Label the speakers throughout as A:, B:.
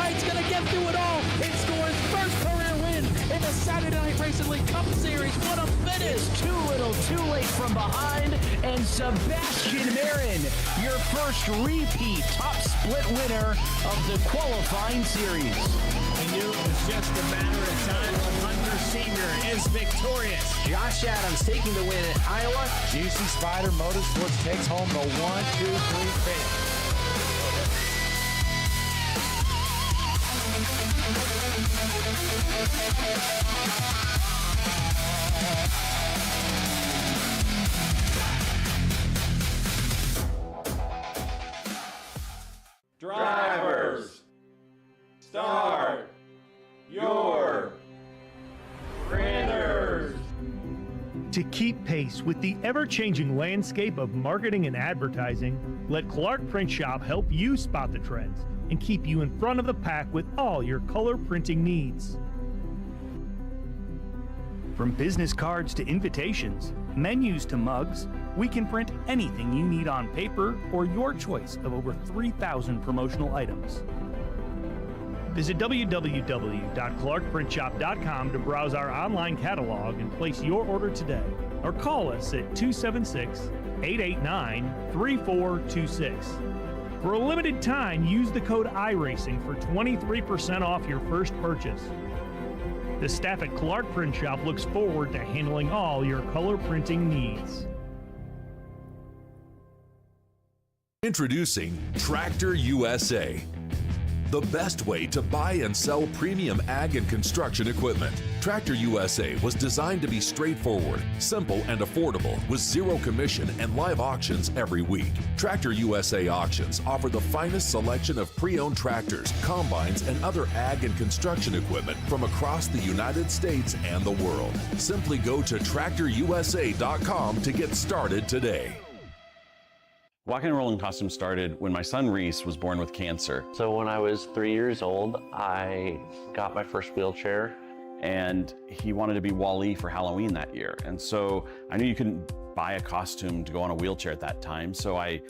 A: Knight's going to get through it all and score his first career win in the Saturday Night Racing League Cup Series. What a finish!
B: Too little, too late from behind, and Sebastian Marin, your first repeat top split winner of the qualifying series.
C: We knew it was just a matter of time when Hunter Sr. is victorious.
D: Josh Adams taking the win at Iowa.
E: Juicy Spider Motorsports takes home the 1-2-3 finish.
F: Drivers, start your printers.
G: To keep pace with the ever-changing landscape of marketing and advertising, let Clark Print Shop help you spot the trends and keep you in front of the pack with all your color printing needs. From business cards to invitations, menus to mugs, we can print anything you need on paper or your choice of over 3,000 promotional items. Visit www.clarkprintshop.com to browse our online catalog and place your order today, or call us at 276-889-3426. For a limited time, use the code iRacing for 23% off your first purchase. The staff at Clark Print Shop looks forward to handling all your color printing needs.
H: Introducing Tractor USA, the best way to buy and sell premium ag and construction equipment. Tractor USA was designed to be straightforward, simple, and affordable with zero commission and live auctions every week. Tractor USA auctions offer the finest selection of pre-owned tractors, combines, and other ag and construction equipment from across the United States and the world. Simply go to tractorusa.com to get started today.
I: Walking and Rolling Costumes started when my son Reese was born with cancer.
J: So when I was 3 years old, I got my first wheelchair.
I: And he wanted to be Wall-E for Halloween that year. And so I knew you couldn't buy a costume to go on a wheelchair at that time, so I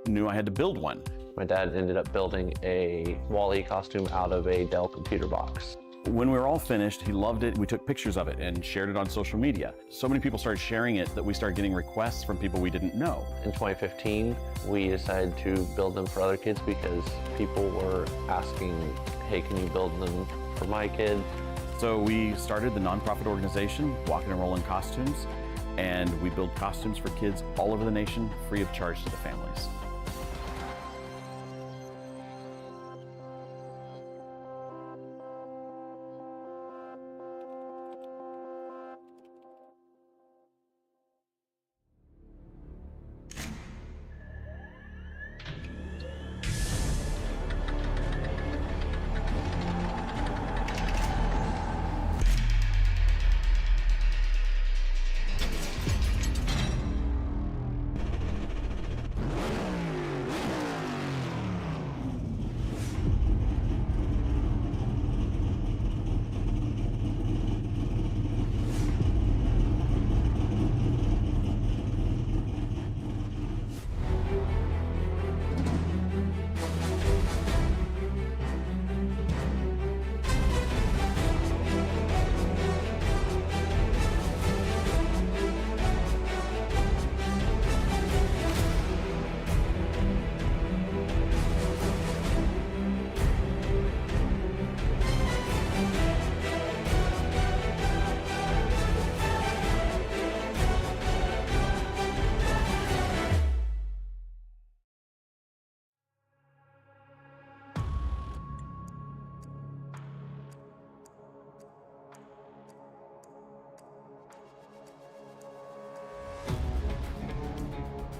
I: knew I had to build one.
J: My dad ended up building a Wall-E costume out of a Dell computer box.
I: When we were all finished, he loved it. We took pictures of it and shared it on social media. So many people started sharing it that we started getting requests from people we didn't know.
J: In 2015, we decided to build them for other kids because people were asking, hey, can you build them for my kid?
I: So we started the nonprofit organization, Walking and Rolling Costumes, and we build costumes for kids all over the nation, free of charge to the families.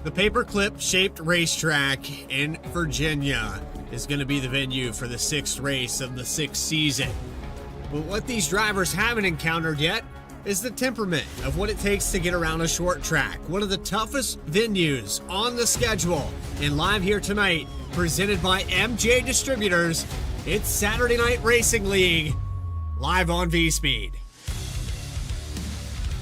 C: The paperclip-shaped racetrack in Virginia is going to be the venue for the 6th race of the 6th season. But what these drivers haven't encountered yet is the temperament of what it takes to get around a short track. One of the toughest venues on the schedule. And live here tonight, presented by M&J Distributors, it's Saturday Night Racing League, live on VSPEED.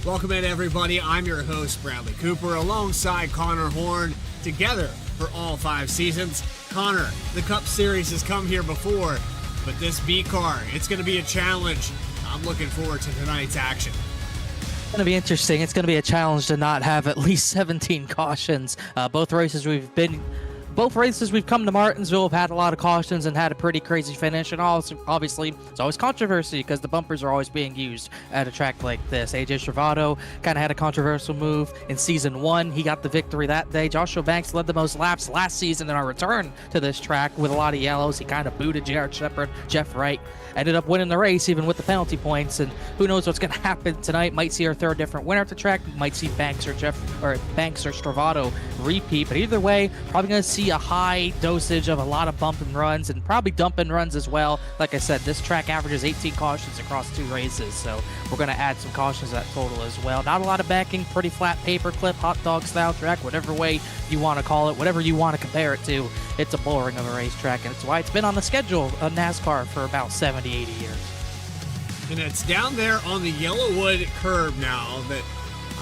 C: Welcome in, everybody. I'm your host, Bradley Cooper, alongside Connor Horn. Together, for all 5 seasons. Connor, the Cup Series has come here before, but this B car, it's going to be a challenge. I'm looking forward to tonight's action.
K: It's going to be interesting. It's going to be a challenge to not have at least 17 cautions. Both races we've come to Martinsville have had a lot of cautions and had a pretty crazy finish, and also, obviously, it's always controversy because the bumpers are always being used at a track like this. AJ Stravado kind of had a controversial move in Season 1. He got the victory that day. Joshua Banks led the most laps last season in our return to this track with a lot of yellows. He kind of booted Jared Shepard. Jeff Wright ended up winning the race even with the penalty points, and who knows what's going to happen tonight. Might see our third different winner at the track. Might see Banks or Stravado repeat, but either way, probably going to see a high dosage of a lot of bump and runs and probably dump and runs as well. Like I said, this track averages 18 cautions across 2 races, so we're going to add some cautions to that total as well. Not a lot of backing, pretty flat paperclip, hot dog style track, whatever way you want to call it, whatever you want to compare it to. It's a boring of a racetrack, and it's why it's been on the schedule of NASCAR for about 70, 80 years.
C: And it's down there on the Yellowwood curb now that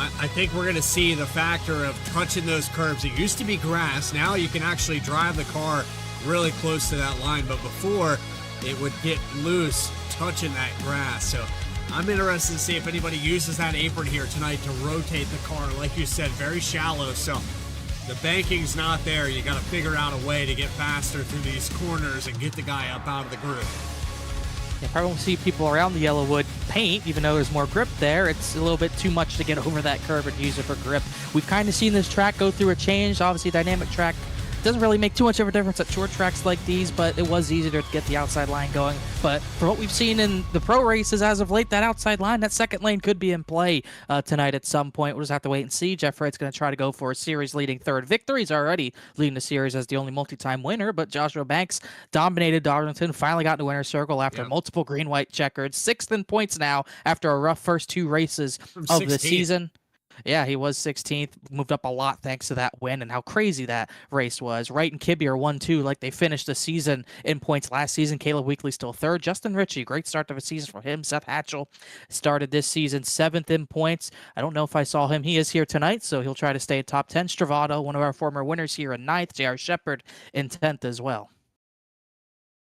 C: I think we're going to see the factor of touching those curbs. It used to be grass. Now you can actually drive the car really close to that line, but before it would get loose touching that grass. So I'm interested to see if anybody uses that apron here tonight to rotate the car. Like you said, very shallow, so the banking's not there. You got to figure out a way to get faster through these corners and get the guy up out of the groove.
K: You probably won't see people around the Yellowwood paint, even though there's more grip there. It's a little bit too much to get over that curb and use it for grip. We've kind of seen this track go through a change. Obviously, dynamic track doesn't really make too much of a difference at short tracks like these, but it was easier to get the outside line going. But for what we've seen in the pro races as of late, that outside line, that second lane could be in play tonight at some point. We'll just have to wait and see. Jeff Wright's going to try to go for a series-leading third victory. He's already leading the series as the only multi-time winner, but Joshua Banks dominated Darlington, finally got in the winner's circle after multiple green-white checkers. 6th in points now after a rough first 2 races of the season. Yeah, he was 16th, moved up a lot thanks to that win and how crazy that race was. Wright and Kibbe are 1-2 like they finished the season in points last season. Caleb Weekly still 3rd. Justin Ritchie, great start to the season for him. Seth Hatchell started this season 7th in points. I don't know if I saw him. He is here tonight, so he'll try to stay at top 10. Stravado, one of our former winners here in 9th. J.R. Shepard in 10th as well.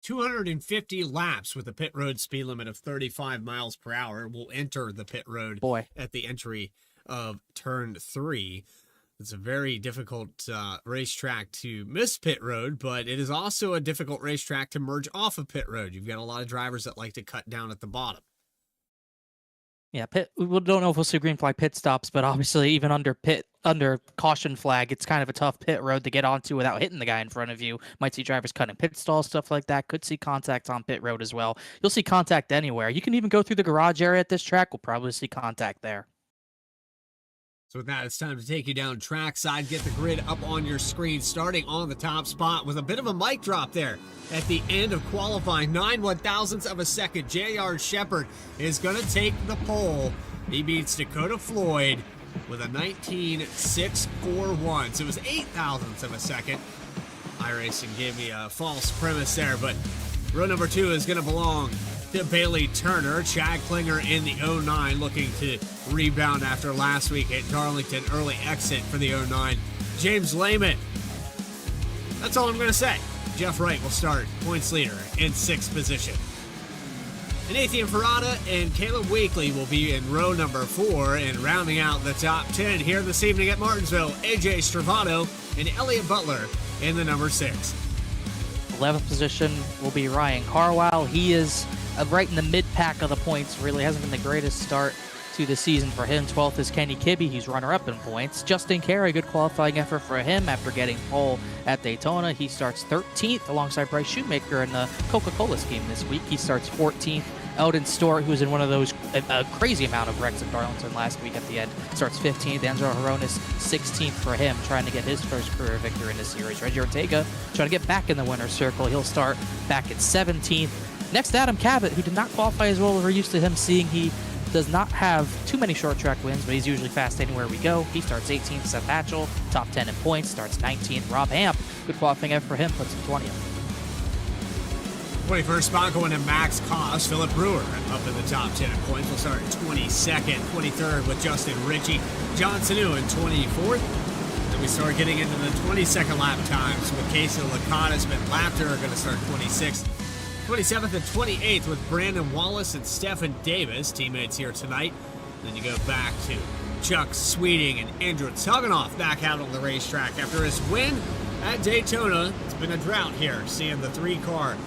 C: 250 laps with a pit road speed limit of 35 miles per hour will enter the pit road at the entry of turn 3. It's a very difficult racetrack to miss pit road, but it is also a difficult racetrack to merge off of pit road. You've got a lot of drivers that like to cut down at the bottom.
K: Yeah, we don't know if we'll see green flag pit stops, but obviously even under caution flag, it's kind of a tough pit road to get onto without hitting the guy in front of you. Might see drivers cutting pit stalls, stuff like that. Could see contact on pit road as well. You'll see contact anywhere. You can even go through the garage area at this track. We'll probably see contact there.
C: So with that, it's time to take you down trackside, get the grid up on your screen, starting on the top spot with a bit of a mic drop there. At the end of qualifying, 9/1000ths of a second, J.R. Shepard is going to take the pole. He beats Dakota Floyd with a 19.641. So it was 0.08 of a second. iRacing gave me a false premise there, but row number 2 is going to belong to Bailey Turner. Chad Klinger in the 09 looking to rebound after last week at Darlington. Early exit for the 09. James Lehman. That's all I'm going to say. Jeff Wright will start points leader in 6th position. Nathan Ferrata and Caleb Weekly will be in row number 4, and rounding out the top 10 here this evening at Martinsville, AJ Stravado and Elliott Butler in the number 6.
K: 11th position will be Ryan Carwile. He is right in the mid-pack of the points. Really hasn't been the greatest start to the season for him. 12th is Kenny Kibbe. He's runner-up in points. Justin Carey, good qualifying effort for him after getting pole at Daytona. He starts 13th alongside Bryce Shoemaker in the Coca-Cola scheme this week. He starts 14th. Eldon Stewart, who was in one of those crazy amount of wrecks at Darlington last week at the end, starts 15th. Andrew Horonis, 16th for him, trying to get his first career victory in this series. Reggie Ortega trying to get back in the winner's circle. He'll start back at 17th. Next, Adam Cabot, who did not qualify as well as we're used to him seeing. He does not have too many short track wins, but he's usually fast anywhere we go. He starts 18th. Seth Hatchell, top 10 in points, starts 19th. Rob Hamp, good qualifying effort for him, puts him 20th.
C: 21st spot going to Max Koss. Philip Brewer up in the top 10 in points. We'll start at 22nd. 23rd with Justin Ritchie. John Sanu in 24th. we start getting into the 22nd lap times with Casey Licata's been lapped. Are going to start 26th, 27th, and 28th with Brandon Wallace and Stephen Davis, teammates here tonight. Then you go back to Chuck Sweeting and Andrew Tuganoff back out on the racetrack after his win at Daytona. It's been a drought here, seeing the 3-car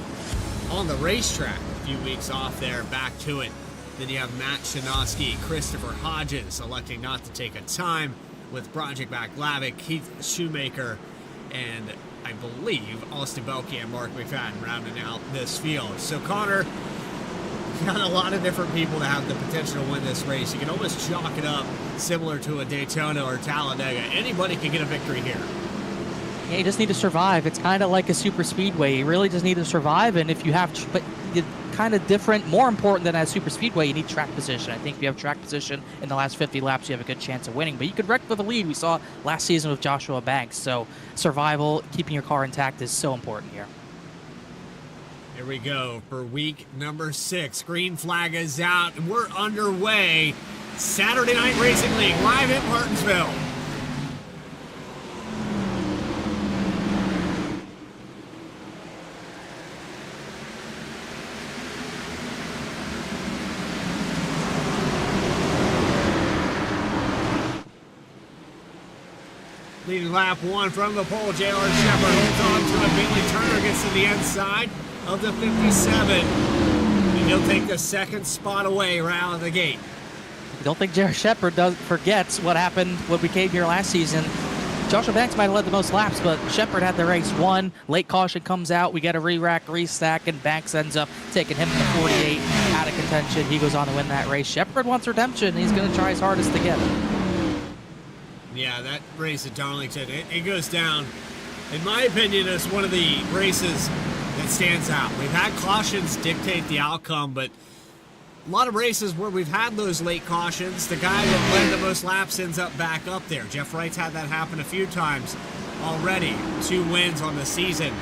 C: on the racetrack. A few weeks off there, back to it. Then you have Matt Shanoski, Christopher Hodges electing not to take a time, with Project McLavick, Keith Shoemaker, and I believe Austin Belke and Mark McFadden rounding out this field. So Connor, got a lot of different people that have the potential to win this race. You can almost chalk it up similar to a Daytona or Talladega. Anybody can get a victory here.
K: Yeah, you just need to survive. It's kind of like a super speedway. You really just need to survive, and if you have, but kind of different, more important than a super speedway, you need track position. I think if you have track position in the last 50 laps, you have a good chance of winning. But you could wreck with a lead. We saw last season with Joshua Banks. So survival, keeping your car intact is so important here.
C: Here we go for week number 6. Green flag is out, and we're underway. Saturday Night Racing League live at Martinsville. Leading lap 1 from the pole, J.R. Shepard holds on to it. Bailey Turner gets to the inside of the 57. And he'll take the second spot away right out of the gate.
K: I don't think J.R. Shepard forgets what happened when we came here last season. Joshua Banks might have led the most laps, but Shepard had the race won. Late caution comes out. We get a re-rack, restack, and Banks ends up taking him to 48 out of contention. He goes on to win that race. Shepard wants redemption. He's going to try his hardest to get it.
C: Yeah, that race at Darlington, it goes down, in my opinion, as one of the races that stands out. We've had cautions dictate the outcome, but a lot of races where we've had those late cautions, the guy that led the most laps ends up back up there. Jeff Wright's had that happen a few times already. 2 wins on the season.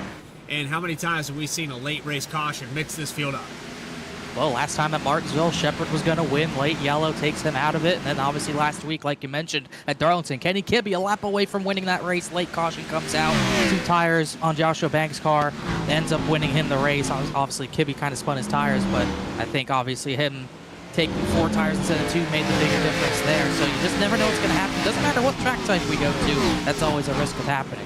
C: And how many times have we seen a late race caution mix this field up?
K: Well, last time at Martinsville, Shepard was going to win. Late yellow takes him out of it. And then obviously last week, like you mentioned, at Darlington, Kenny Kibbe a lap away from winning that race. Late caution comes out. 2 tires on Joshua Banks' car. Ends up winning him the race. Obviously, Kibbe kind of spun his tires, but I think obviously him taking 4 tires instead of 2 made the bigger difference there. So you just never know what's going to happen. Doesn't matter what track type we go to. That's always a risk of happening.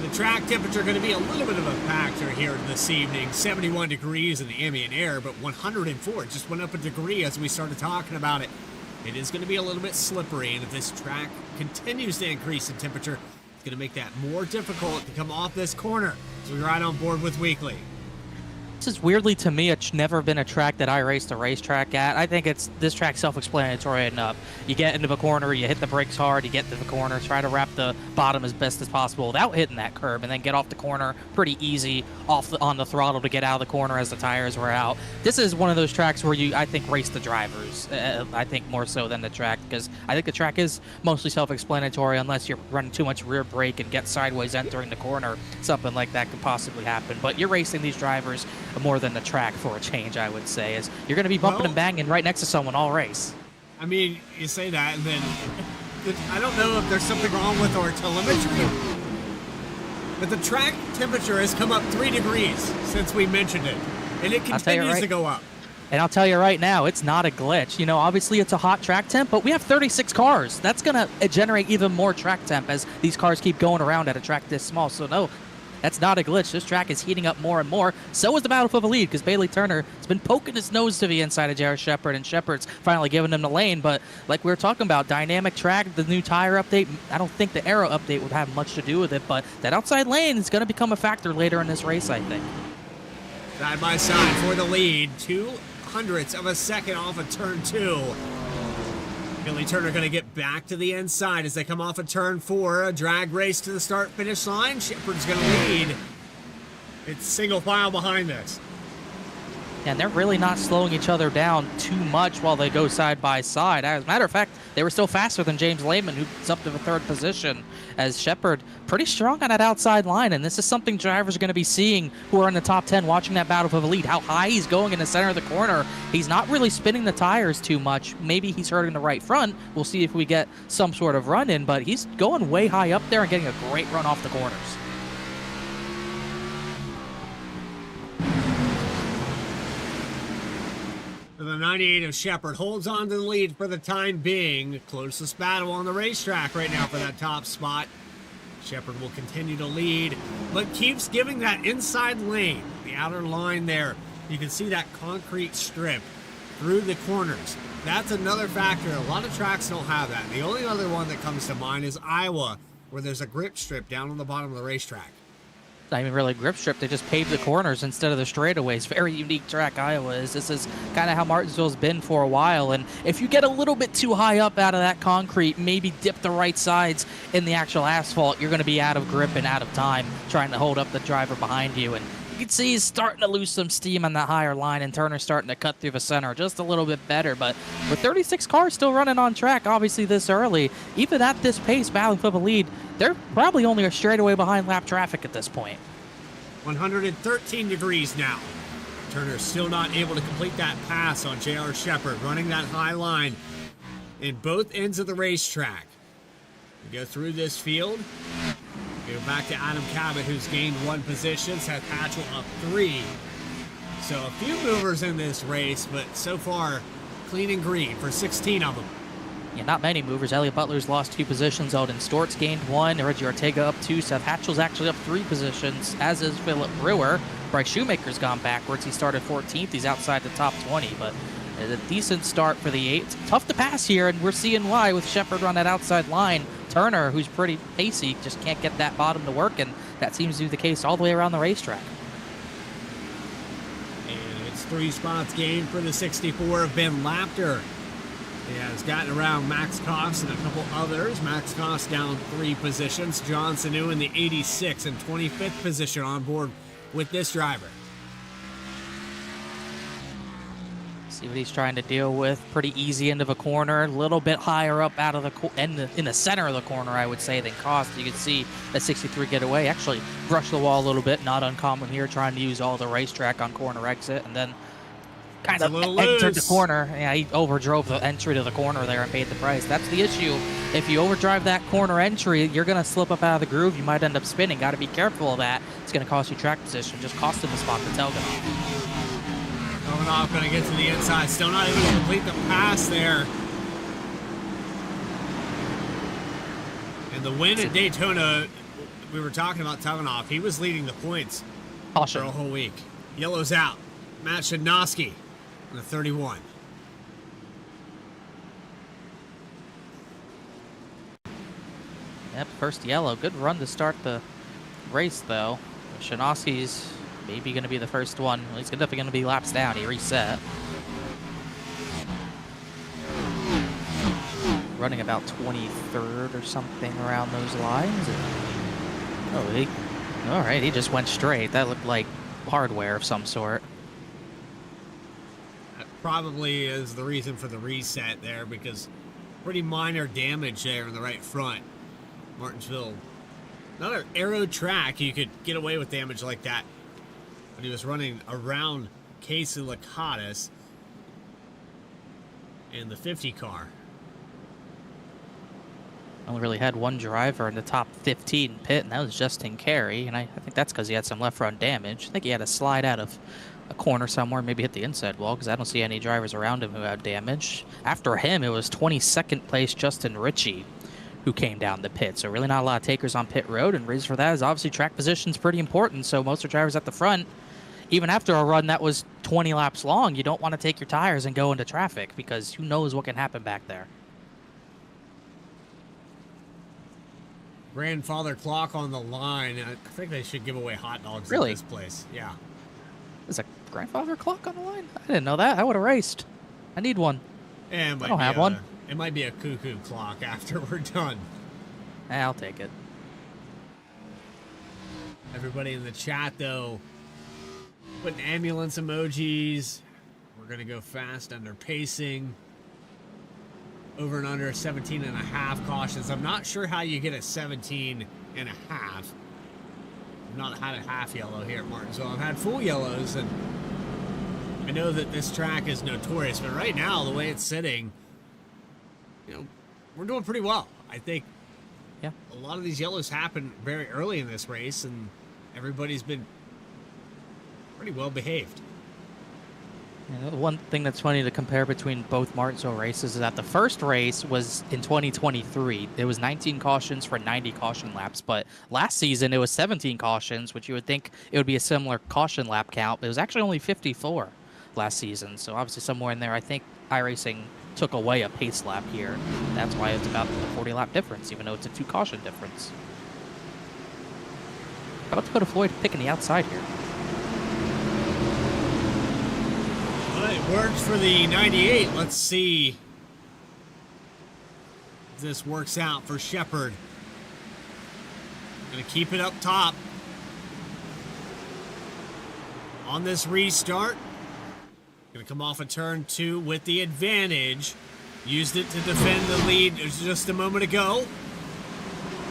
C: The track temperature going to be a little bit of a factor here this evening. 71 degrees in the ambient air, but 104. It just went up a degree as we started talking about it. It is going to be a little bit slippery, and if this track continues to increase in temperature, it's going to make that more difficult to come off this corner. So we're right on board with Weekly.
K: This is weirdly to me, it's never been a track that I raced a racetrack at. I think this track's self-explanatory enough. You get into the corner, you hit the brakes hard, you get to the corner, try to wrap the bottom as best as possible without hitting that curb, and then get off the corner pretty easy on the throttle to get out of the corner as the tires were out. This is one of those tracks where you, I think, race the drivers. I think more so than the track, because I think the track is mostly self-explanatory unless you're running too much rear brake and get sideways entering the corner. Something like that could possibly happen. But you're racing these drivers more than the track for a change, I would say, is you're going to be bumping and banging right next to someone all race.
C: I mean, you say that, and then I don't know if there's something wrong with our telemetry, but the track temperature has come up 3 degrees since we mentioned it, and it continues to go up.
K: And I'll tell you right now, it's not a glitch. You know, obviously it's a hot track temp, but we have 36 cars. That's going to generate even more track temp as these cars keep going around at a track this small. So no, that's not a glitch. This track is heating up more and more. So is the battle for the lead, because Bailey Turner has been poking his nose to the inside of J.R. Shepard, and Shepard's finally giving him the lane. But like we were talking about, dynamic track, the new tire update, I don't think the aero update would have much to do with it, but that outside lane is going to become a factor later in this race, I think.
C: Side by side for the lead, 0.02 of a second off of turn 2. Billy Turner going to get back to the inside as they come off of turn 4. A drag race to the start-finish line. Shepard's going to lead. It's single file behind this.
K: And they're really not slowing each other down too much while they go side by side. As a matter of fact, they were still faster than James Lehman, who's up to the 3rd position, as Shepard pretty strong on that outside line. And this is something drivers are going to be seeing who are in the top 10 watching that battle for the lead, how high he's going in the center of the corner. He's not really spinning the tires too much. Maybe he's hurting the right front. We'll see if we get some sort of run in, but he's going way high up there and getting a great run off the corners.
C: The 98 of Shepard holds on to the lead for the time being. Closest battle on the racetrack right now for that top spot. Shepard will continue to lead, but keeps giving that inside lane, the outer line there. You can see that concrete strip through the corners. That's another factor. A lot of tracks don't have that. The only other one that comes to mind is Iowa, where there's a grip strip down on the bottom of the racetrack.
K: Not even really grip strip. They just paved the corners instead of the straightaways. Very unique track Iowa is. This is kind of how Martinsville's been for a while. And if you get a little bit too high up out of that concrete, maybe dip the right sides in the actual asphalt, you're going to be out of grip and out of time trying to hold up the driver behind you. And you can see he's starting to lose some steam on that higher line, and Turner's starting to cut through the center just a little bit better. But with 36 cars still running on track, obviously this early, even at this pace, battling for the lead, they're probably only a straightaway behind lap traffic at this point.
C: 113 degrees now. Turner still not able to complete that pass on J.R. Shepard, running that high line in both ends of the racetrack. We go through this field. We go back to Adam Cabot, who's gained 1 position. Seth Hatchell up 3. So a few movers in this race, but so far clean and green for 16 of them.
K: Yeah, not many movers. Elliott Butler's lost 2 positions. Alden Stort's gained 1. Reggie Ortega up 2. Seth Hatchell's actually up 3 positions, as is Phillip Brewer. Bryce Shoemaker's gone backwards. He started 14th. He's outside the top 20, but a decent start for the 8. Tough to pass here, and we're seeing why with Shepard on that outside line. Turner, who's pretty pacey, just can't get that bottom to work, and that seems to be the case all the way around the racetrack.
C: And it's 3 spots gained for the 64 of Ben Lapter. He has gotten around Max Koss and a couple others. Max Koss down 3 positions. John Sanu in the 86 and 25th position on board with this driver.
K: See what he's trying to deal with. Pretty easy end of a corner, a little bit higher up out of the in the center of the corner, I would say, than Koss. You can see that 63 get away. Actually brushed the wall a little bit, not uncommon here, trying to use all the racetrack on corner exit, and then kind of entered the corner. Yeah, he overdrove the entry to the corner there and paid the price. That's the issue. If you overdrive that corner entry, you're going to slip up out of the groove. You might end up spinning. Got to be careful of that. It's going to cost you track position. Just cost him the spot to Telganov.
C: Telganov going to get to the inside. Still not able to complete the pass there. And the win at Daytona, we were talking about Telganov. He was leading the points for a whole week. Yellow's out. Matt Shadnowski on the 31.
K: Yep, first yellow. Good run to start the race, though. Shadnowski's maybe going to be the first one. Well, he's definitely going to be laps down. He reset. Running about 23rd or something around those lines. Oh, all right, he just went straight. That looked like hardware of some sort.
C: That probably is the reason for the reset there, because pretty minor damage there in the right front. Martinsville, another aero track, you could get away with damage like that. But he was running around Casey Lakatos in the 50 car.
K: Only really had one driver in the top 15 pit, and that was Justin Carey. And I think that's because he had some left front damage. I think he had to slide out of a corner somewhere, maybe hit the inside wall, because I don't see any drivers around him who had damage. After him, it was 22nd place Justin Ritchie who came down the pit. So really not a lot of takers on pit road, and reason for that is obviously track position is pretty important. So most of the drivers at the front, even after a run that was 20 laps long, you don't want to take your tires and go into traffic, because who knows what can happen back there.
C: Grandfather clock on the line. I think they should give away hot dogs
K: Really?
C: at this place. Yeah.
K: There's a grandfather clock on the line? I didn't know that. I would have raced. I need one.
C: And
K: I don't have one.
C: It might be a cuckoo clock after we're done.
K: I'll take it.
C: Everybody in the chat, though, Putting ambulance emojis. We're going to go fast under pacing. Over and under 17.5 cautions. I'm not sure how you get a 17.5. I've not had a half yellow here at Martinsville. I've had full yellows, and I know that this track is notorious, but right now, the way it's sitting, we're doing pretty well. I think a lot of these yellows happen very early in this race, and everybody's been pretty well behaved.
K: One thing that's funny to compare between both Martinsville races is that the first race was in 2023. It was 19 cautions for 90 caution laps, but last season it was 17 cautions, which you would think it would be a similar caution lap count. It was actually only 54 last season, so obviously somewhere in there, I think iRacing took away a pace lap here. That's why it's about the 40 lap difference, even though it's a 2 caution difference. How about Dakota Floyd picking the outside here?
C: Well, it worked for the 98. Let's see if this works out for Shepard. Gonna keep it up top. On this restart, gonna come off a turn 2 with the advantage. Used it to defend the lead just a moment ago.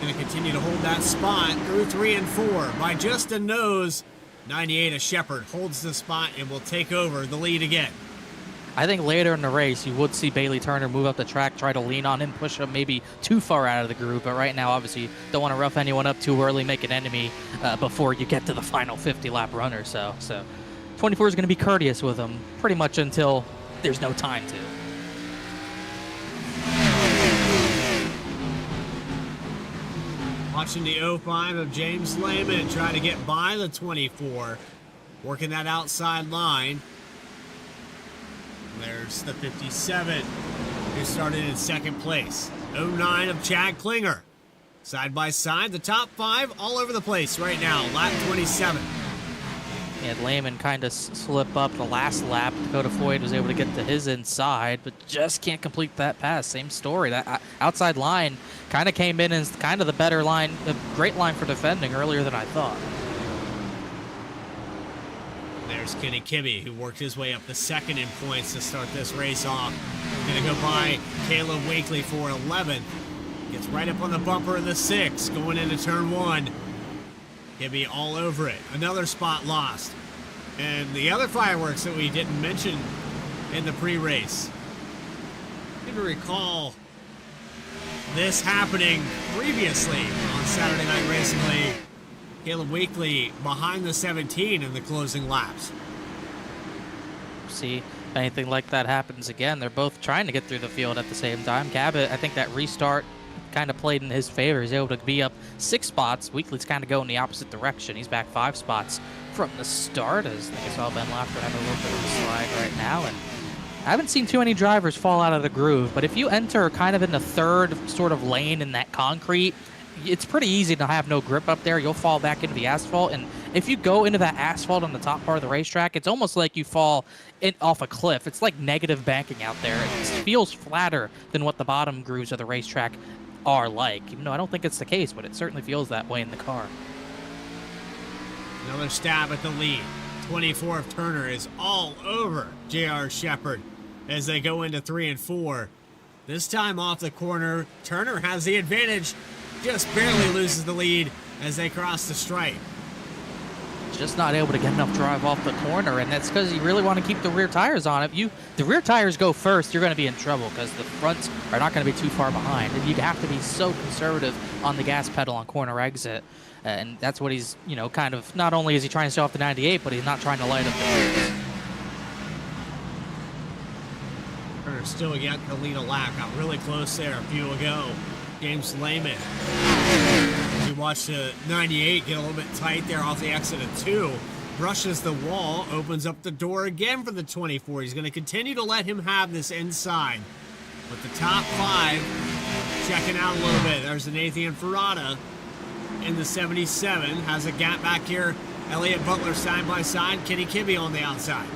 C: Gonna continue to hold that spot through 3 and 4 by just a nose. 98 of Shepard holds the spot and will take over the lead again.
K: I think later in the race, you would see Bailey Turner move up the track, try to lean on him, push him maybe too far out of the groove. But right now, obviously, don't want to rough anyone up too early, make an enemy before you get to the final 50-lap run or so. So 24 is going to be courteous with him pretty much until there's no time to.
C: Watching the 05 of James Lehman try to get by the 24. Working that outside line. There's the 57, who started in second place. 09 of Chad Klinger. Side by side, the top 5 all over the place right now. Lap 27.
K: And Lehman kind of slip up the last lap. Dakota Floyd was able to get to his inside, but just can't complete that pass. Same story. That outside line kind of came in as kind of the better line, a great line for defending earlier than I thought.
C: There's Kenny Kibbe, who worked his way up the second in points to start this race off. Going to go by Caleb Wakely for 11th. Gets right up on the bumper of the 6, going into turn 1. Kibbe all over it. Another spot lost. And the other fireworks that we didn't mention in the pre-race. If you recall this happening previously on Saturday Night Racing League. Caleb Wakely behind the 17 in the closing laps.
K: See, if anything like that happens again, they're both trying to get through the field at the same time. Cabot, I think that restart kind of played in his favor. He's able to be up 6 spots. Wakely's kind of going the opposite direction. He's back 5 spots from the start, as I think I saw Ben Laffer have a little bit of a slide right now. And I haven't seen too many drivers fall out of the groove, but if you enter kind of in the third sort of lane in that concrete, it's pretty easy to have no grip up there. You'll fall back into the asphalt, and if you go into that asphalt on the top part of the racetrack, it's almost like you fall off a cliff. It's like negative banking out there. It feels flatter than what the bottom grooves of the racetrack are like, even though I don't think it's the case, but it certainly feels that way in the car.
C: Another stab at the lead. 24 of Turner is all over J.R. Shepard as they go into 3 and 4. This time off the corner, Turner has the advantage. Just barely loses the lead as they cross the stripe.
K: Just not able to get enough drive off the corner, and that's because you really want to keep the rear tires on it. If the rear tires go first, you're going to be in trouble because the fronts are not going to be too far behind, and you'd have to be so conservative on the gas pedal on corner exit, and that's what he's, kind of, not only is he trying to stay off the 98, but he's not trying to light up the rears.
C: Turner still yet to lead a lap. Got really close there a few ago. James Lehman. You watch the 98 get a little bit tight there off the exit of 2. Brushes the wall, opens up the door again for the 24. He's going to continue to let him have this inside. With the top 5 checking out a little bit. There's the Nathan Ferrata in the 77. Has a gap back here. Elliott Butler side by side. Kenny Kibbe on the outside.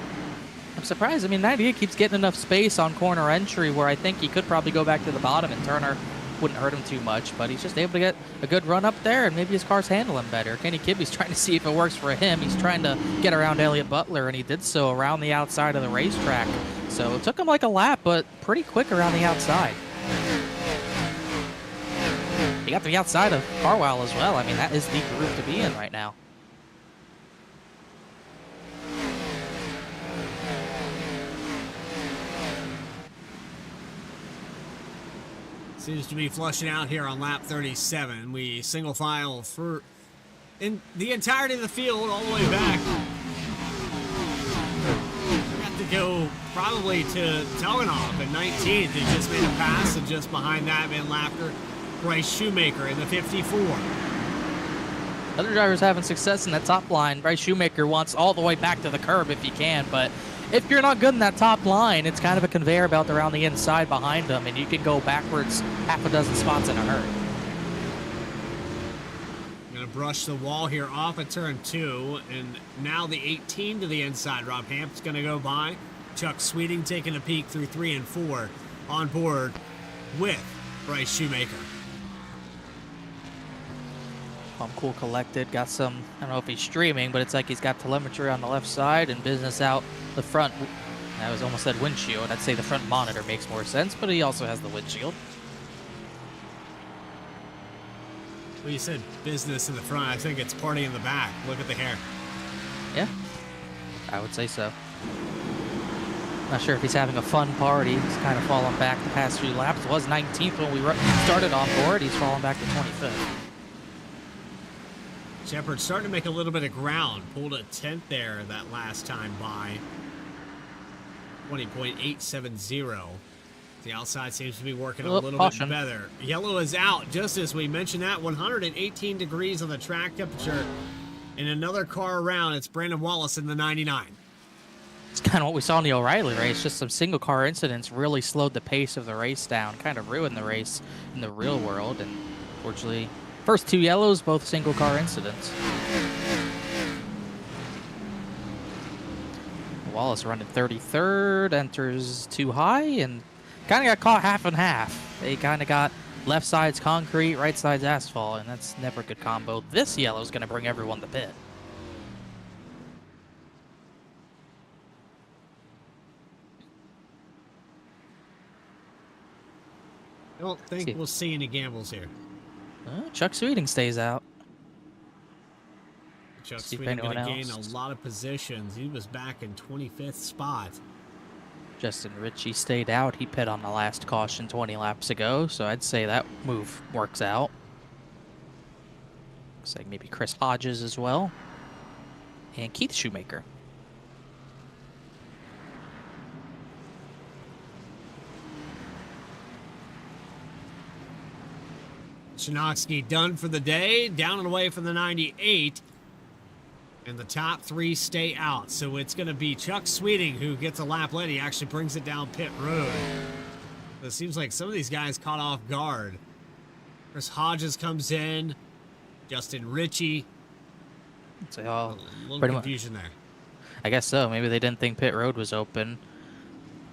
K: I'm surprised. 98 keeps getting enough space on corner entry where I think he could probably go back to the bottom, and Turner wouldn't hurt him too much, but he's just able to get a good run up there, and maybe his car's handling better. Kenny Kibbe's trying to see if it works for him. He's trying to get around Elliott Butler, and he did so around the outside of the racetrack. So it took him like a lap, but pretty quick around the outside. He got to the outside of Carwell as well. I mean, that is the group to be in right now.
C: Seems to be flushing out here on lap 37. We single file for in the entirety of the field all the way back. We have to go probably to Telenoff at 19th. He just made a pass, and just behind that, Van Laughter, Bryce Shoemaker in the 54.
K: Other drivers having success in that top line. Bryce Shoemaker wants all the way back to the curb if he can, but if you're not good in that top line, it's kind of a conveyor belt around the inside behind him, and you can go backwards half a dozen spots in a hurry.
C: Going to brush the wall here off at turn 2, and now the 18 to the inside. Rob Hamp's going to go by. Chuck Sweeting taking a peek through 3 and 4 on board with Bryce Shoemaker.
K: Cool collected, got some, I don't know if he's streaming, but it's like he's got telemetry on the left side and business out the front. I was almost said windshield. I'd say the front monitor makes more sense, but he also has the windshield.
C: Well, you said business in the front. I think it's party in the back. Look at the hair.
K: Yeah, I would say so. Not sure if he's having a fun party. He's kind of fallen back the past few laps. It was 19th when we started on board. He's fallen back to 25th.
C: Shepard starting to make a little bit of ground. Pulled a 10th there that last time by. 20.870. The outside seems to be working a little bit better. Yellow is out, just as we mentioned that. 118 degrees on the track temperature. And another car around. It's Brandon Wallace in the 99.
K: It's kind of what we saw in the O'Reilly race. Just some single car incidents really slowed the pace of the race down. Kind of ruined the race in the real world. And fortunately, first 2 yellows, both single car incidents. Wallace running 33rd, enters too high, and kind of got caught half and half. They kind of got left side's concrete, right side's asphalt, and that's never a good combo. This yellow is going to bring everyone to pit.
C: I don't think we'll see any gambles here.
K: Chuck Sweeting stays out.
C: Chuck Sweeting going to gain a lot of positions. He was back in 25th spot.
K: Justin Ritchie stayed out. He pit on the last caution 20 laps ago, so I'd say that move works out. Looks like maybe Chris Hodges as well. And Keith Shoemaker.
C: Chinoksky done for the day, down and away from the 98. And the top 3 stay out. So it's going to be Chuck Sweeting who gets a lap led. He actually brings it down pit road. It seems like some of these guys caught off guard. Chris Hodges comes in. Justin Ritchie.
K: So,
C: a little confusion there.
K: I guess so. Maybe they didn't think pit road was open.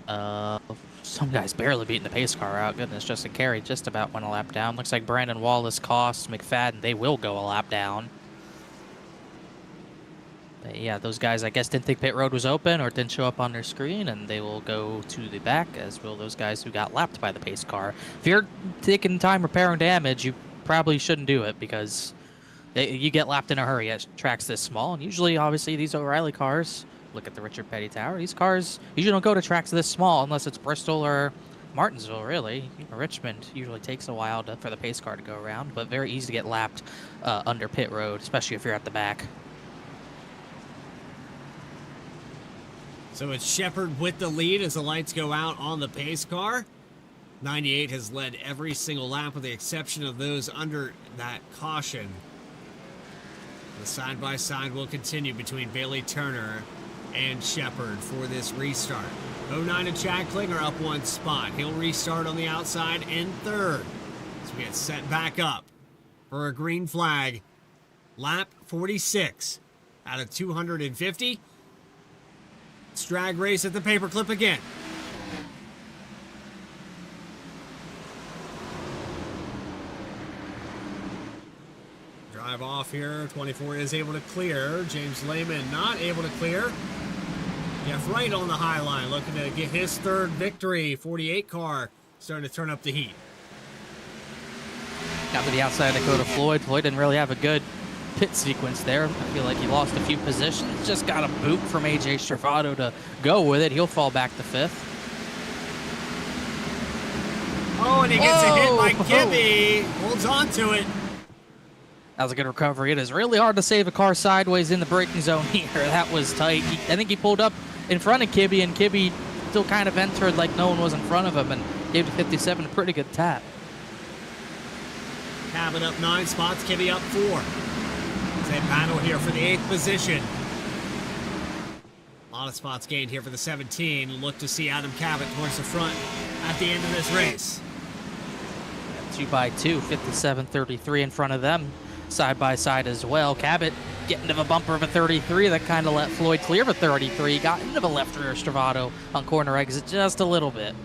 K: Some guys barely beating the pace car out. Goodness, Justin Carey just about went a lap down. Looks like Brandon Wallace, Cost, McFadden, they will go a lap down. But yeah, those guys, I guess, didn't think pit road was open or didn't show up on their screen, and they will go to the back, as will those guys who got lapped by the pace car. If you're taking time repairing damage, you probably shouldn't do it, because you get lapped in a hurry at tracks this small. And usually, obviously, these O'Reilly cars, look at the Richard Petty Tower, these cars usually don't go to tracks this small unless it's Bristol or Martinsville, really. Richmond usually takes a while for the pace car to go around, but very easy to get lapped under pit road, especially if you're at the back.
C: So it's Shepard with the lead as the lights go out on the pace car. 98 has led every single lap with the exception of those under that caution. The side-by-side will continue between Bailey Turner and Shepard for this restart. 09 and Chad Klinger up 1 spot. He'll restart on the outside in 3rd. So we get set back up for a green flag. Lap 46 out of 250. It's drag race at the paperclip again. off here. 24 is able to clear. James Lehman not able to clear. Jeff Wright on the high line, looking to get his third victory. 48 car starting to turn up the heat.
K: Got to the outside of Dakota Floyd. Floyd didn't really have a good pit sequence there. I feel like he lost a few positions. Just got a boot from AJ Stravato to go with it. He'll fall back to 5th.
C: Oh, and he gets a hit by Gibby. Holds on to it.
K: That was a good recovery. It is really hard to save a car sideways in the braking zone here. That was tight. I think he pulled up in front of Kibby, and Kibby still kind of entered like no one was in front of him and gave the 57 a pretty good tap.
C: Cabot up 9 spots, Kibby up 4. They battle here for the 8th position. A lot of spots gained here for the 17. Look to see Adam Cabot towards the front at the end of this race.
K: 2x2, 57-33 in front of them, side by side as well. Cabot getting into a bumper of a 33 that kind of let Floyd clear of a 33. Got into a left rear Stravato on corner exit just a little bit.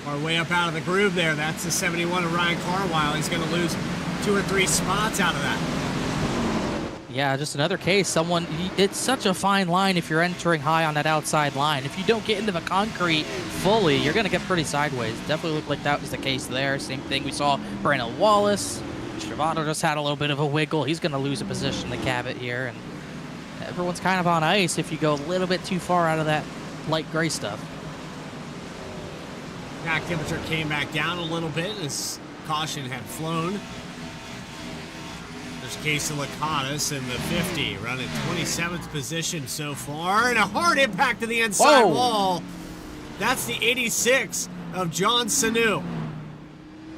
C: Our way up out of the groove there. That's the 71 of Ryan Carwile. He's going to lose 2 or 3 spots out of that.
K: Yeah, just another case. It's such a fine line if you're entering high on that outside line. If you don't get into the concrete fully, you're going to get pretty sideways. Definitely looked like that was the case there. Same thing we saw Brandon Wallace. Stravato just had a little bit of a wiggle. He's going to lose a position to Cabot here. And everyone's kind of on ice if you go a little bit too far out of that light gray stuff.
C: Track temperature came back down a little bit as caution had flown. There's Casey Lakatos in the 50, running 27th position so far, and a hard impact to the inside wall. That's the 86 of John Sanu.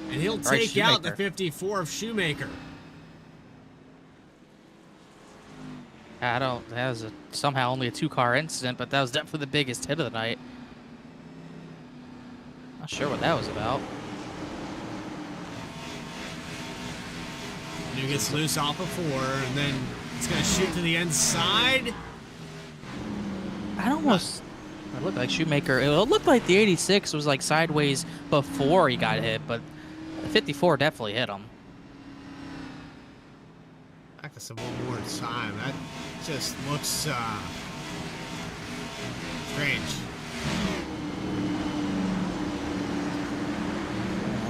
C: And he'll take out the 54 of Shoemaker.
K: That was somehow only a 2-car incident, but that was definitely the biggest hit of the night. Not sure what that was about.
C: New gets loose off of 4, and then it's going to shoot to the inside.
K: It looked like Shoemaker. It looked like the 86 was like sideways before he got hit, but the 54 definitely hit him.
C: Back to some more time. That just looks strange.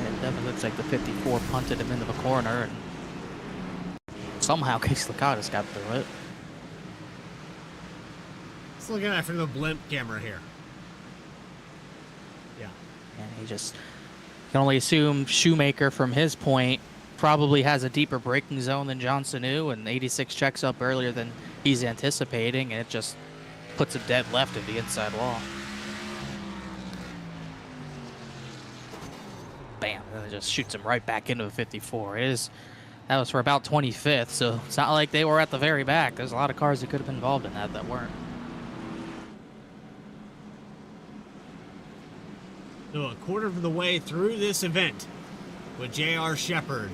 K: It definitely looks like the 54 punted him into the corner, and somehow Casey Lakatos got through it.
C: Let's look at it from the blimp camera here. Yeah.
K: And he just can only assume Shoemaker from his point probably has a deeper braking zone than John Sanu, and 86 checks up earlier than he's anticipating, and it just puts him dead left of the inside wall. Bam, and it just shoots him right back into the 54. That was for about 25th, so it's not like they were at the very back. There's a lot of cars that could have been involved in that weren't.
C: So a quarter of the way through this event with J.R. Shepard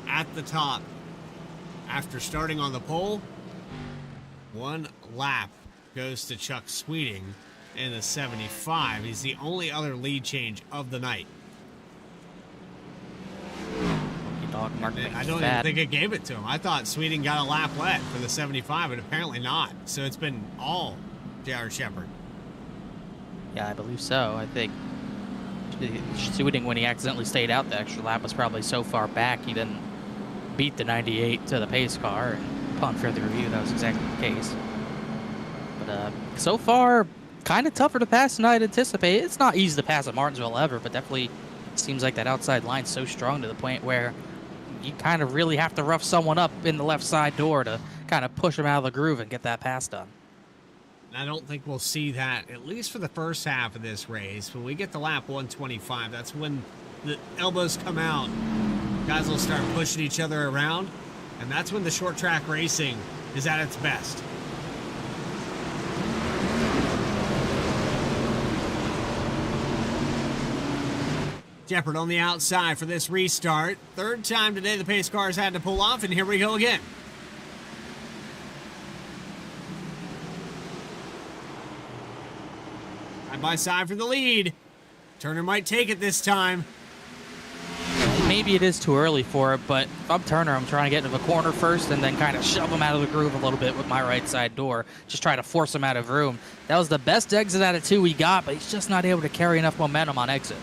C: at the top after starting on the pole. 1 lap goes to Chuck Sweeting in the 75. He's the only other lead change of the night. I don't even think it gave it to him. I thought Sweeting got a lap led for the 75, but apparently not. So it's been all J.R. Shepard.
K: Yeah, I believe so. I think Sweeting, when he accidentally stayed out the extra lap, was probably so far back he didn't beat the 98 to the pace car. And upon further review, that was exactly the case. But so far, kind of tougher to pass than I'd anticipate. It's not easy to pass at Martinsville ever, but definitely seems like that outside line's so strong to the point where you kind of really have to rough someone up in the left side door to kind of push them out of the groove and get that pass done.
C: I don't think we'll see that, at least for the first half of this race. When we get to lap 125, that's when the elbows come out. Guys will start pushing each other around, and that's when the short track racing is at its best. Shepard on the outside for this restart. Third time today the pace cars had to pull off, and here we go again. Side by side for the lead. Turner might take it this time.
K: Maybe it is too early for it, but if I'm Turner, I'm trying to get into the corner first and then kind of shove him out of the groove a little bit with my right side door. Just try to force him out of room. That was the best exit out of 2 we got, but he's just not able to carry enough momentum on exit.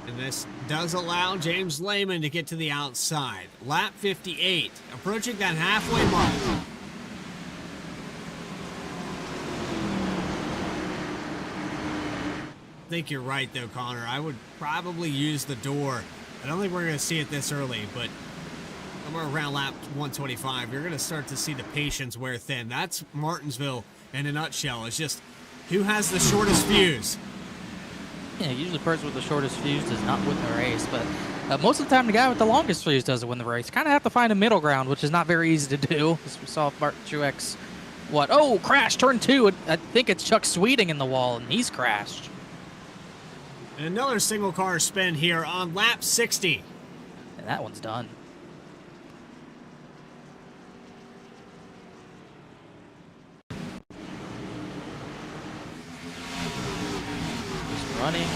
C: And this does allow James Lehman to get to the outside. Lap 58, approaching that halfway mark. I think you're right, though, Connor. I would probably use the door. I don't think we're going to see it this early, but somewhere around lap 125, you're going to start to see the patience wear thin. That's Martinsville in a nutshell. It's just who has the shortest fuse.
K: Yeah, usually the person with the shortest fuse does not win the race, but most of the time the guy with the longest fuse doesn't win the race. Kind of have to find a middle ground, which is not very easy to do. As we saw Martin Truex, crash, turn 2. I think it's Chuck Sweeting in the wall, and he's crashed.
C: And another single car spin here on lap 60.
K: And that one's done. He's running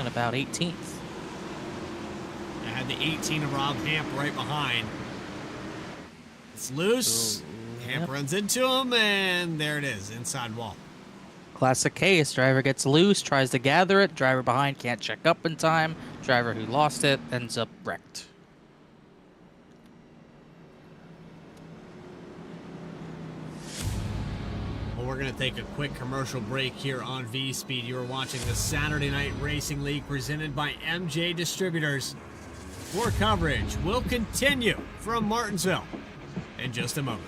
K: about 18th.
C: I had the 18 of Rob Hamp right behind. It's loose. Hamp runs into him, and there it is, inside wall.
K: Classic case. Driver gets loose, tries to gather it. Driver behind can't check up in time. Driver who lost it ends up wrecked.
C: Well, we're going to take a quick commercial break here on VSPEED. You are watching the Saturday Night Racing League presented by M&J Distributors. More coverage will continue from Martinsville in just a moment.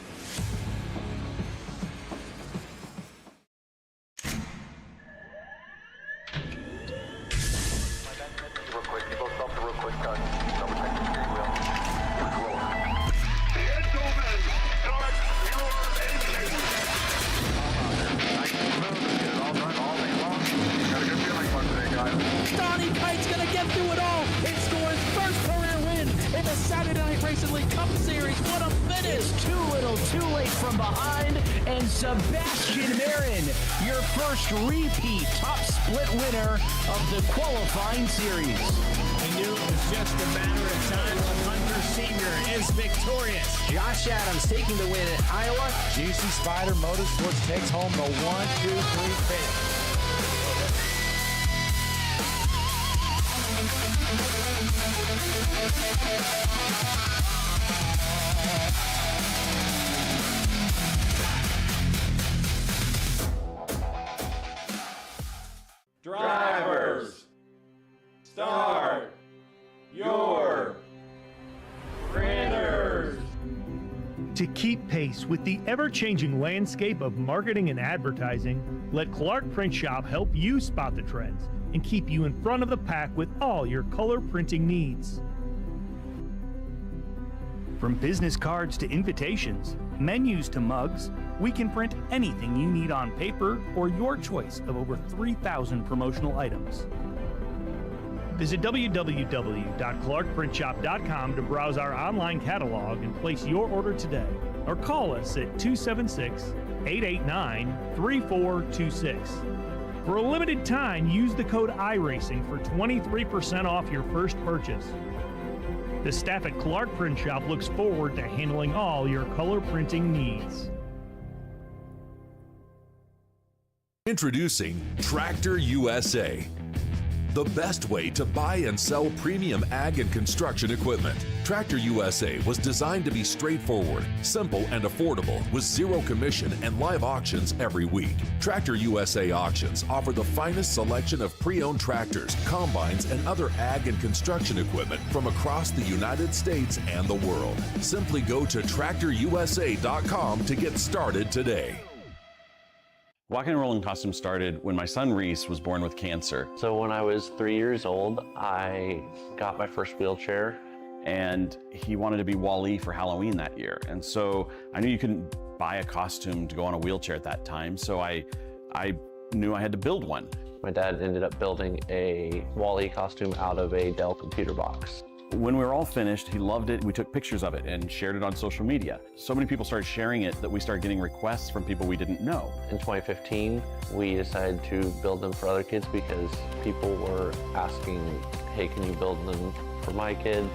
A: Saturday Night Racing League Cup Series. What a finish!
B: It's too little, too late from behind, and Sebastian Marin, your first repeat top split winner of the qualifying series.
C: We knew it was just a matter of time when Hunter Sr. is victorious.
D: Josh Adams taking the win at Iowa.
E: GC Spider Motorsports takes home the 1-2-3 finish.
F: Drivers, start your printers.
G: To keep pace with the ever-changing landscape of marketing and advertising, let Clark Print Shop help you spot the trends and keep you in front of the pack with all your color printing needs. From business cards to invitations, menus to mugs, we can print anything you need on paper or your choice of over 3,000 promotional items. Visit www.clarkprintshop.com to browse our online catalog and place your order today, or call us at 276-889-3426. For a limited time, use the code iRacing for 23% off your first purchase. The staff at Clark Print Shop looks forward to handling all your color printing needs.
H: Introducing Tractor USA, the best way to buy and sell premium ag and construction equipment. Tractor USA was designed to be straightforward, simple, and affordable with zero commission and live auctions every week. Tractor USA auctions offer the finest selection of pre-owned tractors, combines, and other ag and construction equipment from across the United States and the world. Simply go to tractorusa.com to get started today.
I: Walking and rolling costume started when my son Reese was born with cancer.
J: So when I was 3 years old, I got my first wheelchair.
I: And he wanted to be Wall-E for Halloween that year. And so I knew you couldn't buy a costume to go on a wheelchair at that time. So I knew I had to build one.
J: My dad ended up building a Wall-E costume out of a Dell computer box.
I: When we were all finished, he loved it. We took pictures of it and shared it on social media. So many people started sharing it that we started getting requests from people we didn't know.
J: In 2015, we decided to build them for other kids because people were asking, hey, can you build them for my kid?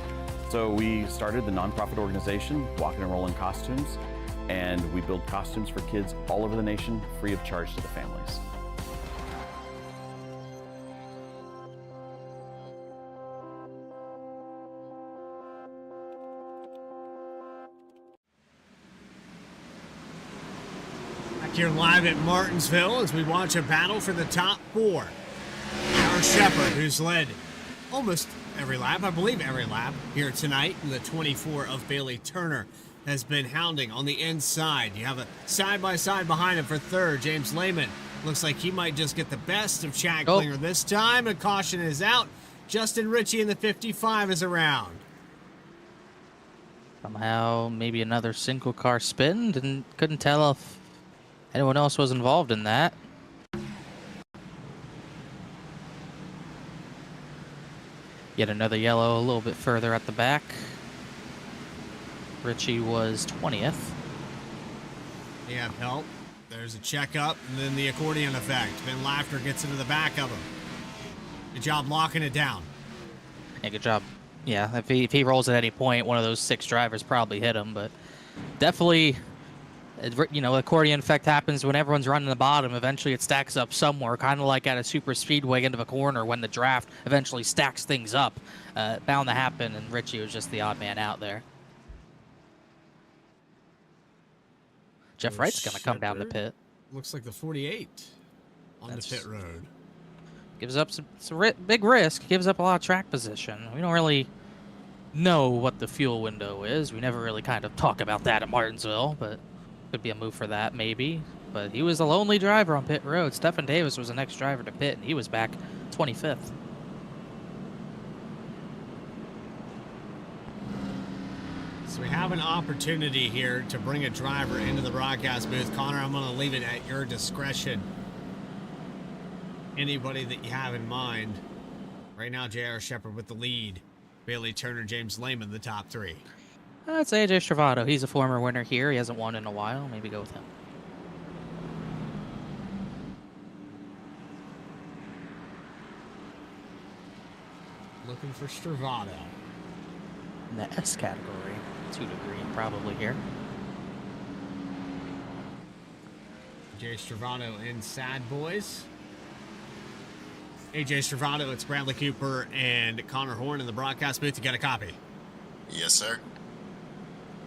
I: So we started the nonprofit organization, Walking and Rolling Costumes, and we build costumes for kids all over the nation, free of charge to the families.
C: Here live at Martinsville as we watch a battle for the top 4. Our Shepherd, who's led almost every lap, I believe every lap here tonight in the 24 of Bailey Turner, has been hounding on the inside. You have a side-by-side behind him for third. James Lehman looks like he might just get the best of Chad Klinger this time. A caution is out. Justin Ritchie in the 55 is around.
K: Somehow, maybe another single car spin. Couldn't tell if anyone else was involved in that. Yet another yellow a little bit further at the back. Ritchie was 20th.
C: Yeah, help. There's a checkup, and then the accordion effect. Ben Lafter gets into the back of him. Good job locking it down.
K: Yeah, good job. Yeah, if he rolls at any point, one of those 6 drivers probably hit him, but definitely, you know, accordion effect happens when everyone's running the bottom. Eventually it stacks up somewhere, kind of like at a super speedway end of a corner when the draft eventually stacks things up. Bound to happen, and Ritchie was just the odd man out there. Jeff Wright's going to come down the pit.
C: Looks like the 48 on the pit road.
K: Gives up some big risk, gives up a lot of track position. We don't really know what the fuel window is. We never really kind of talk about that at Martinsville, but could be a move for that maybe. But he was a lonely driver on pit road. Stephen Davis was the next driver to pit, and he was back 25th.
C: So we have an opportunity here to bring a driver into the broadcast booth. Connor, I'm going to leave it at your discretion. Anybody that you have in mind. Right now, J.R. Shepherd with the lead. Bailey Turner, James Lehman, the top 3.
K: I'd say AJ Stravato. He's a former winner here. He hasn't won in a while. Maybe go with him.
C: Looking for Stravato.
K: In the S category. 2 to green probably here.
C: AJ Stravato and Sad Boys. AJ Stravato, it's Bradley Cooper and Connor Horn in the broadcast booth. You got a copy?
L: Yes, sir.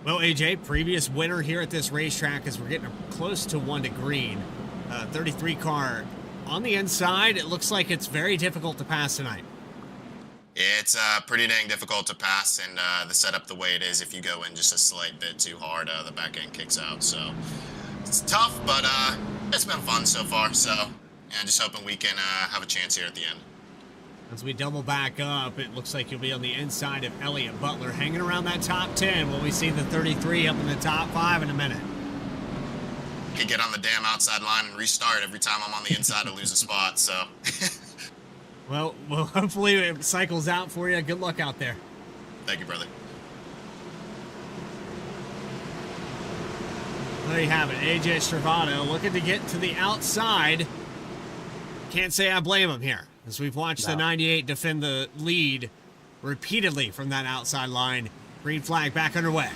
C: Well, AJ, previous winner here at this racetrack as we're getting close to 1 to green. 33 car on the inside. It looks like it's very difficult to pass tonight.
L: It's pretty dang difficult to pass, and the setup the way it is, if you go in just a slight bit too hard, the back end kicks out. So it's tough, but it's been fun so far. So yeah, just hoping we can have a chance here at the end.
C: As we double back up, it looks like you'll be on the inside of Elliott Butler, hanging around that top 10. Will we see the 33 up in the top 5 in a minute?
L: Could get on the damn outside line and restart every time I'm on the inside to lose a spot. So.
C: Well, hopefully it cycles out for you. Good luck out there.
L: Thank you, brother.
C: There you have it. AJ Stravato looking to get to the outside. Can't say I blame him here, as we've watched the 98 defend the lead repeatedly from that outside line. Green flag back underway.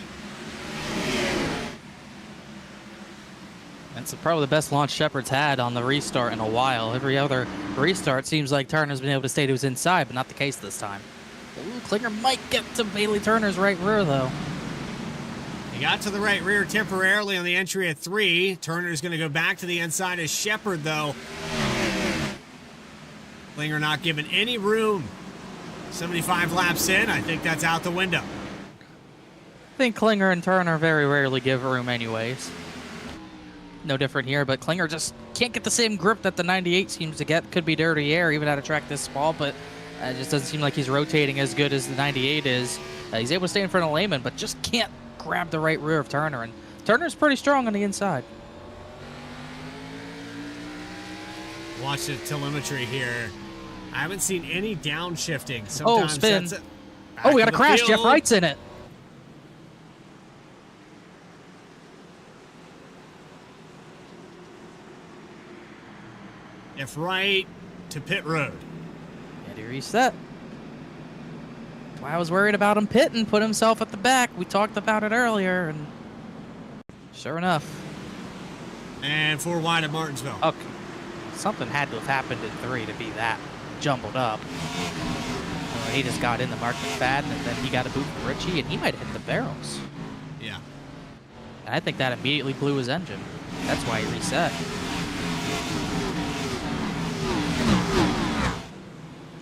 K: That's probably the best launch Shepherd's had on the restart in a while. Every other restart seems like Turner's been able to stay to his inside, but not the case this time. Ooh, Klinger might get to Bailey Turner's right rear, though.
C: He got to the right rear temporarily on the entry at 3. Turner's going to go back to the inside as Shepherd, though. Klinger not given any room. 75 laps in, I think that's out the window.
K: I think Klinger and Turner very rarely give room anyways. No different here, but Klinger just can't get the same grip that the 98 seems to get. Could be dirty air, even at a track this small, but it just doesn't seem like he's rotating as good as the 98 is. He's able to stay in front of Lehman, but just can't grab the right rear of Turner, and Turner's pretty strong on the inside.
C: Watch the telemetry here. I haven't seen any downshifting. Sometimes
K: spin.
C: that's
K: Oh, we got a
C: the
K: crash.
C: field.
K: Jeff Wright's in it.
C: Jeff Wright to pit road.
K: Had to reset. That's why I was worried about him pitting, put himself at the back. We talked about it earlier, and sure enough.
C: And 4 wide at Martinsville.
K: Okay. Something had to have happened in 3 to be that jumbled up. He just got in the Mark McFadden, and then he got a boot from Richie, and he might have hit the barrels.
C: Yeah.
K: And I think that immediately blew his engine. That's why he reset.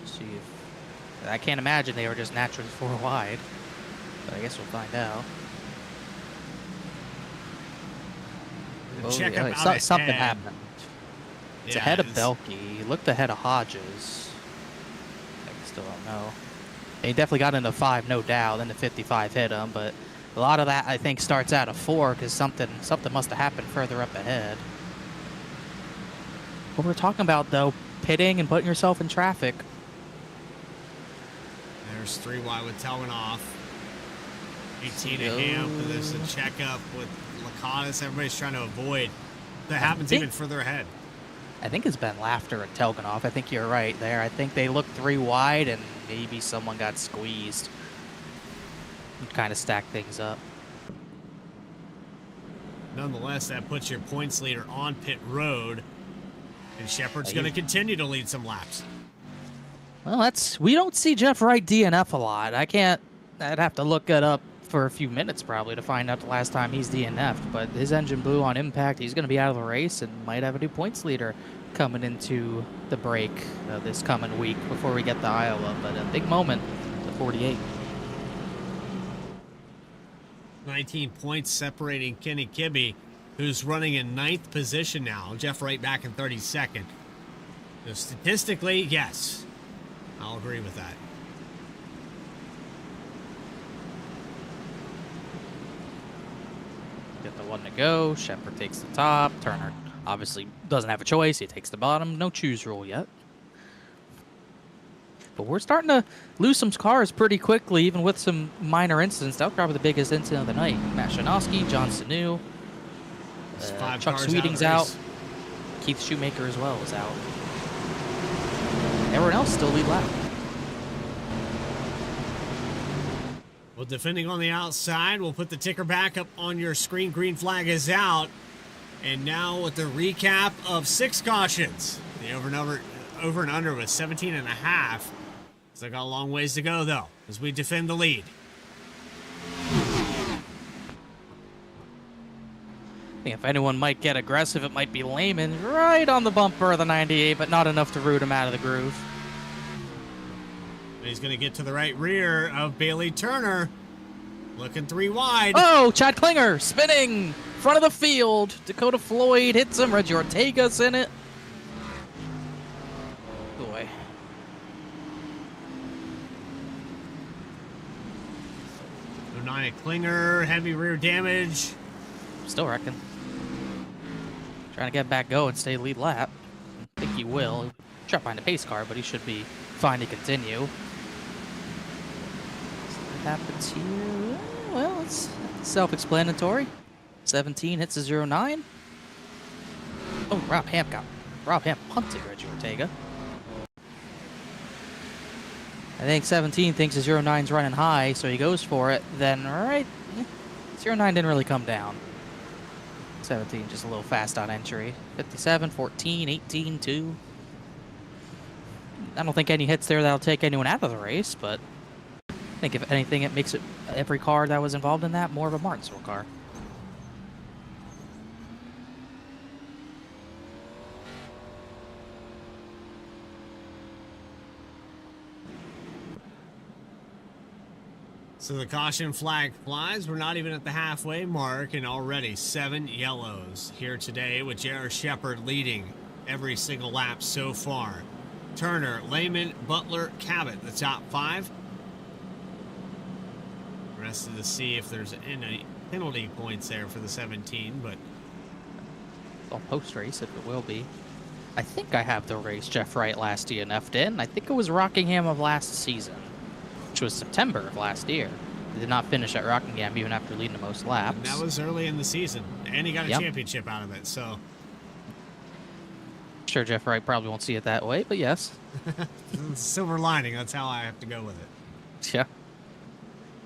K: Let's see if... I can't imagine they were just naturally 4 wide, but I guess we'll find out.
C: Check
K: yeah,
C: him out
K: something
C: ahead.
K: happened. It's ahead of Belkey. Looked ahead of Hodges. I still don't know. He definitely got into 5, no doubt. Then the 55 hit him, but a lot of that I think starts out of 4 because something must have happened further up ahead. What we're talking about though, pitting and putting yourself in traffic.
C: There's 3 wide with Telman off. 18 to him. There's a checkup with Lacatus. Everybody's trying to avoid. That happens even further ahead.
K: I think it's been Laughter and Telganoff. I think you're right there. I think they looked 3 wide and maybe someone got squeezed. Kind of stack things up.
C: Nonetheless, that puts your points leader on pit road. And Shepard's going to continue to lead some laps.
K: Well, we don't see Jeff Wright DNF a lot. I'd have to look it up for a few minutes probably to find out the last time he's DNF'd, but his engine blew on impact. He's going to be out of the race and might have a new points leader coming into the break this coming week before we get to Iowa, but a big moment, the 48.
C: 19 points separating Kenny Kibbe, who's running in 9th position now. Jeff Wright back in 32nd. So statistically, yes, I'll agree with that.
K: Get the 1 to go. Shepard takes the top. Turner obviously doesn't have a choice. He takes the bottom. No choose rule yet. But we're starting to lose some cars pretty quickly, even with some minor incidents. That was probably the biggest incident of the night. Matt Shanowski, John Sanu, Chuck Sweeting's out. Keith Shoemaker as well is out. Everyone else still lead lap.
C: Well, defending on the outside, we'll put the ticker back up on your screen. Green flag is out. And now with the recap of 6 cautions. The over and under was 17 and a half. Still got a long ways to go, though, as we defend the lead.
K: I think if anyone might get aggressive, it might be Lehman right on the bumper of the 98, but not enough to root him out of the groove.
C: He's going to get to the right rear of Bailey Turner. Looking 3 wide.
K: Oh, Chad Klinger spinning. Front of the field. Dakota Floyd hits him. Reggie Ortega's in it. Boy.
C: Nina Klinger, heavy rear damage.
K: Still reckon. Trying to get back going, stay lead lap. I think he will. He'll drop behind the pace car, but he should be fine to continue. What happens here? Well, it's self-explanatory. 17 hits a 09. Oh, Rob Ham punted Reggie Ortega. I think 17 thinks his 09's running high, so he goes for it. Then, right, 09 didn't really come down. 17 just a little fast on entry. 57, 14, 18, 2. I don't think any hits there that'll take anyone out of the race, but I think if anything, it makes it every car that was involved in that more of a Martinsville car.
C: So the caution flag flies. We're not even at the halfway mark, and already 7 yellows here today with J.R. Shepard leading every single lap so far. Turner, Lehman, Butler, Cabot, the top 5. Rested to see if there's any penalty points there for the 17, but
K: I'll post-race if it will be. I think I have the race Jeff Wright last DNF'd in. I think it was Rockingham of last season. which was September of last year. He did not finish at Rockingham even after leading the most laps.
C: And that was early in the season, and he got a
K: Yep.
C: championship out of it. So,
K: Sure, Jeff Wright probably won't see it that way, but yes.
C: silver lining. That's how I have to go with it.
K: Yeah.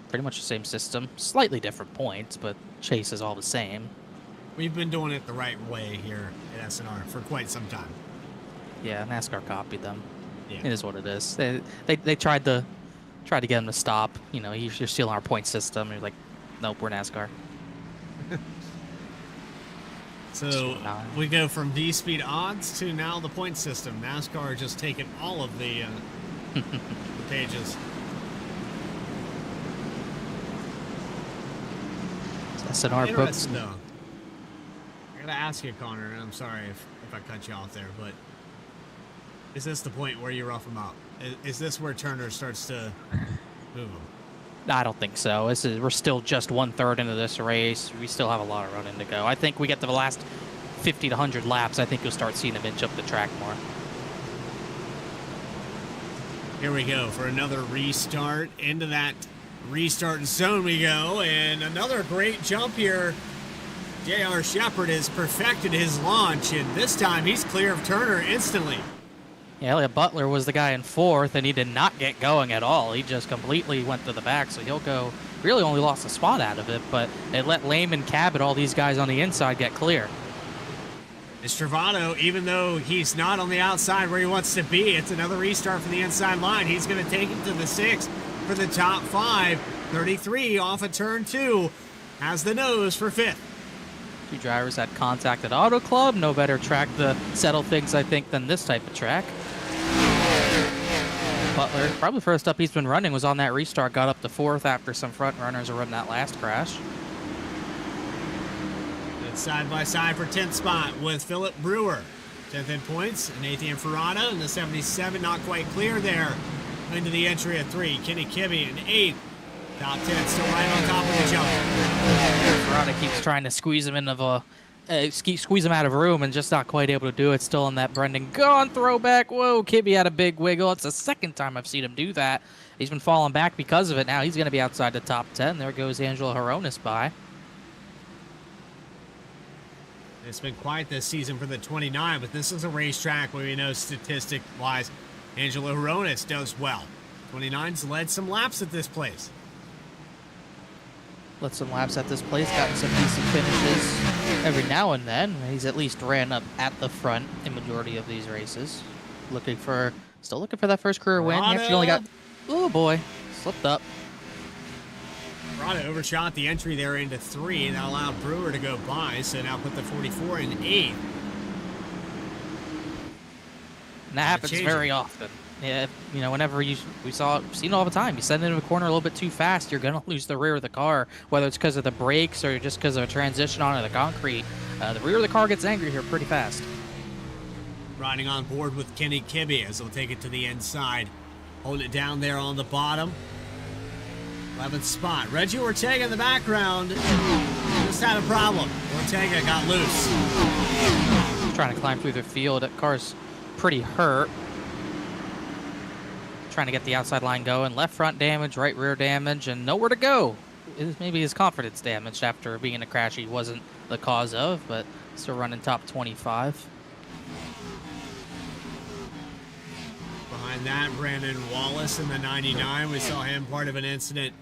K: Pretty much the same system. Slightly different points, but chase is all the same.
C: We've been doing it the right way here at SNR for quite some time.
K: Yeah, NASCAR copied them.
C: Yeah.
K: It is what it is. They tried to get him to stop. You know, you're stealing our point system. You're like, nope, we're NASCAR.
C: So we go from VSPEED odds to now the point system. NASCAR just taking all of the pages.
K: SNR books.
C: Interesting, though. I gotta ask you, Connor, and I'm sorry if I cut you off there, but is this the point where you rough them up? Is this where Turner starts to move them?
K: I don't think so. We're still just 1/3 into this race. We still have a lot of running to go. I think we get to the last 50 to 100 laps. I think you'll start seeing him inch up the track more.
C: Here we go for another restart. Into that restart zone we go, and another great jump here. J.R. Shepard has perfected his launch, and this time he's clear of Turner instantly.
K: Yeah, Elliott Butler was the guy in 4th, and he did not get going at all. He just completely went to the back, so he'll go. Really only lost a spot out of it, but they let Lehman, Cabot, all these guys on the inside get clear.
C: Estravado, even though he's not on the outside where he wants to be, it's another restart from the inside line. He's going to take him to the 6th for the top 5. 33 off of turn 2. Has the nose for 5th.
K: Two drivers had contact at Auto Club. No better track to settle things, I think, than this type of track. Butler, probably the first up he's been running, was on that restart, got up to 4th after some front runners were running that last crash.
C: It's side by side for 10th spot with Philip Brewer. 10th in points, Nathan Ferrata in the 77, not quite clear there. Into the entry of 3, Kenny Kibbe in 8th. Top 10 still right on top of the jump.
K: Ferrata keeps trying to squeeze him into squeeze him out of room and just not quite able to do it. Still on that Brendan Gaughan throwback. Whoa, Kibbe had a big wiggle. It's the second time I've seen him do that. He's been falling back because of it. Now he's going to be outside the top 10. There goes Angelo Horonis by.
C: It's been quiet this season for the 29, but this is a racetrack where we know statistic-wise Angelo Horonis does well. 29's led some laps at this place.
K: Led some laps at this place, gotten some decent finishes every now and then. He's at least ran up at the front in majority of these races. Still looking for that first career win. He actually only got, oh boy, slipped up.
C: Rada overshot the entry there into 3, and that allowed Brewer to go by, so now put the 44 in 8.
K: And that happens very often. Yeah, you know, whenever we've seen it all the time. You send it into a corner a little bit too fast, you're going to lose the rear of the car, whether it's because of the brakes or just because of a transition onto the concrete. The rear of the car gets angry here pretty fast.
C: Riding on board with Kenny Kibbe as he'll take it to the inside. Hold it down there on the bottom. 11th spot. Reggie Ortega in the background just had a problem. Ortega got loose.
K: Trying to climb through the field. That car's pretty hurt. Trying to get the outside line going. Left front damage, right rear damage, and nowhere to go. Maybe his confidence damaged after being in a crash he wasn't the cause of, but still running top 25.
C: Behind that, Brandon Wallace in the 99. We saw him part of an incident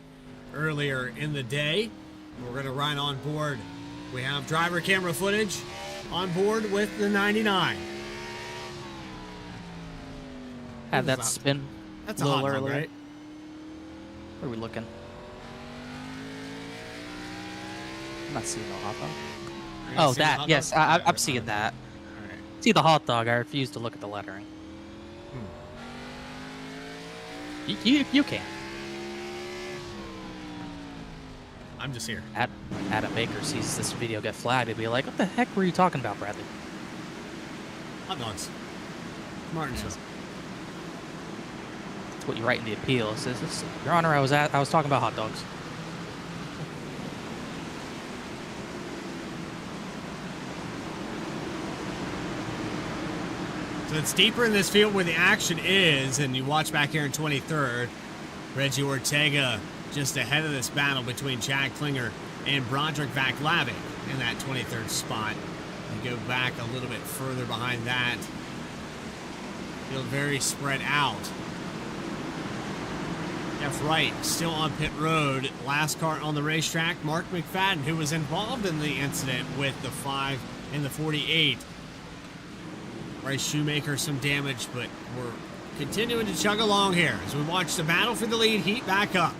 C: earlier in the day. We're going to ride on board. We have driver camera footage on board with the 99.
K: Had that spin.
C: That's a hot dog, right?
K: Where are we looking? I'm not seeing the hot dog. Oh, that. Yes, I'm seeing that.
C: All right.
K: See the hot dog. I refuse to look at the lettering. You can.
C: I'm just here.
K: Adam Baker sees this video get flagged. He'd be like, what the heck were you talking about, Bradley?
C: Hot dogs. Martinsville.
K: That's what you write in the appeal. It says, Your Honor, I was talking about hot dogs.
C: So it's deeper in this field where the action is, and you watch back here in 23rd. Reggie Ortega just ahead of this battle between Chad Klinger and Broderick Vaclavic in that 23rd spot. You go back a little bit further behind that. Feel very spread out. Jeff Wright still on pit road. Last car on the racetrack, Mark McFadden, who was involved in the incident with the 5 and the 48. Bryce Shoemaker some damage, but we're continuing to chug along here as we watch the battle for the lead heat back up.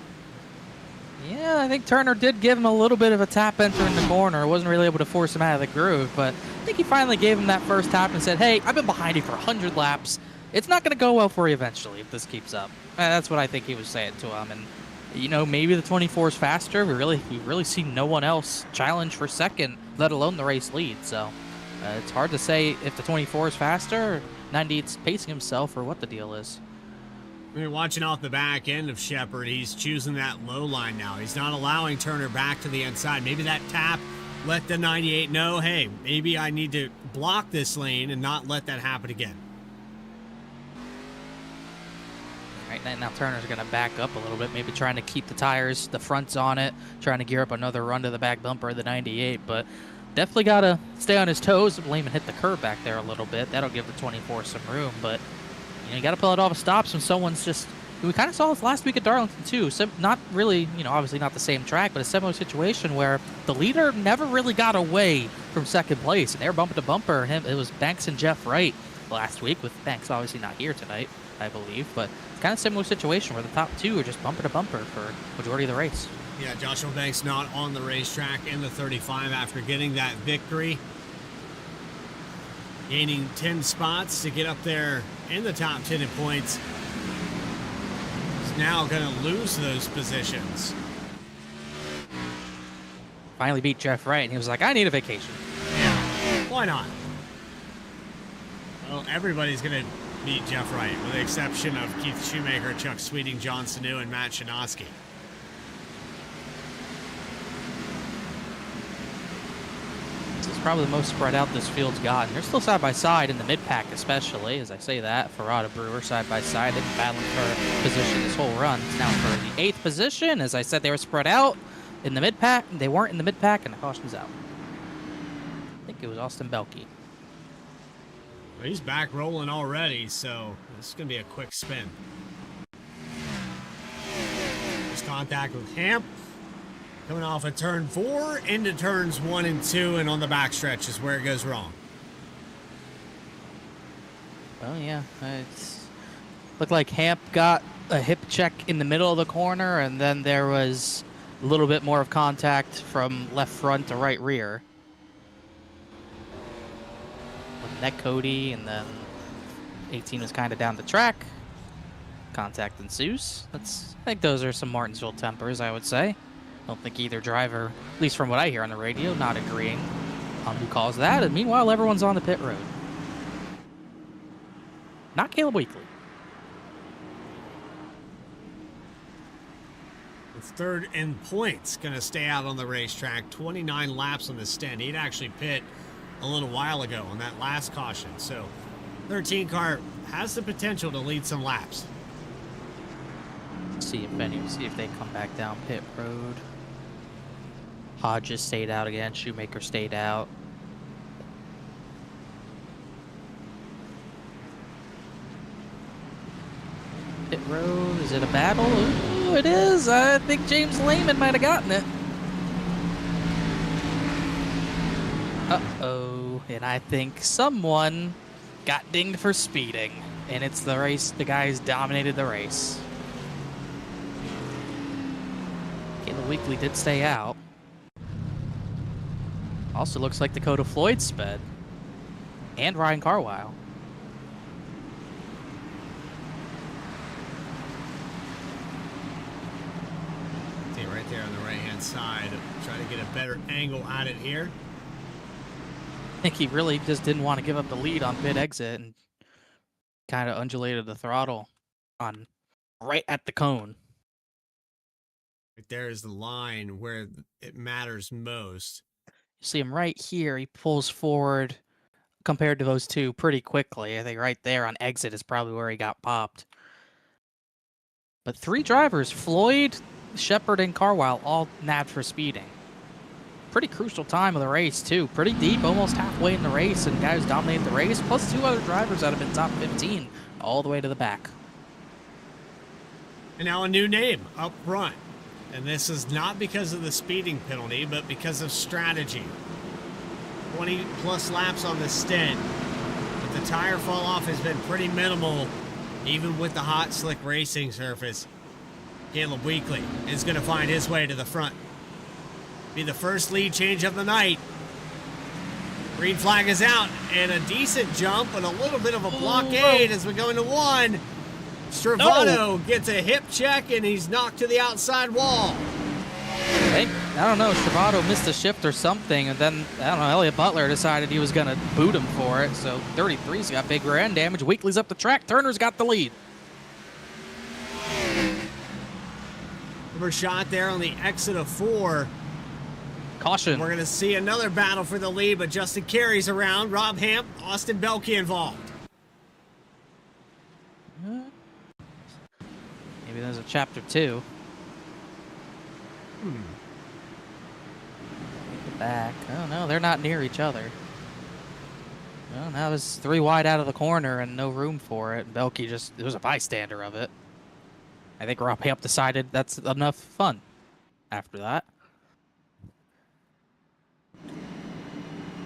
K: Yeah, I think Turner did give him a little bit of a tap entering the corner. Wasn't really able to force him out of the groove, but I think he finally gave him that first tap and said, hey, I've been behind you for 100 laps. It's not going to go well for you eventually if this keeps up. That's what I think he was saying to him. And, you know, maybe the 24 is faster. We really see no one else challenge for second, let alone the race lead. So it's hard to say if the 24 is faster or 98's pacing himself or what the deal is.
C: We're watching off the back end of Shepard. He's choosing that low line now. He's not allowing Turner back to the inside. Maybe that tap let the 98 know, hey, maybe I need to block this lane and not let that happen again.
K: Right now Turner's going to back up a little bit, maybe trying to keep the tires, the fronts on it, trying to gear up another run to the back bumper of the 98, but definitely got to stay on his toes. Blame and hit the curb back there a little bit. That'll give the 24 some room, but you got to pull it off stops when someone's just... We kind of saw this last week at Darlington, too. Not really, obviously not the same track, but a similar situation where the leader never really got away from second place, and they were bumper to bumper. It was Banks and Jeff Wright last week, with Banks obviously not here tonight, I believe, but kind of similar situation where the top two are just bumper to bumper for majority of the race.
C: Yeah, Joshua Banks not on the racetrack in the 35 after getting that victory. Gaining 10 spots to get up there in the top 10 in points. He's now going to lose those positions.
K: Finally beat Jeff Wright, and he was like, I need a vacation.
C: Yeah, why not? Well, everybody's going to beat Jeff Wright, with the exception of Keith Shoemaker, Chuck Sweeting, John Sanu, and Matt Shanoski.
K: This is probably the most spread out this field's gotten. They're still side by side in the mid-pack, especially, as I say that. Farada Brewer side by side. They've been battling for position this whole run. It's now for the 8th position. As I said, they were spread out in the mid-pack. They weren't in the mid-pack, and the caution's out. I think it was Austin Belkey.
C: Well, he's back rolling already, so this is going to be a quick spin. There's contact with Hamp. Coming off of turn 4 into turns 1 and 2, and on the backstretch is where it goes wrong.
K: Well, yeah, it's looked like Hamp got a hip check in the middle of the corner, and then there was a little bit more of contact from left front to right rear. With Net Cody, and then 18 was kind of down the track. Contact ensues. I think those are some Martinsville tempers, I would say. I don't think either driver, at least from what I hear on the radio, not agreeing on who calls that. And meanwhile, everyone's on the pit road. Not Caleb Weekly.
C: The third in points going to stay out on the racetrack. 29 laps on the stint. He'd actually pit a little while ago on that last caution. So 13 car has the potential to lead some laps.
K: See if they come back down pit road. Hodges stayed out again. Shoemaker stayed out. Pit road, is it a battle? Ooh, it is. I think James Lehman might have gotten it. Uh-oh. And I think someone got dinged for speeding. And it's the race, the guys dominated the race. Caleb Weekly did stay out. Also looks like Dakota Floyd sped. And Ryan Carwile.
C: See right there on the right-hand side. Try to get a better angle at it here.
K: I think he really just didn't want to give up the lead on pit exit and kind of undulated the throttle on right at the cone.
C: Right there is the line where it matters most.
K: You see him right here. He pulls forward compared to those two pretty quickly. I think right there on exit is probably where he got popped. But 3 drivers, Floyd, Shepard, and Carwile, all nabbed for speeding. Pretty crucial time of the race, too. Pretty deep, almost halfway in the race, and guys dominated the race, plus 2 other drivers that have been top 15 all the way to the back.
C: And now a new name up front. And this is not because of the speeding penalty, but because of strategy. 20 plus laps on the stint. But the tire fall off has been pretty minimal, even with the hot, slick racing surface. Caleb Weekly is going to find his way to the front. Be the first lead change of the night. Green flag is out, and a decent jump, but a little bit of a blockade as we go into 1. Stravado gets a hip check, and he's knocked to the outside wall.
K: I don't know, Stravado missed a shift or something, and then, I don't know, Elliott Butler decided he was going to boot him for it, so 33's got big rear end damage. Weekly's up the track. Turner's got the lead.
C: Shot there on the exit of 4.
K: Caution.
C: We're going to see another battle for the lead, but Justin Carey's around. Rob Hamp, Austin Belke involved.
K: Maybe there's a chapter 2. The back. Oh, no, they're not near each other. Well, now there's 3 wide out of the corner and no room for it. Belke just, it was a bystander of it. I think Rob Hamp decided that's enough fun after that.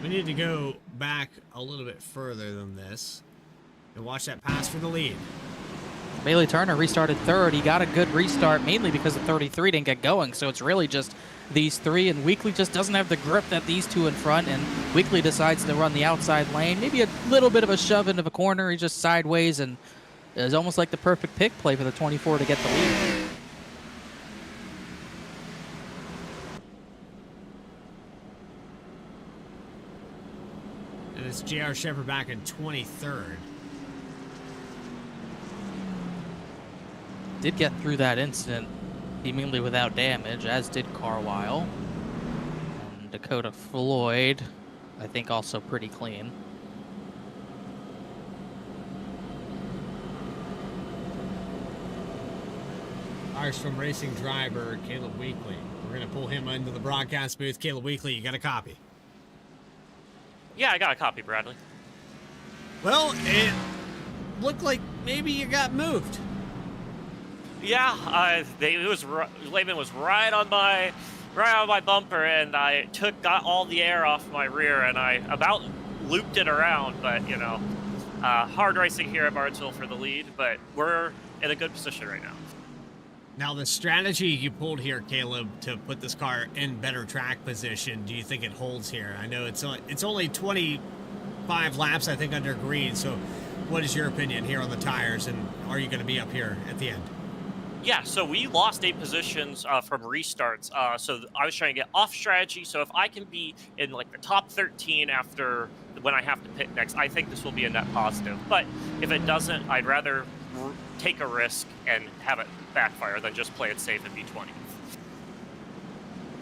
C: We need to go back a little bit further than this and watch that pass for the lead.
K: Bailey Turner restarted 3rd. He got a good restart mainly because the 33 didn't get going, so it's really just these 3, and Weekly just doesn't have the grip that these 2 in front, and Weekly decides to run the outside lane. Maybe a little bit of a shove into the corner. He's just sideways, and it's almost like the perfect pick play for the 24 to get the lead.
C: And it's J.R. Shepard back in 23rd.
K: Did get through that incident seemingly without damage, as did Carwile. And Dakota Floyd, I think, also pretty clean.
M: Yeah, I got a copy, Bradley.
C: Well, it looked like maybe you got moved.
M: Yeah, Lehman was right on my bumper, and I got all the air off my rear, and I about looped it around. But you know, hard racing here at Martinsville for the lead, but we're in a good position right now.
C: Now, the strategy you pulled here, Caleb, to put this car in better track position, do you think it holds here? I know it's only 25 laps, I think, under green. So, what is your opinion here on the tires, and are you going to be up here at the end?
M: Yeah, so we lost 8 positions from restarts. So I was trying to get off strategy. So if I can be in like the top 13 after when I have to pit next, I think this will be a net positive. But if it doesn't, I'd rather take a risk and have it backfire than just play it safe and be 20th.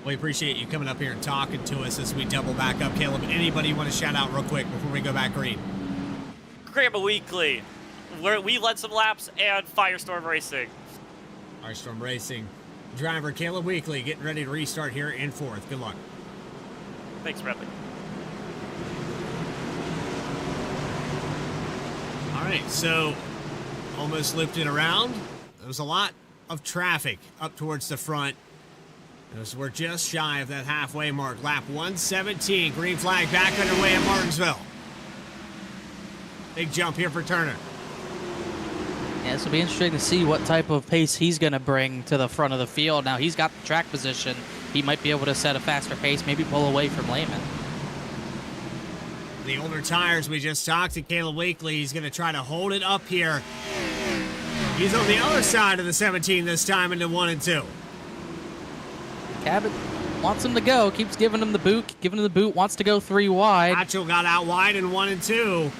C: We appreciate you coming up here and talking to us as we double back up. Caleb, anybody you want to shout out real quick before we go back green?
M: Grandma Weekly, we led some laps, and FireStorm Racing.
C: FireStorm Racing driver Caleb Weekly getting ready to restart here in 4th. Good luck.
M: Thanks, Bradley.
C: All right, so almost looped it around. There was a lot of traffic up towards the front. As we're just shy of that halfway mark. Lap 117, green flag back underway at Martinsville. Big jump here for Turner.
K: Yeah, this will be interesting to see what type of pace he's going to bring to the front of the field. Now, he's got the track position. He might be able to set a faster pace, maybe pull away from Lehman.
C: The older tires, we just talked to Caleb Weekly. He's going to try to hold it up here. He's on the other side of the 17 this time into 1 and 2.
K: Cabot wants him to go, keeps giving him the boot, wants to go 3 wide.
C: Hatchell got out wide in 1 and 2.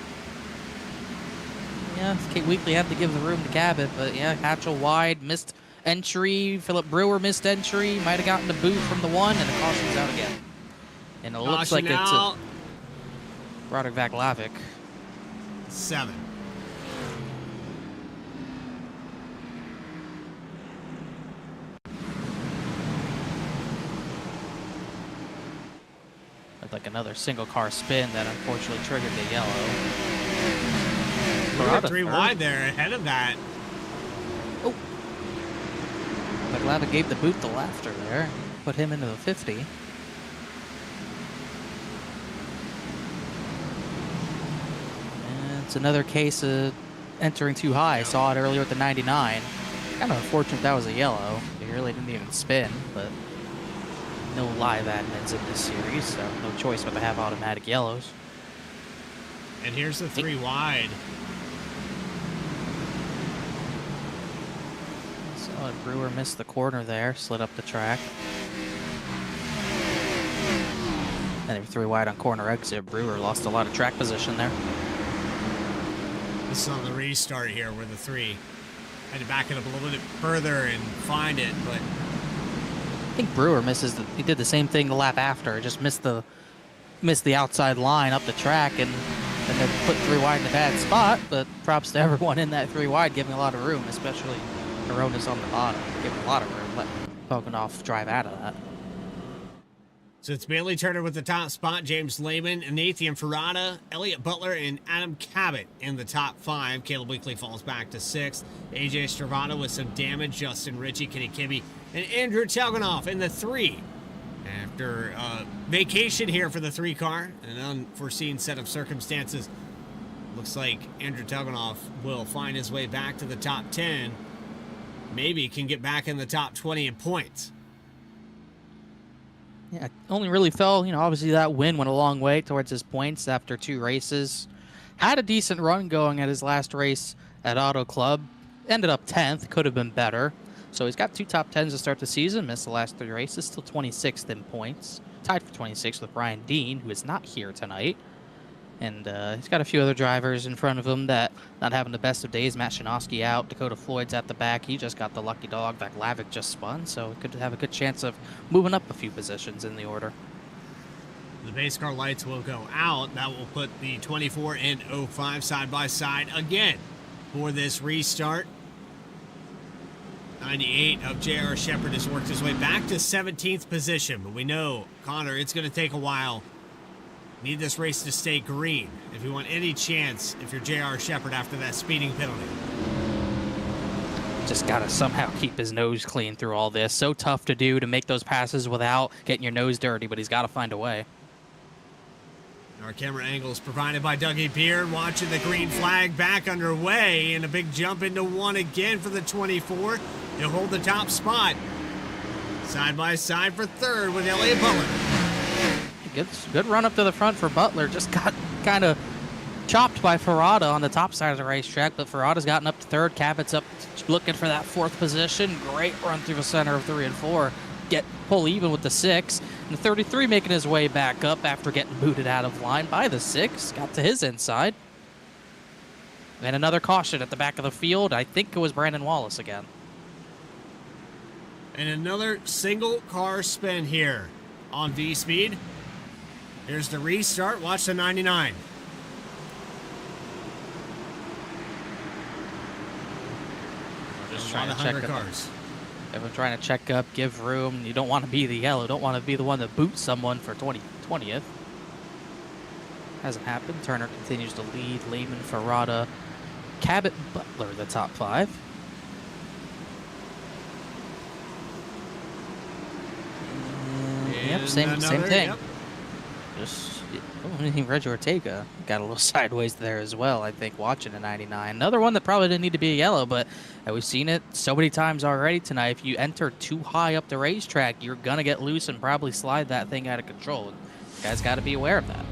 K: Yeah, Kate Weekly had to give the room to Cabot, but yeah, Hatchell wide, missed entry. Philip Brewer missed entry, might have gotten the boot from the 1, and the caution's out again. And it looks like it's a Roderick Vaclavic.
C: 7.
K: like another single car spin that unfortunately triggered the yellow.
C: We were 3 wide there ahead of that.
K: Oh. But glad I gave the boot the laughter there. Put him into the 50. And it's another case of entering too high. I saw it earlier with the 99. Kind of unfortunate that was a yellow. He really didn't even spin, but no live admins in this series, so no choice but to have automatic yellows.
C: And here's the 3 wide.
K: So Brewer missed the corner there, slid up the track. And they were 3 wide on corner exit. Brewer lost a lot of track position there.
C: This is on the restart here where the 3 had to back it up a little bit further and find it, but
K: I think Brewer misses he did the same thing the lap after, just missed the outside line up the track and then put 3 wide in a bad spot, but props to everyone in that 3 wide, giving a lot of room, especially Coronas on the bottom, giving a lot of room, letting Poganoff drive out of that.
C: So it's Bailey Turner with the top spot, James Lehman, Nathan Ferrata, Elliott Butler, and Adam Cabot in the top 5. Caleb Weekly falls back to 6th. AJ Stravada with some damage, Justin Ritchie, Kenny Kibbe, and Andrew Telganoff in the 3. After vacation here for the 3 car, an unforeseen set of circumstances, looks like Andrew Telganoff will find his way back to the top 10. Maybe can get back in the top 20 in points.
K: Yeah, only really fell, obviously that win went a long way towards his points after 2 races. Had a decent run going at his last race at Auto Club. Ended up 10th, could have been better. So he's got 2 top 10s to start the season, missed the last 3 races, still 26th in points. Tied for 26th with Brian Dean, who is not here tonight. And he's got a few other drivers in front of him that not having the best of days. Matt Shinosky out, Dakota Floyd's at the back. He just got the lucky dog. That Lavick just spun, so he could have a good chance of moving up a few positions in the order.
C: The base car lights will go out. That will put the 24 and 05 side by side again for this restart. 98 of J.R. Shepard has worked his way back to 17th position, but we know, Connor, it's going to take a while. Need this race to stay green if you want any chance if you're J.R. Shepard after that speeding penalty.
K: Just got to somehow keep his nose clean through all this. So tough to do, to make those passes without getting your nose dirty, but he's got to find a way.
C: Our camera angle is provided by Dougie Beard, watching the green flag back underway, and a big jump into 1 again for the 24. He'll hold the top spot. Side by side for 3rd with Elliott Butler.
K: Good run up to the front for Butler. Just got kind of chopped by Ferrata on the top side of the racetrack, but Ferrata's gotten up to 3rd. Cabot's up looking for that 4th position. Great run through the center of 3 and 4. Pull even with the 6. And the 33 making his way back up after getting booted out of line by the 6. Got to his inside. And another caution at the back of the field. I think it was Brandon Wallace again.
C: And another single car spin here on VSPEED. Here's the restart. Watch the 99.
K: Just trying to check cars. Everyone trying to check up, give room. You don't want to be the yellow. Don't want to be the one that boots someone for 20th. Hasn't happened. Turner continues to lead. Lehman, Ferrata, Cabot, Butler, the top 5. Yep, same thing.
C: Yep.
K: Just Reggie Ortega got a little sideways there as well, I think, watching a 99. Another one that probably didn't need to be a yellow, but we've seen it so many times already tonight. If you enter too high up the racetrack, you're going to get loose and probably slide that thing out of control. You guys got to be aware of that.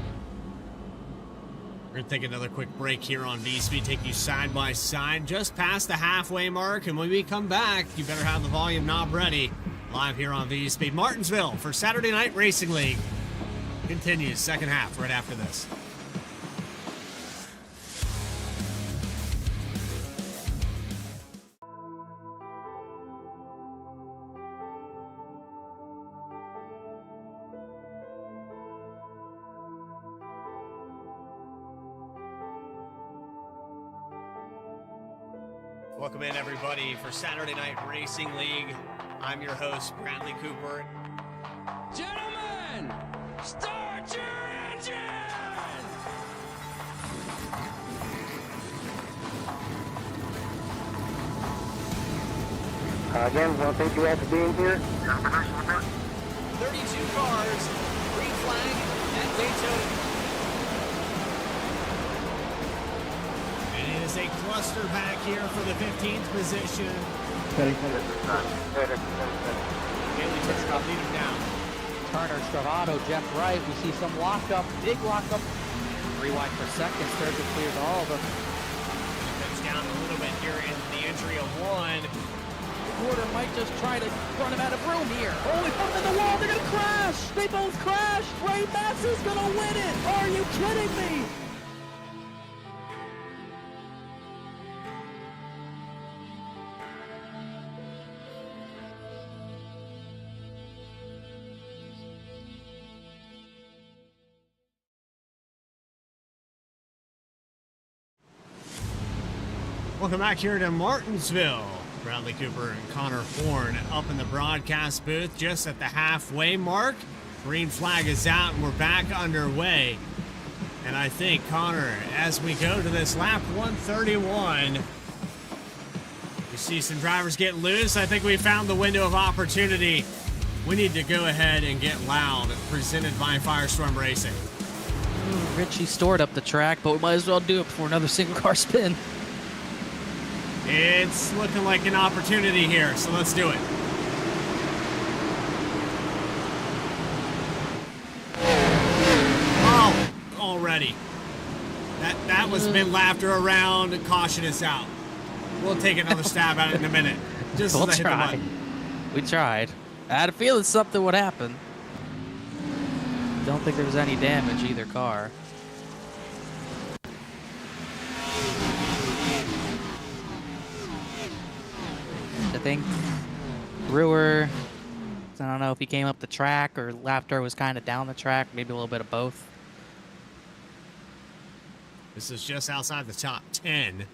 C: We're going to take another quick break here on VSPEED, take you side by side, just past the halfway mark. And when we come back, you better have the volume knob ready. Live here on VSPEED Martinsville for Saturday Night Racing League. Continues second half right after this. Welcome in, everybody, for Saturday Night Racing League. I'm your host, Bradley Cooper.
A: Gentlemen, start your
N: Again, want to thank you all for being here.
C: 32 cars, green flag at Daytona. And it is a cluster back here for the 15th position. Haley Turner, lead him down.
K: Turner, Stravado, Jeff Wright. We see some lockup, big lockup. Rewind for seconds. Sturgeon clears all of them.
C: Comes down a little bit here in the entry of one.
K: Porter might just try to run him out of room here. Oh, he bumped in the wall. They're going to crash. They both crash. Ray Massey's going to win it. Are you kidding me?
C: Welcome back here to Martinsville. Bradley Cooper and Connor Horn up in the broadcast booth just at the halfway mark. Green flag is out and we're back underway. And I think, Connor, as we go to this lap 131, we see some drivers get loose. I think we found the window of opportunity. We need to go ahead and get loud, presented by FireStorm Racing.
K: Richie stored up the track, but we might as well do it before another single car spin.
C: It's looking like an opportunity here, so let's do it. Oh, already. That was been laughter around. Caution is out. We'll take another stab at it in a minute. Just
K: We'll
C: as I hit the
K: try.
C: button.
K: We tried. I had a feeling something would happen. Don't think there was any damage either car. I think Brewer, I don't know if he came up the track or Laughter was kind of down the track, maybe a little bit of both.
C: This is just outside the top 10.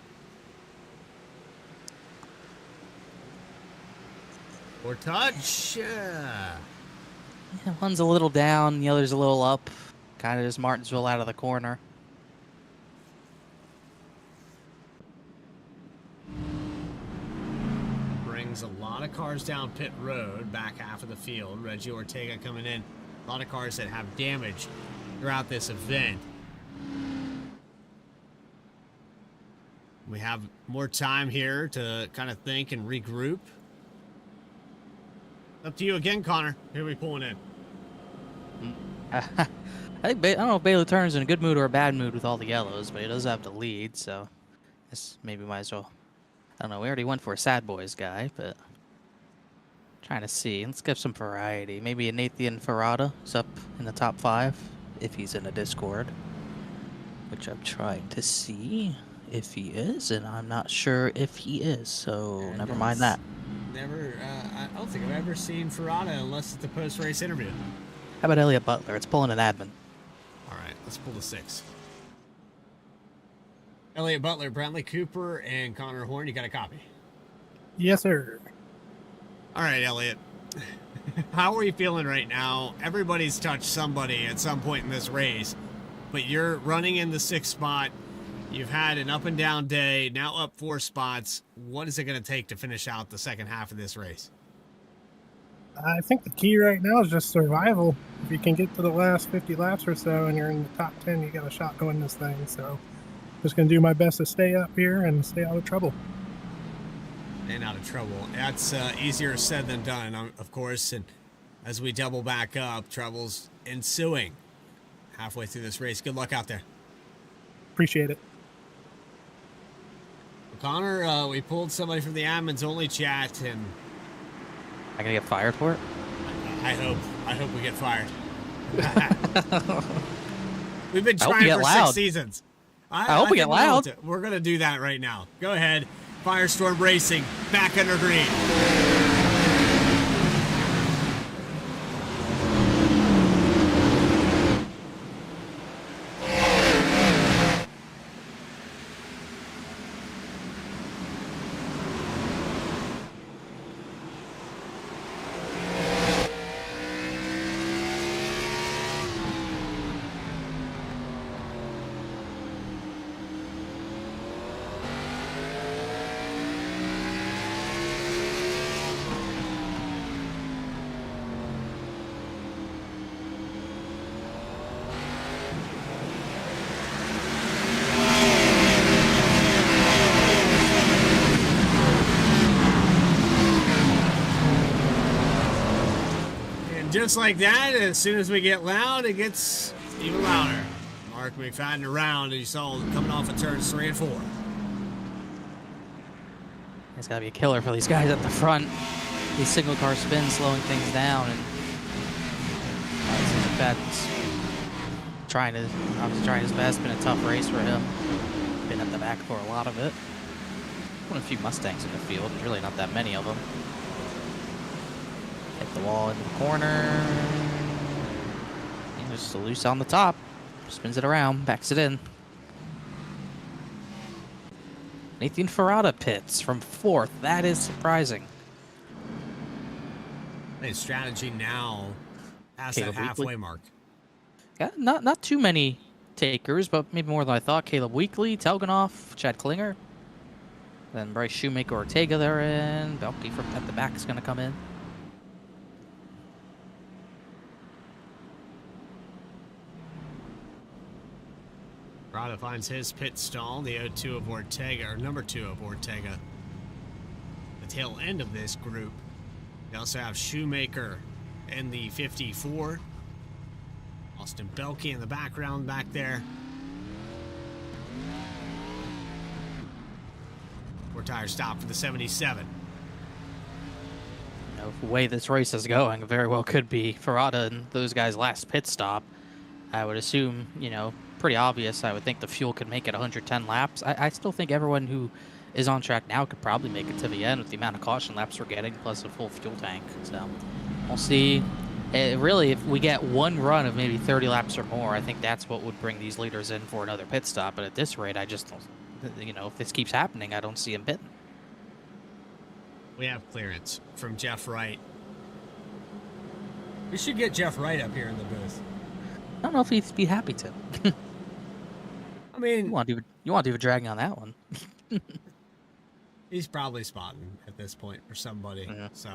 C: Or touch.
K: Yeah, one's a little down, the other's a little up. Kind of just Martinsville out of the corner.
C: Brings a lot of cars down pit road, back half of the field. Reggie Ortega coming in. A lot of cars that have damage throughout this event. We have more time here to kind of think and regroup. Up to you again, Connor. Who are we pulling in?
K: I don't know if Bailey Turner's in a good mood or a bad mood with all the yellows, but he does have the lead, so this maybe might as well. I don't know. We already went for a Sad Boys guy, but trying to see. Let's get some variety. Maybe a Nathan Ferrata is up in the top 5 if he's in a Discord, which I'm trying to see if he is, and I'm not sure if he is, so never mind that.
C: Never, I don't think I've ever seen Ferrata unless it's a post-race interview.
K: How about Elliot Butler? It's pulling an admin.
C: All right, let's pull the 6. Elliot Butler, Bradley Cooper, and Connor Horn. You got a copy?
O: Yes, sir.
C: All right, Elliot. How are you feeling right now? Everybody's touched somebody at some point in this race, but you're running in the 6th spot. You've had an up and down day, now up 4 spots. What is it going to take to finish out the second half of this race?
O: I think the key right now is just survival. If you can get to the last 50 laps or so and you're in the top 10, you got a shot to win this thing. So just going to do my best to stay up here and stay out of trouble.
C: And out of trouble. That's easier said than done, of course. And as we double back up, trouble's ensuing halfway through this race. Good luck out there.
O: Appreciate it.
C: Connor, we pulled somebody from the admins only chat, and
K: I gonna get fired for it?
C: I hope we get fired. We've been
K: I hope
C: trying
K: we
C: for
K: get loud.
C: 6 seasons.
K: I hope we
C: think
K: get loud.
C: We're gonna do that right now. Go ahead. FireStorm Racing, back under green. just like that, as soon as we get loud, it gets even louder. Mark McFadden around, and you saw coming off of turns 3 and 4.
K: It's got to be a killer for these guys at the front. These single car spins slowing things down, and McFadden's obviously trying his best. Been a tough race for him. Been at the back for a lot of it. A few Mustangs in the field. There's really not that many of them. Hit the wall into the corner. And just loose on the top. Spins it around, backs it in. Nathan Ferrata pits from 4th. That is surprising.
C: His strategy now past that halfway mark.
K: Yeah, not too many takers, but maybe more than I thought. Caleb Weekly, Telganoff, Chad Klinger. Then Bryce Shoemaker, Ortega there in. Belke from at the back is going to come in.
C: Rada finds his pit stall, the 02 of Ortega, or number 2 of Ortega. The tail end of this group. We also have Shoemaker in the 54. Austin Belke in the background back there. 4-tire stop for the 77.
K: You know, the way this race is going, very well could be Ferrata and those guys' last pit stop. I would assume, you know, pretty obvious. I would think the fuel could make it 110 laps. I still think everyone who is on track now could probably make it to the end with the amount of caution laps we're getting, plus a full fuel tank. So we'll see. Really, if we get one run of maybe 30 laps or more, I think that's what would bring these leaders in for another pit stop. But at this rate, I just don't, you know, if this keeps happening, I don't see him pitting.
C: We have clearance from Jeff Wright. We should get Jeff Wright up here in the booth.
K: I don't know if he'd be happy to.
C: I mean,
K: you want to do a dragging on that one.
C: He's probably spotting at this point for somebody.
K: Yeah.
C: So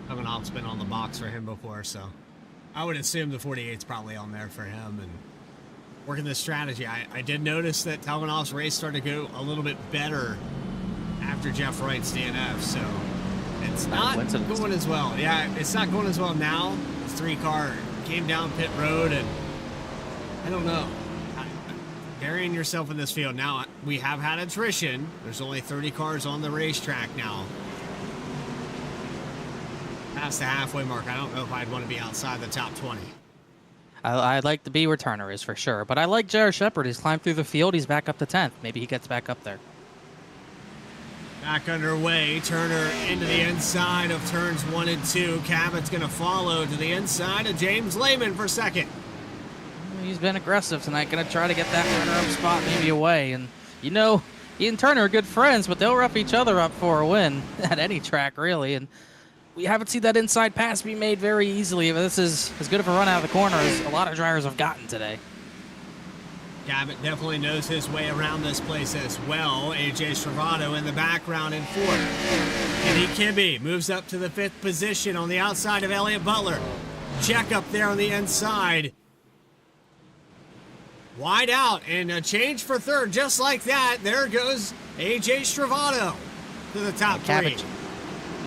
C: coming off's been on the box for him before, so I would assume the 48's probably on there for him and working this strategy. I did notice that Talmanoff's race started to go a little bit better after Jeff Wright's DNF, so it's not going as well. Yeah, it's not going as well now. This 3-car came down pit road, and I don't know. Burying yourself in this field. Now, we have had attrition. There's only 30 cars on the racetrack now. Past the halfway mark, I don't know if I'd want to be outside the top 20.
K: I'd like to be where Turner is for sure, but I like Jared Shepard. He's climbed through the field. He's back up to 10th. Maybe he gets back up there.
C: Back underway. Turner into the inside of turns 1 and 2. Cabot's going to follow to the inside of James Lehman for second.
K: He's been aggressive tonight. Going to try to get that runner-up spot maybe away. And, you know, he and Turner are good friends, but they'll rough each other up for a win at any track, really. And we haven't seen that inside pass be made very easily. This is as good of a run out of the corner as a lot of drivers have gotten today.
C: Cabot definitely knows his way around this place as well. AJ Stravato in the background in 4th. Kenny Kibbe moves up to the 5th position on the outside of Elliott Butler. Check up there on the inside. Wide out, and a change for 3rd, just like that. There goes AJ Stravato to the top 3.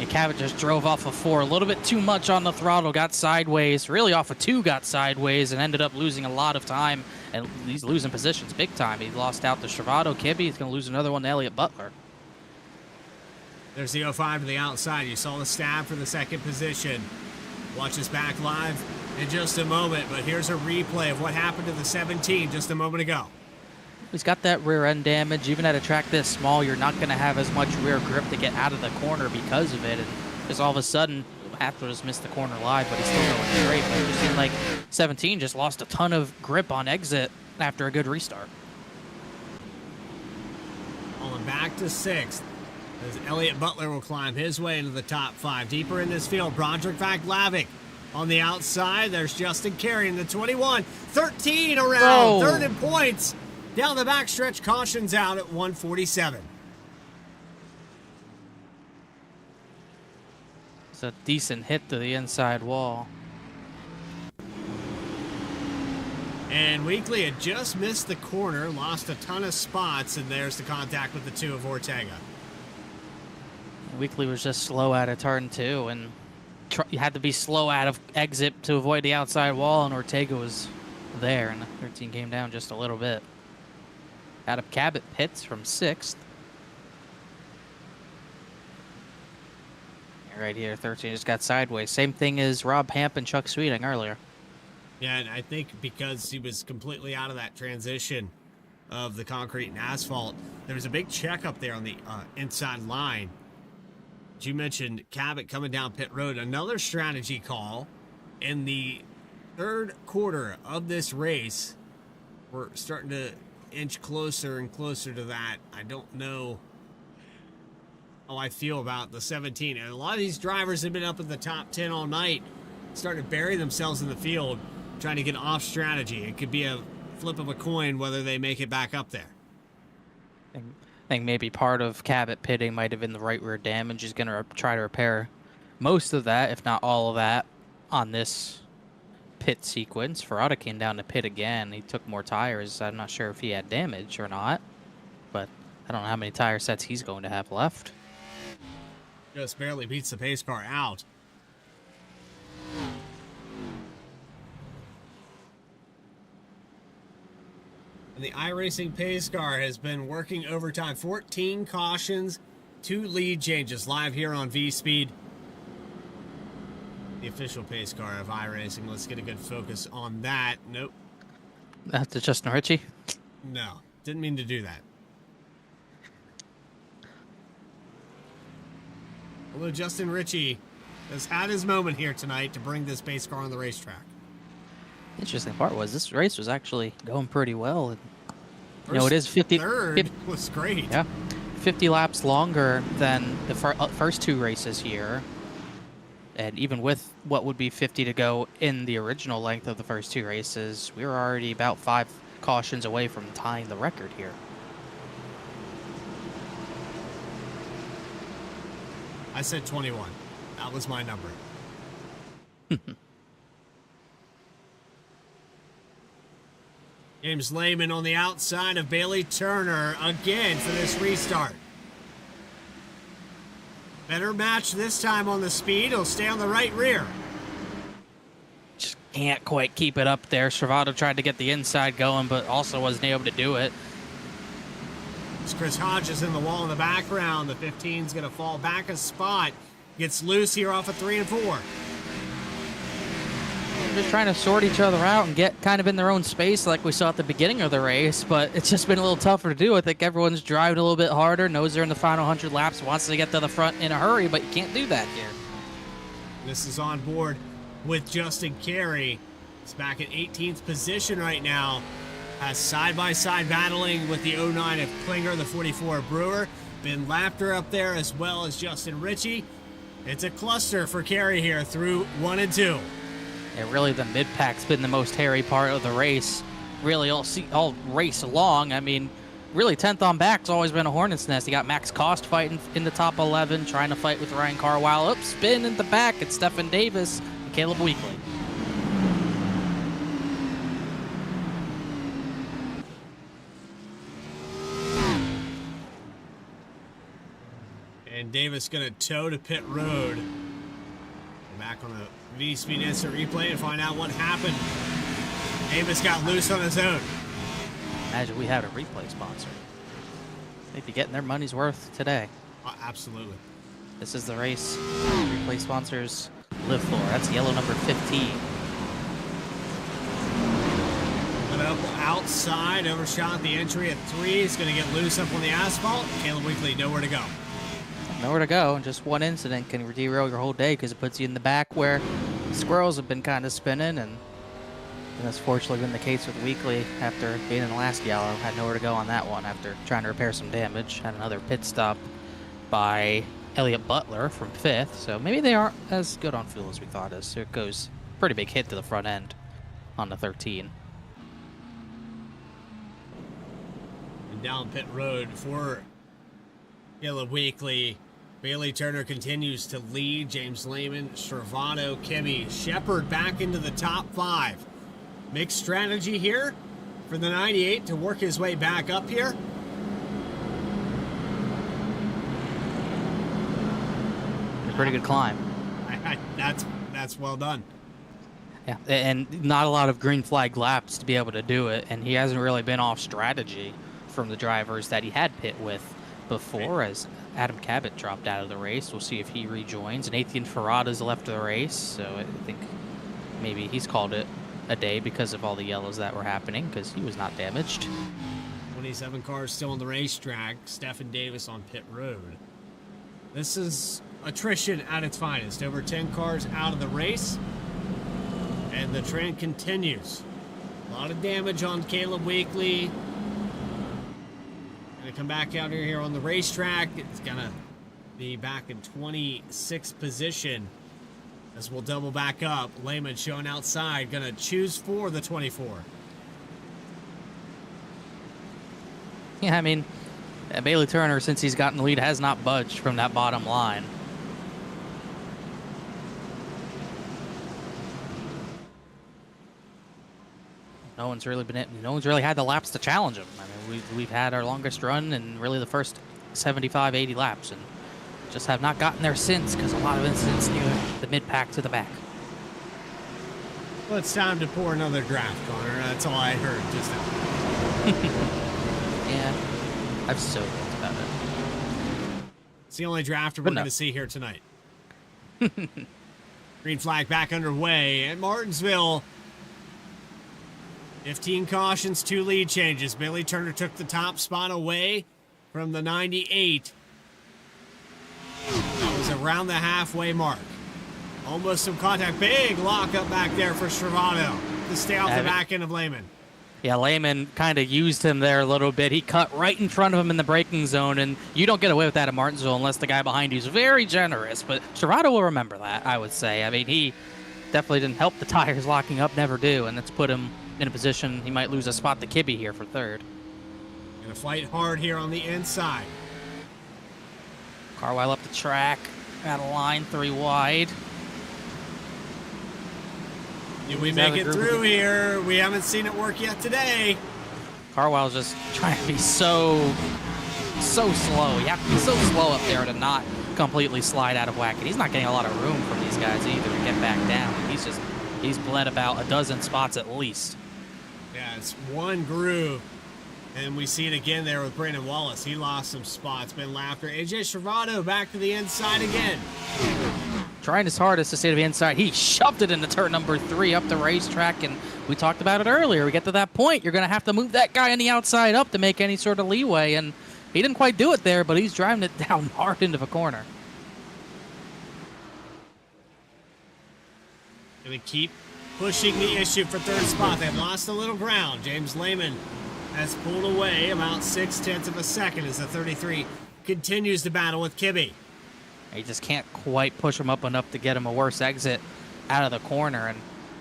K: Cabot just drove off of 4 a little bit too much on the throttle, got sideways, really off of 2 got sideways, and ended up losing a lot of time, and he's losing positions big time. He lost out to Stravato. Kibbe, he's going to lose another one to Elliott Butler.
C: There's the 05 to the outside. You saw the stab for the 2nd position. Watch this back live in just a moment, but here's a replay of what happened to the 17 just a moment ago.
K: He's got that rear end damage. Even at a track this small, you're not going to have as much rear grip to get out of the corner because of it. And just all of a sudden, Hathor just missed the corner live, but he's still going straight. But it just seemed like 17 just lost a ton of grip on exit after a good restart.
C: Falling back to 6th. As Elliott Butler will climb his way into the top 5. Deeper in this field, Broderick Vaclavic on the outside. There's Justin Carey in the 21. 13 around. 3rd in points. Down the backstretch, caution's out at 147.
K: It's a decent hit to the inside wall.
C: And Weekly had just missed the corner, lost a ton of spots, and there's the contact with the 2 of Ortega.
K: Weekly was just slow out of turn 2, and you had to be slow out of exit to avoid the outside wall, and Ortega was there, and 13 came down just a little bit. Adam Cabot pits from 6th. Right here, 13 just got sideways. Same thing as Rob Hamp and Chuck Sweeting earlier.
C: Yeah, and I think because he was completely out of that transition of the concrete and asphalt, there was a big check up there on the inside line. You mentioned Cabot coming down pit road. Another strategy call in the third quarter of this race. We're starting to inch closer and closer to that. I don't know how I feel about the 17. And a lot of these drivers have been up in the top 10 all night, starting to bury themselves in the field, trying to get off strategy. It could be a flip of a coin whether they make it back up there.
K: I think maybe part of Cabot pitting might have been the right rear damage. He's going to try to repair most of that, if not all of that, on this pit sequence. Ferrata came down to pit again. He took more tires. I'm not sure if he had damage or not, but I don't know how many tire sets he's going to have left.
C: Just barely beats the pace car out. And the iRacing pace car has been working overtime. 14 cautions, 2 lead changes live here on VSPEED. The official pace car of iRacing. Let's get a good focus on that. Nope.
K: That's Justin Ritchie?
C: No, didn't mean to do that. Although Justin Ritchie has had his moment here tonight to bring this pace car on the racetrack.
K: Interesting part was this race was actually going pretty well. And, you know, it is 50.
C: Third was great.
K: Yeah, 50 laps longer than the first 2 races here, and even with what would be 50 to go in the original length of the first 2 races, we were already about 5 cautions away from tying the record here.
C: I said 21. That was my number. James Lehman on the outside of Bailey Turner again for this restart. Better match this time on the speed. He'll stay on the right rear.
K: Just can't quite keep it up there. Servato tried to get the inside going, but also wasn't able to do it.
C: It's Chris Hodges in the wall in the background. The 15's going to fall back a spot. Gets loose here off of 3 and 4.
K: They're just trying to sort each other out and get kind of in their own space like we saw at the beginning of the race, but it's just been a little tougher to do. I think everyone's driving a little bit harder, knows they're in the final 100 laps, wants to get to the front in a hurry, but you can't do that here.
C: This is on board with Justin Carey. He's back at 18th position right now. Has side-by-side battling with the 09 of Klinger, the 44 of Brewer. Ben Lapter up there as well as Justin Ritchie. It's a cluster for Carey here through 1 and 2.
K: Yeah, really the mid-pack's been the most hairy part of the race. Really all race long. I mean, really 10th on back's always been a hornet's nest. You got Max Cost fighting in the top 11, trying to fight with Ryan Carwile. Up spin in the back. It's Stephen Davis and Caleb Weekly.
C: And Davis going to tow to pit road. Back on the VSPEED instant replay and find out what happened. Davis got loose on his own.
K: Imagine we had a replay sponsor. They'd be getting their money's worth today.
C: Absolutely.
K: This is the race. Replay sponsors live for. That's yellow number 15.
C: But up outside, overshot the entry at 3. He's going to get loose up on the asphalt. Caleb Weekly, nowhere to go.
K: Nowhere to go, and just one incident can derail your whole day because it puts you in the back where squirrels have been kind of spinning, and that's fortunately been the case with Weekly after being in the last yellow. Had nowhere to go on that one after trying to repair some damage. Had another pit stop by Elliott Butler from 5th, so maybe they aren't as good on fuel as we thought as. So it goes pretty big hit to the front end on the 13.
C: And down pit road for Caleb Weekly. Bailey Turner continues to lead. James Lehman, Servato, Kimmy, Shepard back into the top 5. Mixed strategy here for the 98 to work his way back up here.
K: pretty good climb.
C: That's well done.
K: Yeah, and not a lot of green flag laps to be able to do it, and he hasn't really been off strategy from the drivers that he had pit with before, as Adam Cabot dropped out of the race. We'll see if he rejoins. Nathan Ferrada's left the race, so I think maybe he's called it a day because of all the yellows that were happening, because he was not damaged.
C: 27 cars still on the racetrack. Stephen Davis on pit road. This is attrition at its finest. Over 10 cars out of the race, and the trend continues. A lot of damage on Caleb Weekly. Gonna come back out here on the racetrack. It's gonna be back in 26th position as we'll double back up. Lehman showing outside, gonna choose for the 24.
K: Yeah, I mean, Bailey Turner, since he's gotten the lead, has not budged from that bottom line. No one's really had the laps to challenge him. I mean, we've had our longest run in really the first 75, 80 laps, and just have not gotten there since because a lot of incidents near the mid-pack to the back.
C: Well, it's time to pour another draft, Connor. That's all I heard just now.
K: Yeah, I'm so good about it.
C: It's the only drafter we're going to see here tonight. Green flag back underway at Martinsville. 15 cautions, 2 lead changes. Bailey Turner took the top spot away from the 98. That was around the halfway mark. Almost some contact. Big lockup back there for Stravado to stay off the back end of Lehman.
K: Yeah, Lehman kind of used him there a little bit. He cut right in front of him in the braking zone, and you don't get away with that at Martinsville unless the guy behind you is very generous. But Stravado will remember that, I would say. I mean, he definitely didn't help the tires locking up, never do, and that's put him in a position he might lose a spot to Kibbe here for third.
C: Gonna fight hard here on the inside.
K: Carwile up the track, out of line, 3 wide.
C: Did we make it through here? We haven't seen it work yet today.
K: Carwile's just trying to be so slow. You have to be so slow up there to not completely slide out of whack. And he's not getting a lot of room from these guys either to get back down. He's bled about a dozen spots at least.
C: Yeah, it's one groove. And we see it again there with Brandon Wallace. He lost some spots, been laughter. AJ Stravado back to the inside again.
K: Trying his hardest to stay to the inside. He shoved it into turn number 3 up the racetrack, and we talked about it earlier. We get to that point, you're going to have to move that guy on the outside up to make any sort of leeway, and he didn't quite do it there, but he's driving it down hard into the corner.
C: Going to keep pushing the issue for third spot. They've lost a little ground. James Lehman has pulled away about 0.6 of a second as the 33 continues to battle with Kibbe.
K: He just can't quite push him up enough to get him a worse exit out of the corner.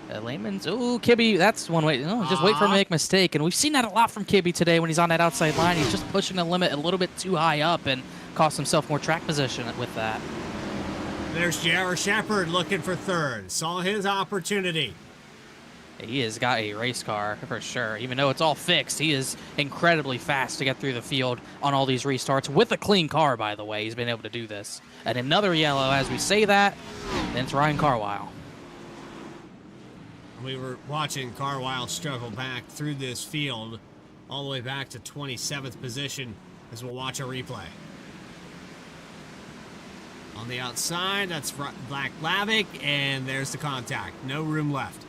K: And Lehman's, ooh, Kibbe, that's one way. No, just wait for him to make a mistake. And we've seen that a lot from Kibbe today when he's on that outside line. He's just pushing the limit a little bit too high up and cost himself more track position with that.
C: There's J.R. Shepard looking for third. Saw his opportunity.
K: He has got a race car for sure. Even though it's all fixed, he is incredibly fast to get through the field on all these restarts with a clean car, by the way. He's been able to do this. And another yellow as we say that, and it's Ryan Carwile.
C: We were watching Carwile struggle back through this field all the way back to 27th position as we'll watch a replay. On the outside, that's Black Lavick, and there's the contact. No room left.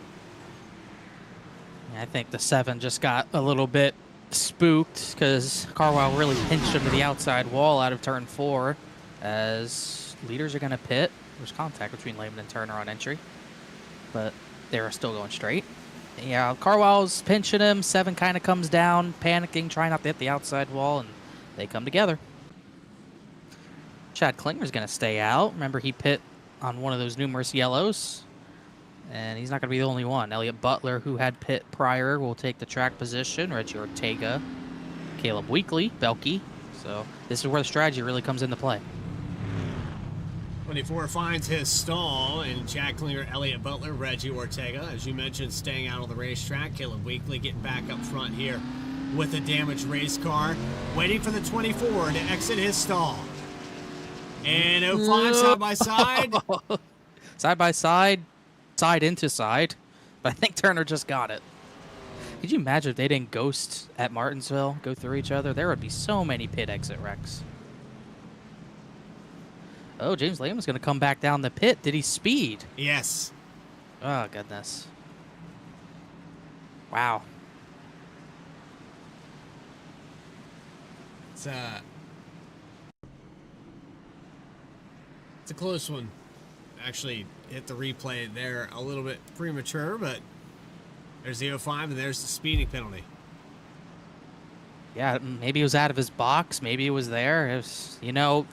K: I think the 7 just got a little bit spooked because Carwile really pinched him to the outside wall out of turn 4 as leaders are going to pit. There's contact between Lehman and Turner on entry, but they're still going straight. Yeah, Carwile's pinching him. 7 kind of comes down, panicking, trying not to hit the outside wall, and they come together. Chad Klinger's going to stay out. Remember, he pit on one of those numerous yellows. And he's not going to be the only one. Elliott Butler, who had pit prior, will take the track position. Reggie Ortega, Caleb Weekly, Belke. So this is where the strategy really comes into play.
C: 24 finds his stall, and Chad Klinger, Elliott Butler, Reggie Ortega, as you mentioned, staying out on the racetrack. Caleb Weekly getting back up front here with a damaged race car, waiting for the 24 to exit his stall. And 05 side by side.
K: Side by side, side into side. But I think Turner just got it. Could you imagine if they didn't ghost at Martinsville, go through each other? There would be so many pit exit wrecks. Oh, James Lehman's going to come back down the pit. Did he speed?
C: Yes.
K: Oh, goodness. Wow.
C: It's a close one. Actually hit the replay there a little bit premature, but there's the 05 and there's the speeding penalty.
K: Yeah, maybe he was out of his box. Maybe he was there. It was, you know,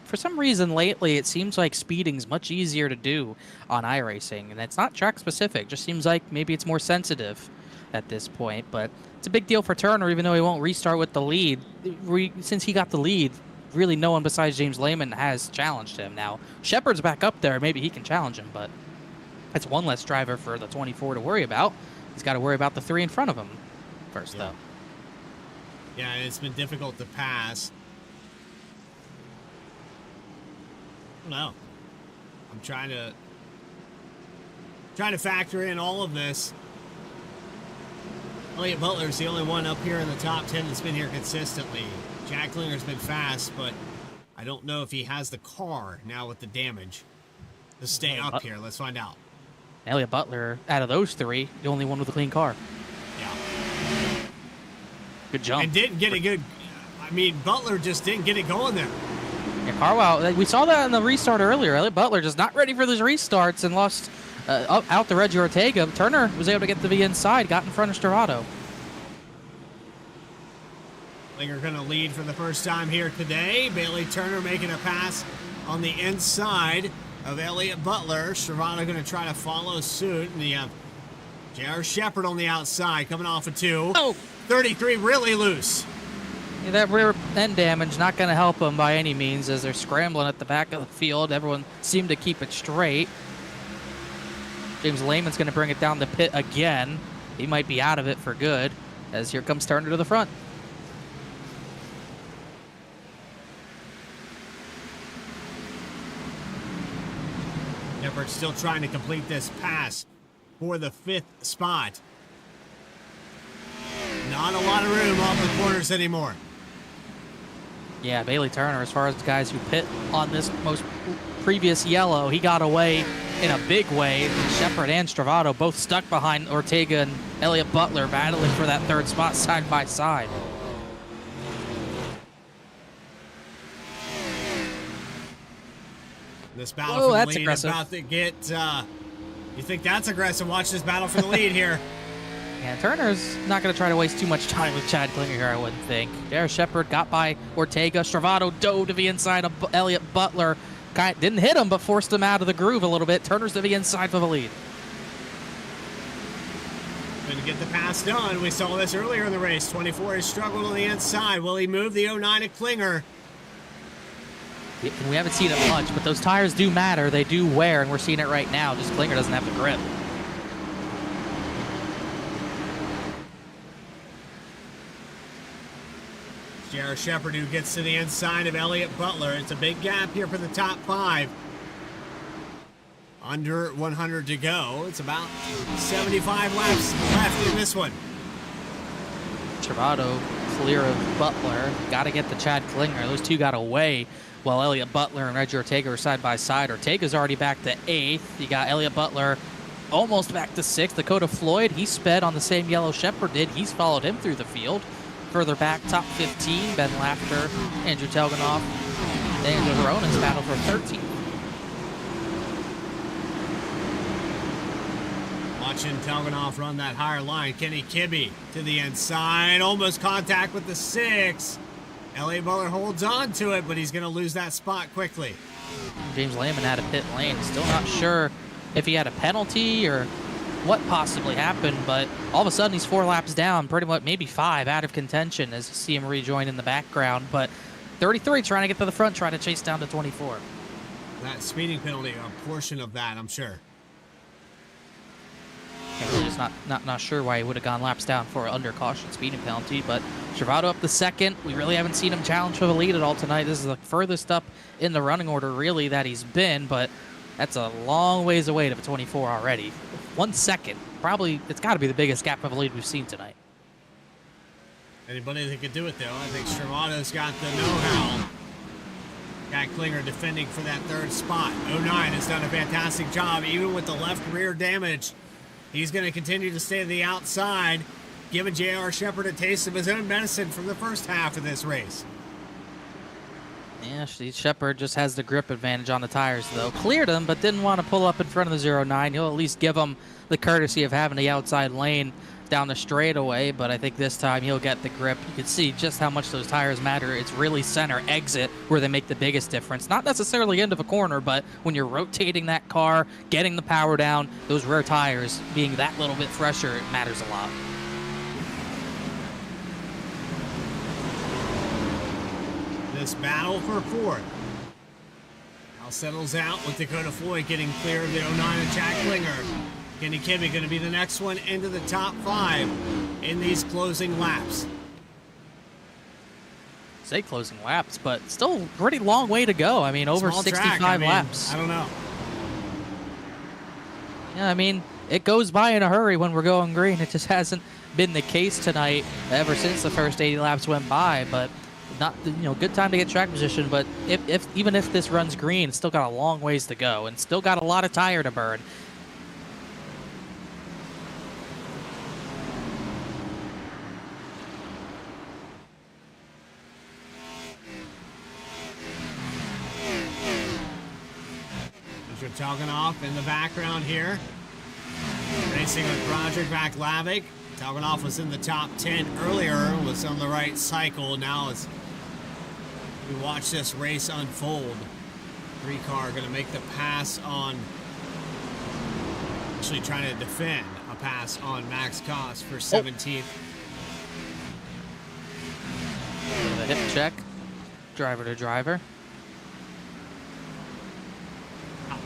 K: for some reason lately it seems like speeding's much easier to do on iRacing, and it's not track specific. Just seems like maybe it's more sensitive at this point, but it's a big deal for Turner, even though he won't restart with the lead. Since he got the lead, really no one besides James Lehman has challenged him. Now, Shepard's back up there. Maybe he can challenge him, but that's one less driver for the 24 to worry about. He's got to worry about the 3 in front of him first, though.
C: Yeah, it's been difficult to pass. No, I'm trying to factor in all of this. Elliott Butler's the only one up here in the top 10 that's been here consistently. Jack Klinger's been fast, but I don't know if he has the car now with the damage to stay up here. Let's find out.
K: Elliott Butler, out of those 3, the only one with a clean car.
C: Yeah.
K: Good jump.
C: And didn't get a good... I mean, Butler just didn't get it going there.
K: Yeah, Carwell, we saw that in the restart earlier. Elliott Butler just not ready for those restarts and lost out to Reggie Ortega. Turner was able to get the V inside, got in front of Stravato.
C: Klinger going to lead for the first time here today. Bailey Turner making a pass on the inside of Elliott Butler. Stravato going to try to follow suit. And you have J.R. Shepard on the outside coming off of 2.
K: Oh!
C: 33 really loose.
K: Yeah, that rear end damage not going to help them by any means as they're scrambling at the back of the field. Everyone seemed to keep it straight. James Lehman's going to bring it down the pit again. He might be out of it for good as here comes Turner to the front.
C: Shepard still trying to complete this pass for the 5th spot. Not a lot of room off the corners anymore.
K: Yeah, Bailey Turner, as far as the guys who pit on this most previous yellow, he got away in a big way. Shepard and Stravato both stuck behind Ortega and Elliott Butler, battling for that 3rd spot side by side.
C: This battle for the
K: that's
C: lead
K: aggressive.
C: About to get... you think that's aggressive? Watch this battle for the lead here.
K: Yeah, Turner's not going to try to waste too much time with Chad Klinger here, I wouldn't think. J.R. Shepard got by Ortega. Stravato dove to the inside of Elliott Butler. Didn't hit him, but forced him out of the groove a little bit. Turner's to the inside for the lead.
C: Going to get the pass done. We saw this earlier in the race. 24 has struggled on the inside. Will he move the 09 at Klinger?
K: And we haven't seen it much, but those tires do matter. They do wear, and we're seeing it right now. Just Klinger doesn't have the grip.
C: J.R. Shepard who gets to the inside of Elliott Butler. It's a big gap here for the top 5. Under 100 to go. It's about 75 laps left in this one.
K: Stravato clear of Butler. Got to get the Chad Klinger. Those two got away while Elliott Butler and Reggie Ortega are side by side. Ortega's already back to 8th. You got Elliott Butler almost back to 6th. Dakota Floyd, he sped on the same yellow Shepard did. He's followed him through the field. Further back, top 15, Ben Lafter, Andrew Telganoff, Daniel Verona's battle for 13th.
C: Watching Telganoff run that higher line. Kenny Kibbe to the inside. Almost contact with the 6. Elliott Butler holds on to it, but he's going to lose that spot quickly.
K: James Lehman had a pit lane. Still not sure if he had a penalty or what possibly happened, but all of a sudden he's 4 laps down, pretty much maybe 5 out of contention as you see him rejoin in the background. But 33 trying to get to the front, trying to chase down to 24.
C: That speeding penalty, a portion of that, I'm sure.
K: Really just Not sure why he would have gone laps down for an under caution speeding penalty, but Travado up the second. We really haven't seen him challenge for the lead at all tonight. This is the furthest up in the running order, really, that he's been, but that's a long ways away to the 24 already. 1 second. Probably, it's got to be the biggest gap of a lead we've seen tonight.
C: Anybody that could do it, though. I think Stravado's got the know-how. Jack Klinger defending for that third spot. 09 has done a fantastic job, even with the left rear damage. He's going to continue to stay to the outside, giving J.R. Shepard a taste of his own medicine from the first half of this race.
K: Yeah, Shepard just has the grip advantage on the tires, though. Cleared him, but didn't want to pull up in front of the 09. He'll at least give him the courtesy of having the outside lane down the straightaway, but I think this time he'll get the grip. You can see just how much those tires matter. It's really center exit where they make the biggest difference. Not necessarily end of a corner, but when you're rotating that car, getting the power down, those rear tires being that little bit fresher, it matters a lot.
C: This battle for fourth now settles out with Dakota Floyd getting clear of the 09 of Jack Klinger. Kenny Kimmy going to be the next one into the top 5 in these closing laps.
K: Say closing laps, but still pretty long way to go. I mean, over
C: Small
K: 65
C: track.
K: laps.
C: I don't know.
K: Yeah, I mean, it goes by in a hurry when we're going green. It just hasn't been the case tonight ever since the first 80 laps went by, but not, good time to get track position. But even if this runs green, it's still got a long ways to go and still got a lot of tire to burn.
C: Toganoff in the background here. Racing with Roger Vaklavic. Toganoff was in the top 10 earlier, was on the right cycle. Now as we watch this race unfold, 3-car going to make the pass on, actually trying to defend a pass on Max Koss for 17th.
K: The hip check, driver to driver.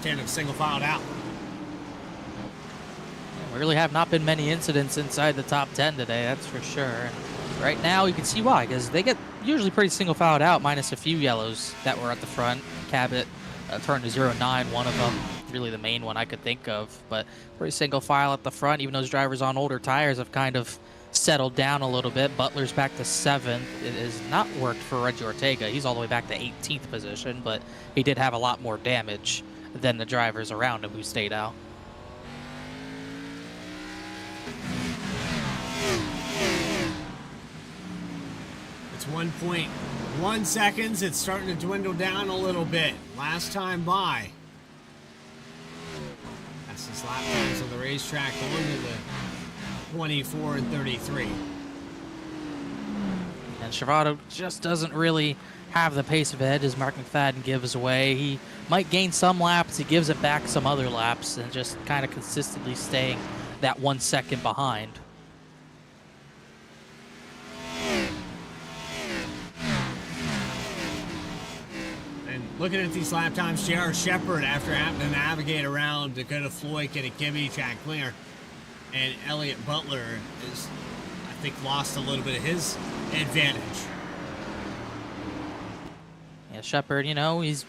C: 10 have single filed out.
K: We really have not been many incidents inside the top 10 today, that's for sure. And right now you can see why, because they get usually pretty single filed out, minus a few yellows that were at the front. Cabot turned to 09, one of them, really the main one I could think of, but pretty single file at the front. Even those drivers on older tires have kind of settled down a little bit. Butler's back to 7th. It has not worked for Reggie Ortega. He's all the way back to 18th position, but he did have a lot more damage than the drivers around him who stayed out.
C: It's 1.1 seconds. It's starting to dwindle down a little bit. Last time by. That's his lap times on the racetrack going to the 24 and 33.
K: And Travado just doesn't really have the pace of it as Mark McFadden gives away. He might gain some laps, he gives it back some other laps, and just kind of consistently staying that 1 second behind.
C: And looking at these lap times, J.R. Shepard, after having to navigate around Dakota Floyd, Kenny Kimmy, Jack Klinger, and Elliott Butler, is, I think, lost a little bit of his advantage.
K: Yeah, Shepard, he's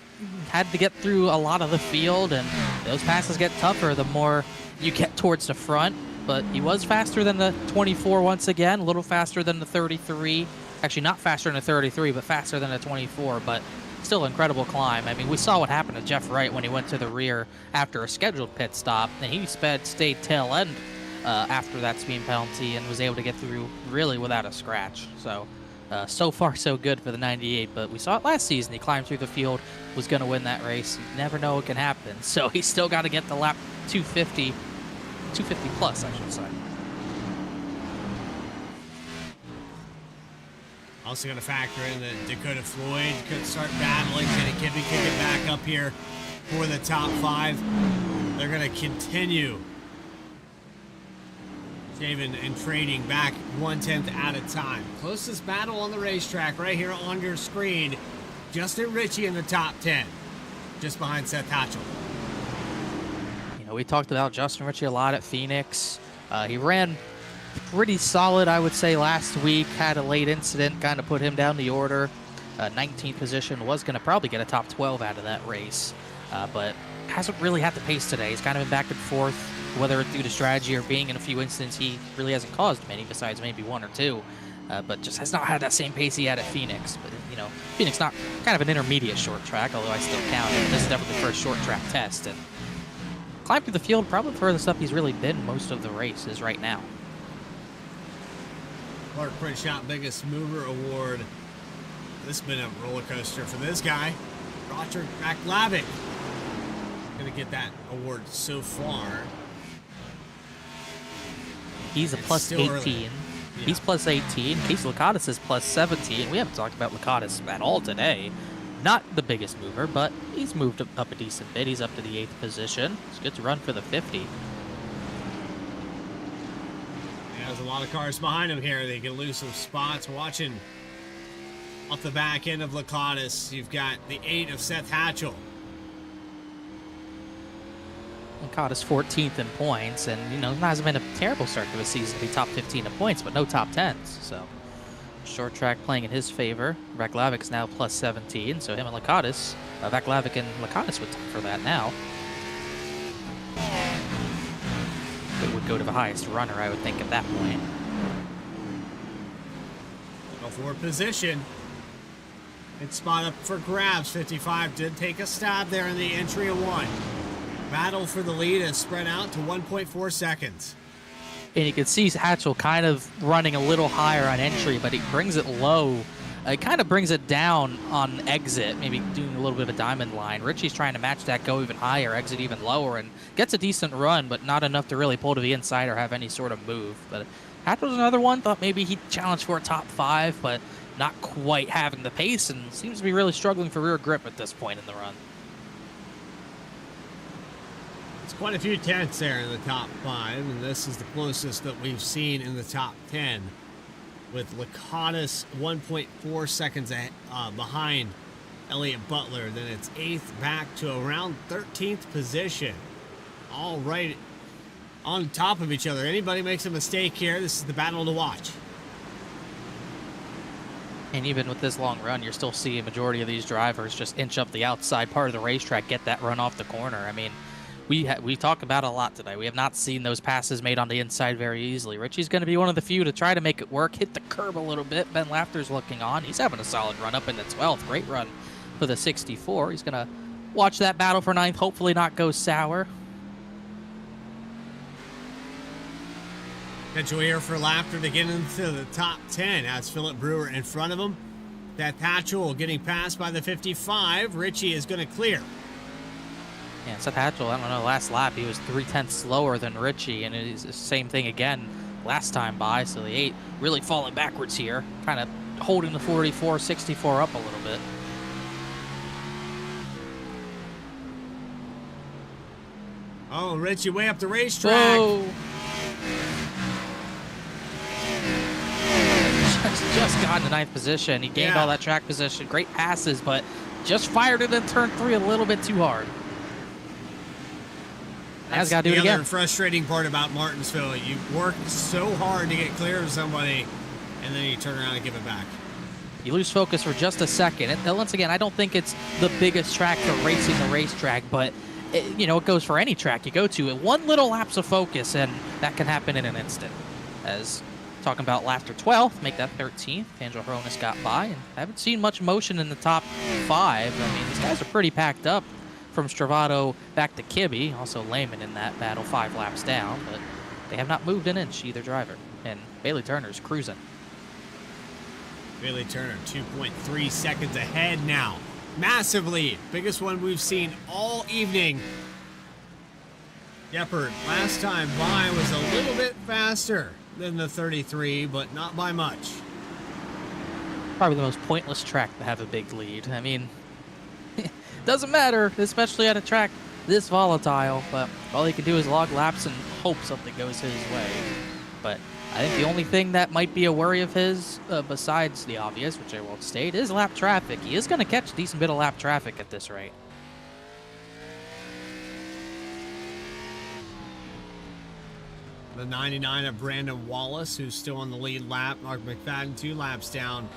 K: had to get through a lot of the field, and those passes get tougher the more you get towards the front. But he was faster than the 24 once again, a little faster than the 33. Actually, not faster than the 33, but faster than the 24, but still incredible climb. I mean, we saw what happened to Jeff Wright when he went to the rear after a scheduled pit stop, and he stayed tail end after that speed penalty and was able to get through really without a scratch. So far so good for the 98, but we saw it last season. He climbed through the field, was going to win that race. You never know what can happen. So he's still got to get the lap 250 plus, I should say.
C: Also going to factor in that Dakota Floyd could start battling. Kenny Kimmy could get back up here for the top 5. They're going to continue shaving and trading back 1/10 at a time. Closest battle on the racetrack right here on your screen. Justin Ritchie in the top 10, just behind Seth Hatchell.
K: We talked about Justin Ritchie a lot at Phoenix. He ran pretty solid, I would say, last week. Had a late incident, kind of put him down the order. 19th position, was going to probably get a top 12 out of that race, but hasn't really had the pace today. He's kind of been back and forth, whether it's due to strategy or being in a few incidents he really hasn't caused many, besides maybe one or two, but just has not had that same pace he had at Phoenix. But, you know, Phoenix not kind of an intermediate short track, although I still count it. This is definitely the first short track test, and climbed through the field, probably the furthest up he's really been most of the races right now.
C: Clark Print Shop Biggest Mover Award. This has been a roller coaster for this guy, Roger McLavick. Gonna get that award so far.
K: He's a plus 18. Yeah. He's plus 18. Casey Lakatos is plus 17. We haven't talked about Lakatos at all today. Not the biggest mover, but he's moved up a decent bit. He's up to the 8th position. It's good to run for the 50.
C: Yeah, there's a lot of cars behind him here. They can lose some spots. Watching off the back end of Lakatos, you've got the 8 of Seth Hatchell.
K: Lakatos 14th in points, and you know, it hasn't been a terrible start to the season to be top 15 in points, but no top 10s. So short track playing in his favor. Vaclavic's now plus 17, so him and Lakatos, Vaclavic and Lakatos would tie for that now. It would go to the highest runner, I would think, at that point.
C: For position. It's spot up for grabs. 55 did take a stab there in the entry of 1. Battle for the lead is spread out to 1.4 seconds.
K: And you can see Hatchell kind of running a little higher on entry, but he brings it low. It kind of brings it down on exit, maybe doing a little bit of a diamond line. Richie's trying to match that, go even higher, exit even lower, and gets a decent run, but not enough to really pull to the inside or have any sort of move. But Hatchell's another one. Thought maybe he'd challenge for a top 5, but not quite having the pace, and seems to be really struggling for rear grip at this point in the run.
C: It's quite a few tenths there in the top 5, and this is the closest that we've seen in the top 10, with Lakatos 1.4 seconds behind Elliott Butler. Then it's 8th back to around 13th position. All right on top of each other. Anybody makes a mistake here, this is the battle to watch.
K: And even with this long run, you're still seeing a majority of these drivers just inch up the outside part of the racetrack, get that run off the corner. I mean, we talk about it a lot today. We have not seen those passes made on the inside very easily. Richie's going to be one of the few to try to make it work, hit the curb a little bit. Ben Lafter's looking on. He's having a solid run up in the 12th. Great run for the 64. He's going to watch that battle for 9th, hopefully not go sour.
C: Potential here for Lafter to get into the top 10. That's Philip Brewer in front of him. That Hatchell getting passed by the 55. Richie is going to clear.
K: Yeah, Seth Hatchell, I don't know, last lap he was 0.3 slower than Richie, and it is the same thing again last time by, so the 8 really falling backwards here, kind of holding the 44-64 up a little bit.
C: Oh, Richie way up the racetrack.
K: Whoa. Just got into 9th position. He gained all that track position. Great passes, but just fired it in turn 3 a little bit too hard. Now he's got to do it again.
C: The other frustrating part about Martinsville, you work so hard to get clear of somebody, and then you turn around and give it back.
K: You lose focus for just a second. And once again, I don't think it's the biggest track for racing the racetrack, but it goes for any track you go to. One little lapse of focus, and that can happen in an instant. As talking about Lafter 12th, make that 13th. Angel Hronis got by, and I haven't seen much motion in the top 5. I mean, these guys are pretty packed up from Stravato back to Kibbe. Also Lehman in that battle, 5 laps down, but they have not moved an inch, either driver. And Bailey Turner's cruising.
C: Bailey Turner, 2.3 seconds ahead now. Massive lead. Biggest one we've seen all evening. Yeppert, last time by, was a little bit faster than the 33, but not by much.
K: Probably the most pointless track to have a big lead. I mean, doesn't matter, especially at a track this volatile, but all he can do is log laps and hope something goes his way. But I think the only thing that might be a worry of his, besides the obvious, which I won't state, is lap traffic. He is going to catch a decent bit of lap traffic at this rate.
C: The 99 of Brandon Wallace, who's still on the lead lap. Mark McFadden 2 laps down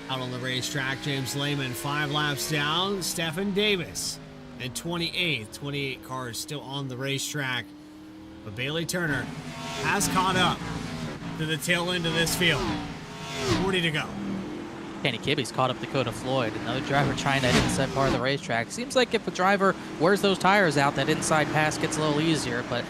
C: out on the racetrack. James Lehman 5 laps down. Stephen Davis in 28th. 28 cars still on the racetrack. But Bailey Turner has caught up to the tail end of this field. 40 to go.
K: Kenny Kibbe's caught up Dakota Floyd, another driver trying that inside part of the racetrack. Seems like if a driver wears those tires out, that inside pass gets a little easier, but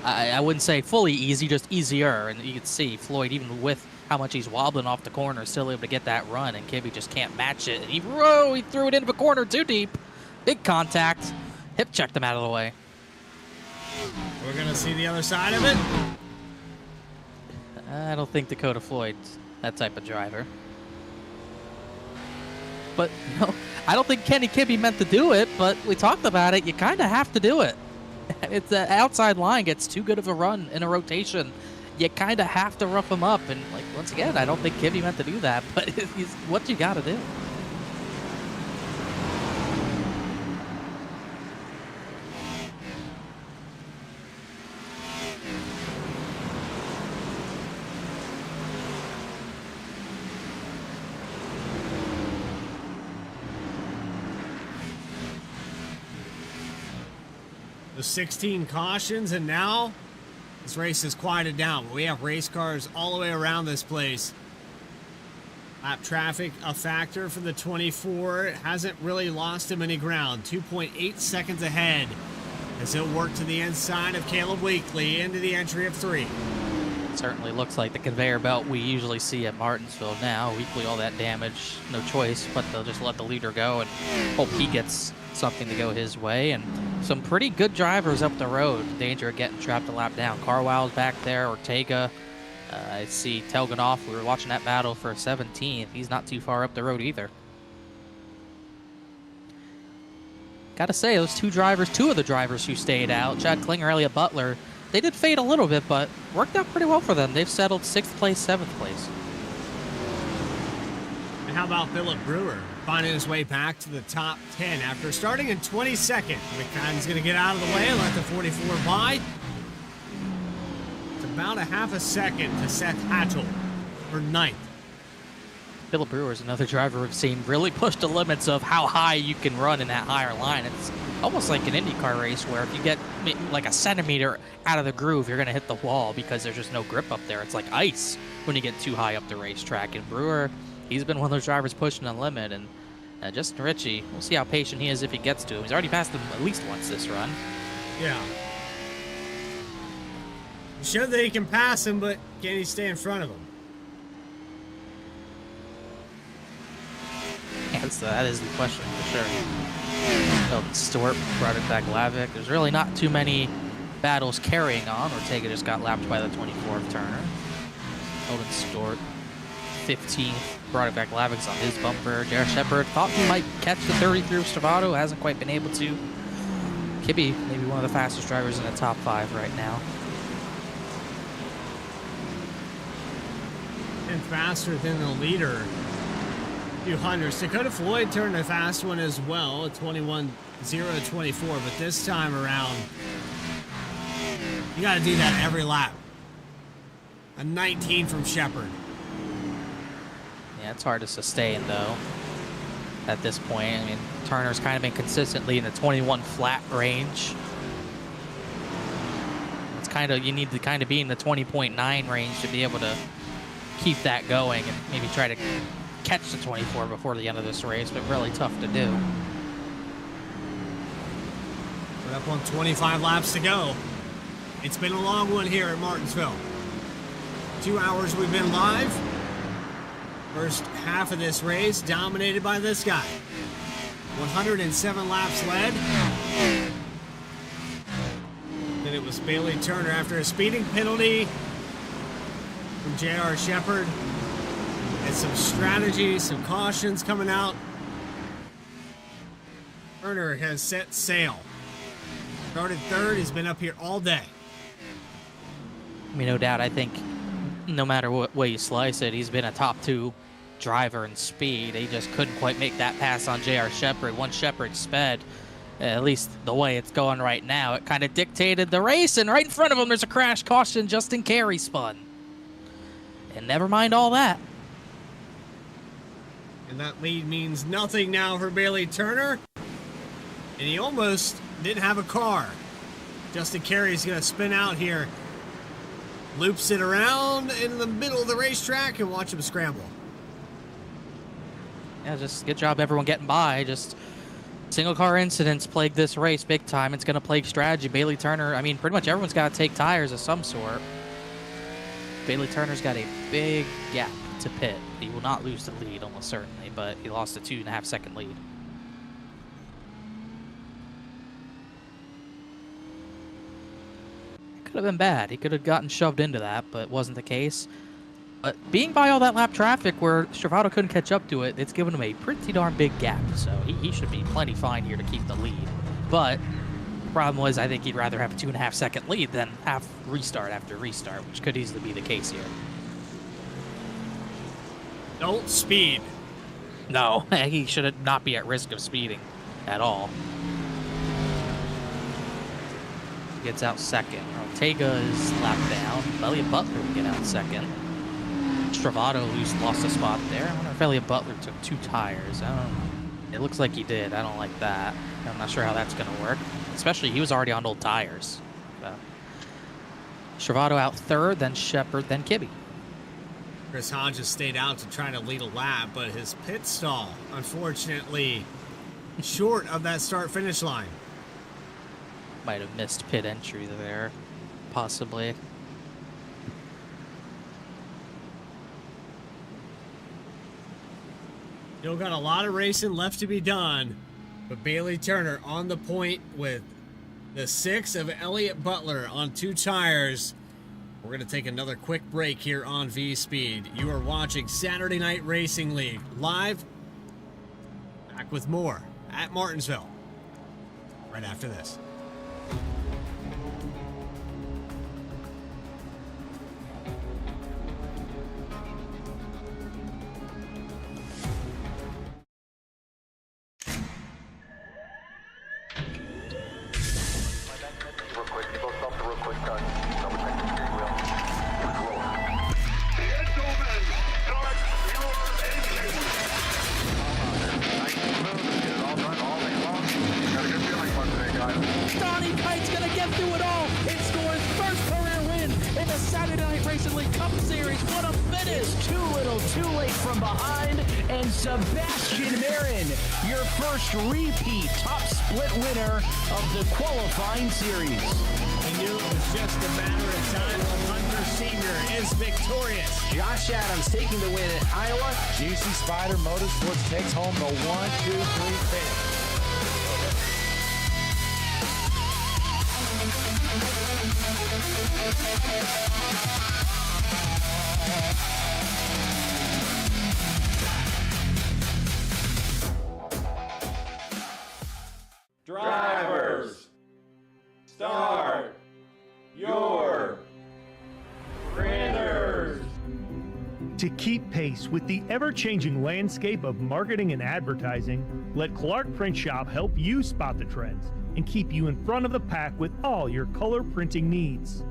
K: I wouldn't say fully easy, just easier. And you can see Floyd, even with how much he's wobbling off the corner, is still able to get that run, and Kibbe just can't match it. And he threw it into the corner too deep. Big contact. Hip checked him out of the way.
C: We're going to see the other side of it.
K: I don't think Dakota Floyd's that type of driver. But, no, I don't think Kenny Kibbe meant to do it, but we talked about it. You kind of have to do it. If the outside line gets too good of a run in a rotation, you kind of have to rough him up. And, like, once again, I don't think Kibbe meant to do that, but it's what you got to do.
C: The 16 cautions, and now this race is quieted down. We have race cars all the way around this place. Lap traffic a factor for the 24. It hasn't really lost him any ground. 2.8 seconds ahead as he'll work to the inside of Caleb Weekly into the entry of 3.
K: Certainly looks like the conveyor belt we usually see at Martinsville now. Weekly, all that damage, no choice, but they'll just let the leader go and hope he gets something to go his way. And some pretty good drivers up the road. Danger of getting trapped a lap down. Carwow's back there, Ortega. I see Telganoff. We were watching that battle for 17th. He's not too far up the road either. Gotta say, those two of the drivers who stayed out, Chad Klinger, Elliott Butler, they did fade a little bit, but worked out pretty well for them. They've settled 6th place, 7th place.
C: And how about Philip Brewer finding his way back to the top 10 after starting in 22nd? McFadden's going to get out of the way and let the 44 by. It's about a half a second to Seth Hatchell for 9th.
K: Philip Brewer is another driver we've seen really push the limits of how high you can run in that higher line. It's almost like an IndyCar race where if you get like a centimeter out of the groove, you're going to hit the wall because there's just no grip up there. It's like ice when you get too high up the racetrack. And Brewer, he's been one of those drivers pushing the limit. And Justin Ritchie, we'll see how patient he is if he gets to him. He's already passed him at least once this run.
C: Yeah. He showed that he can pass him, but can he stay in front of him?
K: That is the question for sure. Elton Stewart, Broderick Baglavic. There's really not too many battles carrying on. Ortega just got lapped by the 24th Turner. Elton Stewart, 15th. Broderick Baglavic's on his bumper. Jared Shepard thought he might catch the 30 through Stavato. Hasn't quite been able to. Kibbe, maybe one of the fastest drivers in the top 5 right now.
C: And faster than the leader. Few hundreds. Dakota Floyd turned a fast one as well, a 21.024, but this time around, you got to do that every lap. A 19 from Shepard.
K: Yeah, it's hard to sustain though. At this point, I mean, Turner's kind of been consistently in the 21 flat range. It's kind of, you need to kind of be in the 20.9 range to be able to keep that going and maybe try to catch the 24 before the end of this race, but really tough to do.
C: We're up on 25 laps to go. It's been a long one here at Martinsville. 2 hours we've been live. First half of this race dominated by this guy. 107 laps led. Then it was Bailey Turner after a speeding penalty from J.R. Shepard. And some strategy, some cautions coming out. Turner has set sail. Started 3rd, he's been up here all day.
K: I mean, no doubt, I think no matter what way you slice it, he's been a top 2 driver in speed. He just couldn't quite make that pass on J.R. Shepard. Once Shepard sped, At least the way it's going right now, it kind of dictated the race, and right in front of him there's a crash caution. Justin Carey spun. And never mind all that.
C: And that lead means nothing now for Bailey Turner. And he almost didn't have a car. Justin Carey's going to spin out here. Loops it around in the middle of the racetrack and watch him scramble.
K: Yeah, just good job everyone getting by. Just single car incidents plague this race big time. It's going to plague strategy. Bailey Turner, I mean, pretty much everyone's got to take tires of some sort. Bailey Turner's got a big gap to pit. He will not lose the lead almost certainly, but he lost a 2.5 second lead. Could have been bad. He could have gotten shoved into that, but it wasn't the case. But being by all that lap traffic where Stravado couldn't catch up to it, it's given him a pretty darn big gap. So he should be plenty fine here to keep the lead. But the problem was I think he'd rather have a 2.5 second lead than have restart after restart, which could easily be the case here.
C: Don't speed.
K: No, he should not be at risk of speeding at all. Gets out second. Ortega is lapped down. Elliott Butler will get out second. Stravado lost a spot there. I wonder if Elliott Butler took 2 tires. It looks like he did. I don't like that. I'm not sure how that's going to work. Especially he was already on old tires. So. Stravado out third, then Shepard, then Kibbe.
C: Chris Hodges stayed out to try to lead a lap, but his pit stall, unfortunately, short of that start-finish line.
K: Might have missed pit entry there, possibly.
C: Still got a lot of racing left to be done, but Bailey Turner on the point with the 6 of Elliott Butler on 2 tires. We're going to take another quick break here on VSPEED. You are watching Saturday Night Racing League live. Back with more at Martinsville right after this.
A: Cup Series. What a finish!
B: Too little, too late from behind, and Sebastian Marin, your first repeat top split winner of the qualifying series.
C: We knew it was just a matter of time. Hunter Sr. is victorious.
D: Josh Adams taking the win at Iowa.
E: GC Spider Motorsports takes home the 1-2-3 finish.
F: Drivers, start your printers.
G: To keep pace with the ever-changing landscape of marketing and advertising, let Clark Print Shop help you spot the trends and keep you in front of the pack with all your color printing needs.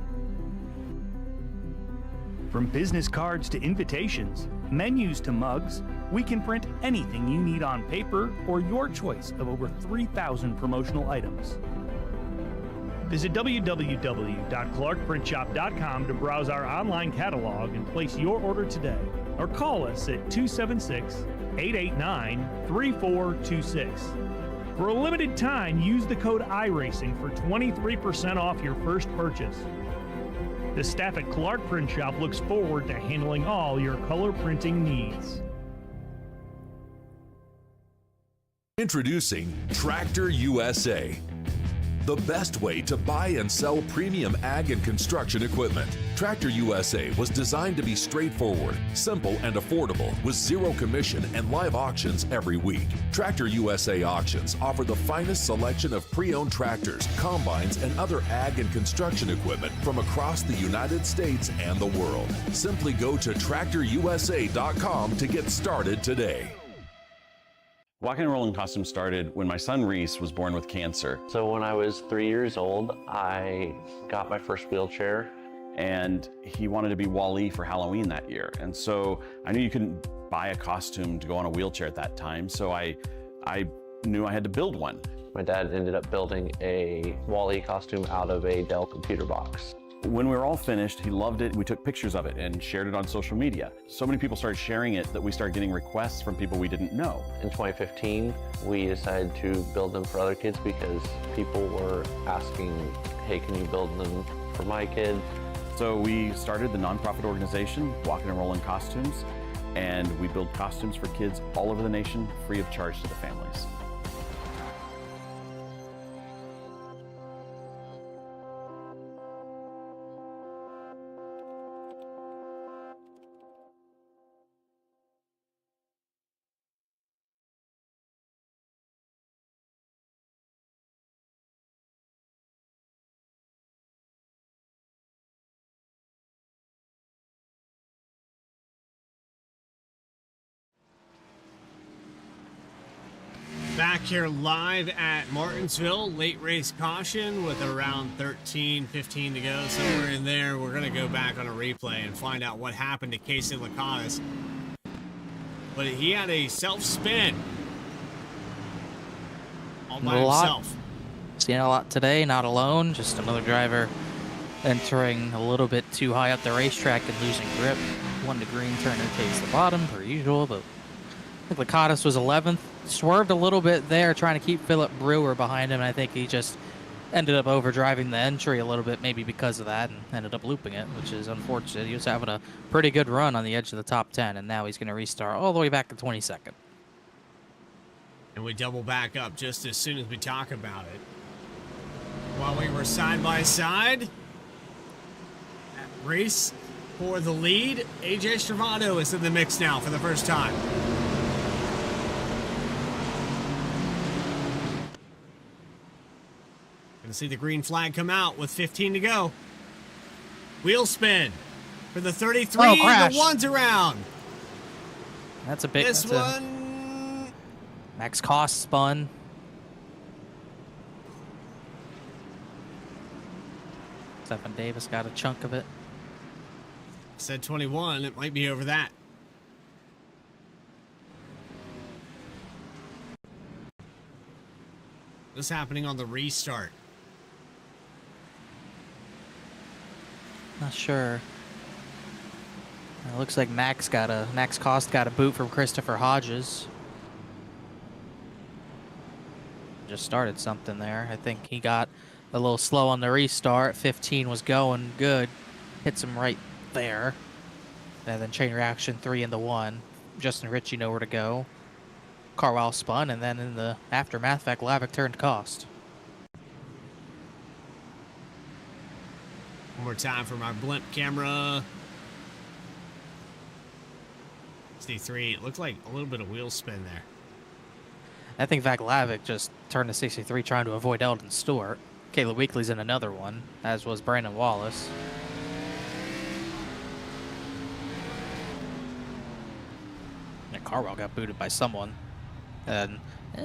G: From business cards to invitations, menus to mugs, we can print anything you need on paper or your choice of over 3,000 promotional items. Visit www.clarkprintshop.com to browse our online catalog and place your order today, or call us at 276-889-3426. For a limited time, use the code iRacing for 23% off your first purchase. The staff at Clark Print Shop looks forward to handling all your color printing needs.
H: Introducing Tractor USA, the best way to buy and sell premium ag and construction equipment. Tractor USA was designed to be straightforward, simple, and affordable with zero commission and live auctions every week. Tractor USA auctions offer the finest selection of pre-owned tractors, combines, and other ag and construction equipment from across the United States and the world. Simply go to tractorusa.com to get started today.
I: Walking and rolling costume started when my son Reese was born with cancer.
J: So when I was 3 years old, I got my first wheelchair.
I: And he wanted to be Wall-E for Halloween that year. And so I knew you couldn't buy a costume to go on a wheelchair at that time. So I knew I had to build one.
J: My dad ended up building a Wall-E costume out of a Dell computer box.
I: When we were all finished, he loved it. We took pictures of it and shared it on social media. So many people started sharing it that we started getting requests from people we didn't know.
J: In 2015, we decided to build them for other kids because people were asking, hey, can you build them for my kid?
I: So we started the nonprofit organization, Walking and Rolling Costumes, and we build costumes for kids all over the nation, free of charge to the families.
C: Back here live at Martinsville, late race caution with around 13, 15 to go, somewhere in there. We're going to go back on a replay and find out what happened to Casey Lacatus. But he had a self-spin all by himself.
K: Seen a lot today, not alone. Just another driver entering a little bit too high up the racetrack and losing grip. One to green, Turner takes the bottom, per usual, but I think Lacatus was 11th. Swerved a little bit there, trying to keep Philip Brewer behind him. I think he just ended up overdriving the entry a little bit, maybe because of that, and ended up looping it, which is unfortunate. He was having a pretty good run on the edge of the top 10, and now he's going to restart all the way back to 22nd.
C: And we double back up just as soon as we talk about it. While we were side by side at race for the lead, AJ Stravado is in the mix now for the first time. Gonna see the green flag come out with 15 to go. Wheel spin for the 33.
K: Oh, crash.
C: The one's around.
K: That's a big.
C: This one.
K: Max Cost spun. Stephen Davis got a chunk of it.
C: Said 21. It might be over that. What's happening on the restart?
K: Not sure. It looks like Max Cost got a boot from Christopher Hodges. Just started something there. I think he got a little slow on the restart. 15 was going good. Hits him right there. And then chain reaction 3 into 1. Justin Ritchie nowhere to go. Carwell spun, and then in the aftermath, Vaclavic turned Cost.
C: One more time for my blimp camera. 63. It looked like a little bit of wheel spin there.
K: I think Vaclavic just turned to 63 trying to avoid Eldon Stewart. Caleb Weekly's in another one, as was Brandon Wallace. And Carwell got booted by someone. And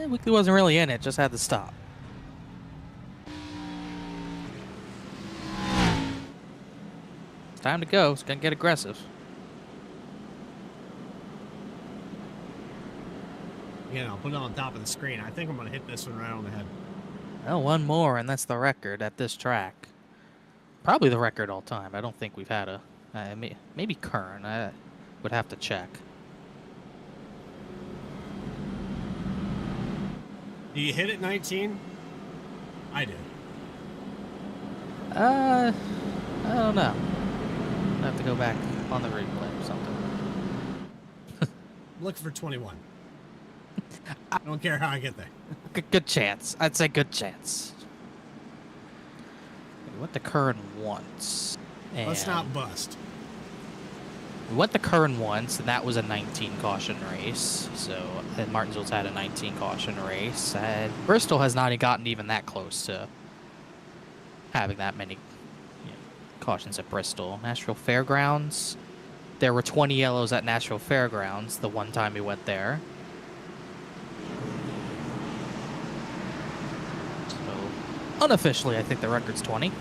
K: Weekly wasn't really in it, just had to stop. It's time to go. It's going to get aggressive.
C: Again, I'll put it on top of the screen. I think I'm going to hit this one right on the head.
K: Well, one more, and that's the record at this track. Probably the record all time. I don't think we've had a... maybe Kern. I would have to check.
C: Do you hit it 19? I did.
K: I don't know. I have to go back on the replay or something.
C: I'm looking for 21. I don't care how I get there.
K: Good chance. I'd say good chance. We went to Kern once.
C: Let's not bust.
K: We went to Kern once, and that was a 19 caution race. So, and Martinsville's had a 19 caution race. And Bristol has not gotten even that close to having that many cautions at Bristol. Nashville Fairgrounds. There were 20 yellows at Nashville Fairgrounds the one time we went there. Unofficially, I think the record's 20.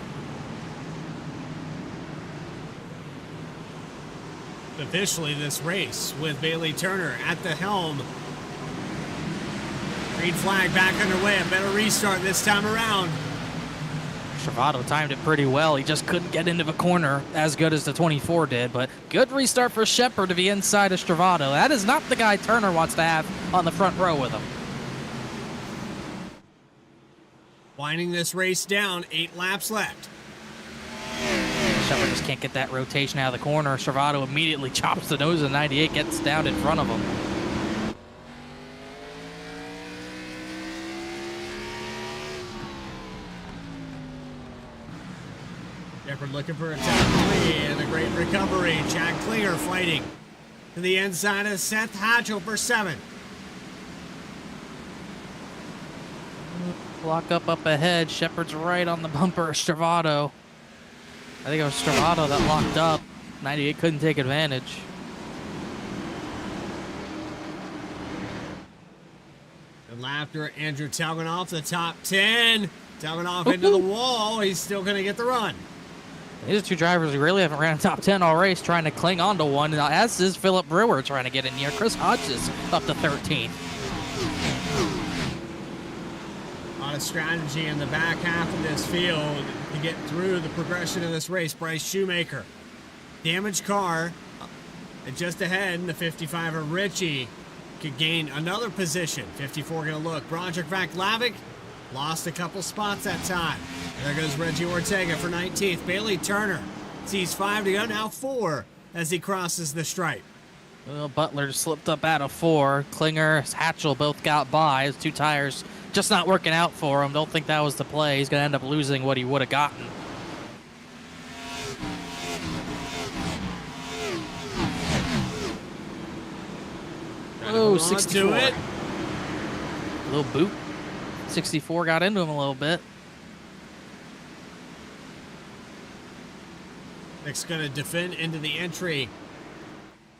C: Officially this race with Bailey Turner at the helm. Green flag back underway. A better restart this time around.
K: Travato timed it pretty well. He just couldn't get into the corner as good as the 24 did, but good restart for Shepard to be inside of Travato. That is not the guy Turner wants to have on the front row with him.
C: Winding this race down, 8 laps left.
K: Shepard just can't get that rotation out of the corner. Travato immediately chops the nose of 98, gets down in front of him.
C: Shepard looking for a top 3 and a great recovery. Chad Klinger fighting to the inside of Seth Hatchell for 7.
K: Lock up ahead. Shepard's right on the bumper of Travato. I think it was Travato that locked up. 98 couldn't take advantage.
C: And after Andrew Telganoff, the top 10. Telganoff into the wall. He's still going to get the run.
K: These are two drivers who really haven't ran a top 10 all race, trying to cling on to one, as is Phillip Brewer trying to get in here. Chris Hodges up to 13.
C: A lot of strategy in the back half of this field to get through the progression of this race. Bryce Shoemaker, damaged car, and just ahead, the 55 of Ritchie could gain another position. 54 going to look. Broderick Vaclavic lost a couple spots that time. There goes Reggie Ortega for 19th. Bailey Turner sees 5 to go, now 4 as he crosses the stripe.
K: Well, Butler slipped up out of 4. Klinger, Hatchell both got by. His 2 tires just not working out for him. Don't think that was the play. He's going to end up losing what he would have gotten. Oh, 64.
C: It.
K: A little boot. 64 got into him a little bit.
C: Nick's going to defend into the entry.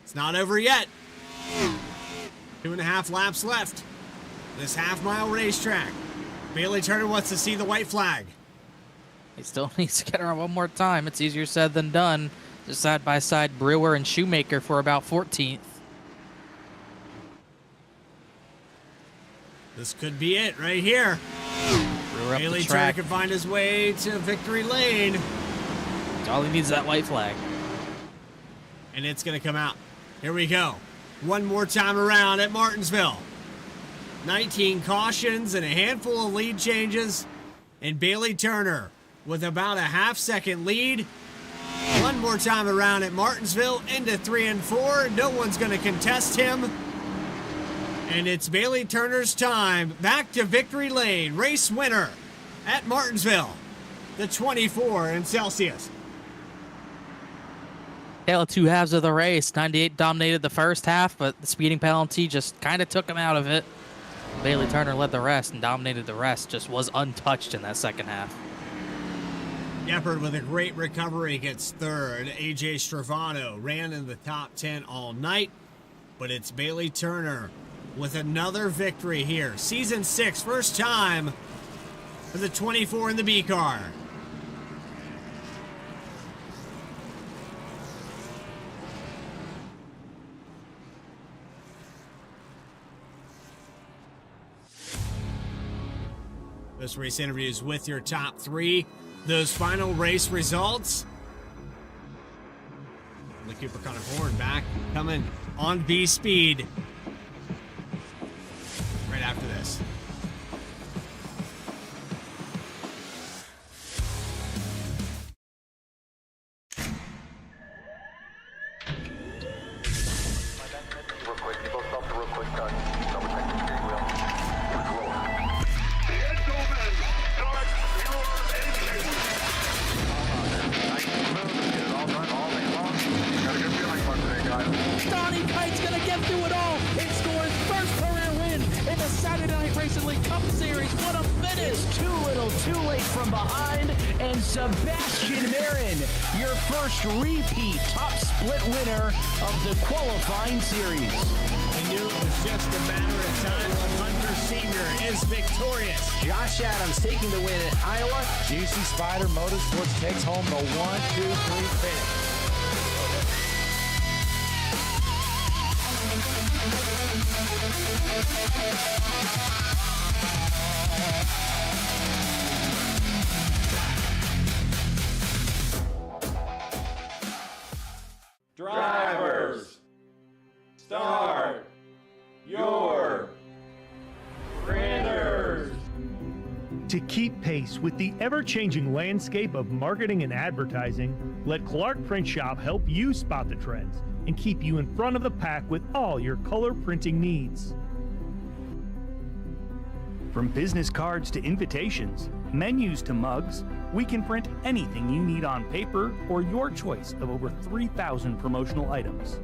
C: It's not over yet. 2.5 laps left. This half-mile racetrack. Bailey Turner wants to see the white flag.
K: He still needs to get around one more time. It's easier said than done. Just side by side, Brewer and Shoemaker for about 14th.
C: This could be it right here. Bailey Turner can find his way to victory lane.
K: All he needs is that white flag.
C: And it's going to come out. Here we go. One more time around at Martinsville. 19 cautions and a handful of lead changes. And Bailey Turner with about a half-second lead. One more time around at Martinsville into 3 and 4. No one's going to contest him. And it's Bailey Turner's time. Back to victory lane. Race winner at Martinsville. The 24 in Celsius.
K: Tale of 2 halves of the race. 98 dominated the first half, but the speeding penalty just kind of took him out of it. Bailey Turner led the rest and dominated the rest. Just was untouched in that second half.
C: Shepard with a great recovery gets 3rd. AJ Stravano ran in the top 10 all night, but it's Bailey Turner with another victory here. Season 6, first time for the 24 in the B car. Those race interviews with your top 3. Those final race results. The Cooper Connor Horn back coming on VSPEED right after this.
A: Donnie Kite's gonna get through it all and score his first career win in the Saturday Night Racing League Cup Series. What a finish!
B: Too little, too late from behind, and Sebastian Marin, your first repeat top split winner of the qualifying series.
C: A new It's just a matter of time when Hunter Sr. is victorious.
D: Josh Adams taking the win at Iowa.
E: GC Spider Motorsports takes home the 1-2-3 finish.
F: Drivers, start your printers.
G: To keep pace with the ever-changing landscape of marketing and advertising, let Clark Print Shop help you spot the trends and keep you in front of the pack with all your color printing needs. From business cards to invitations, menus to mugs, we can print anything you need on paper or your choice of over 3,000 promotional items.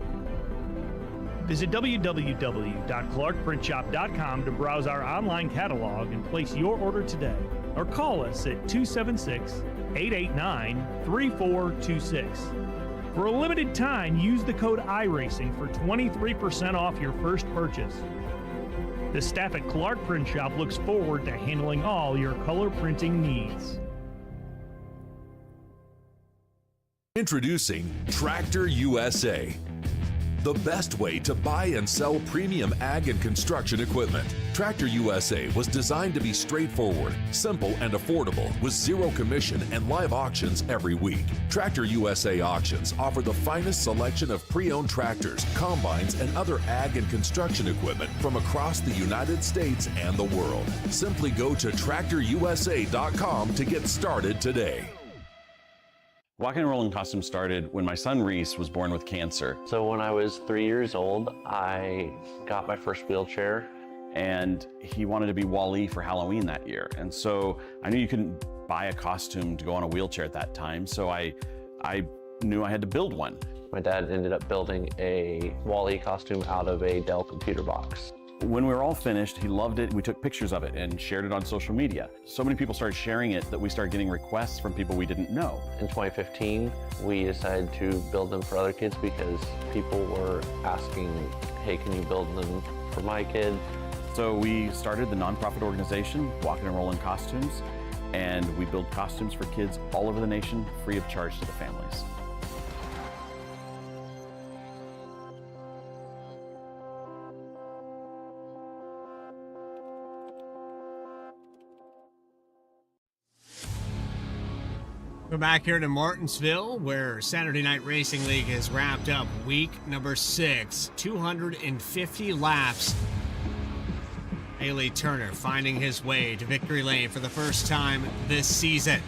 G: Visit www.clarkprintshop.com to browse our online catalog and place your order today, or call us at 276-889-3426. For a limited time, use the code iRacing for 23% off your first purchase. The staff at Clark Print Shop looks forward to handling all your color printing needs.
H: Introducing Tractor USA, the best way to buy and sell premium ag and construction equipment. Tractor USA was designed to be straightforward, simple, and affordable with zero commission and live auctions every week. Tractor USA auctions offer the finest selection of pre-owned tractors, combines, and other ag and construction equipment from across the United States and the world. Simply go to tractorusa.com to get started today.
I: Walking and Rolling Costumes started when my son Reese was born with cancer.
J: So when I was 3 years old, I got my first wheelchair.
I: And he wanted to be Wall-E for Halloween that year. And so I knew you couldn't buy a costume to go on a wheelchair at that time. So I knew I had to build one.
J: My dad ended up building a Wall-E costume out of a Dell computer box.
I: When we were all finished, he loved it. We took pictures of it and shared it on social media. So many people started sharing it that we started getting requests from people we didn't know.
J: In 2015, we decided to build them for other kids because people were asking, hey, can you build them for my kid?
I: So we started the nonprofit organization, Walking and Rolling Costumes, and we build costumes for kids all over the nation, free of charge to the families.
C: We're back here to Martinsville, where Saturday Night Racing League has wrapped up week number 6, 250 laps. Haley Turner finding his way to victory lane for the first time this season.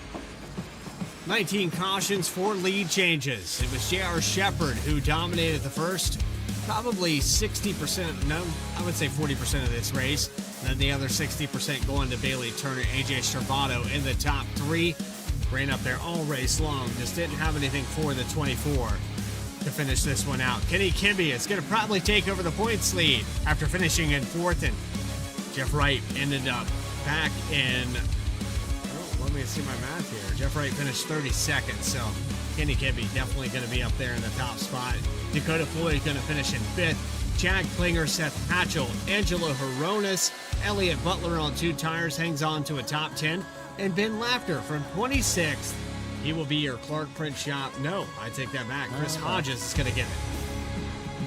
C: 19 cautions, 4 lead changes. It was J.R. Shepard who dominated the first, probably 60%, no, I would say 40% of this race. And then the other 60% going to Bailey Turner, AJ Stravato in the top 3. Ran up there all race long, just didn't have anything for the 24 to finish this one out. Kenny Kimby is going to probably take over the points lead after finishing in 4th, and Jeff Wright ended up back in, let me see my math here. Jeff Wright finished 32nd, so Kenny Kimby definitely going to be up there in the top spot. Dakota Floyd going to finish in 5th. Chad Klinger, Seth Hatchell, Angelo Horonis, Elliott Butler on 2 tires hangs on to a top 10. And Ben Laughter from 26th. He will be your Clark Print Shop. No, I take that back. Chris Hodges is going to get it.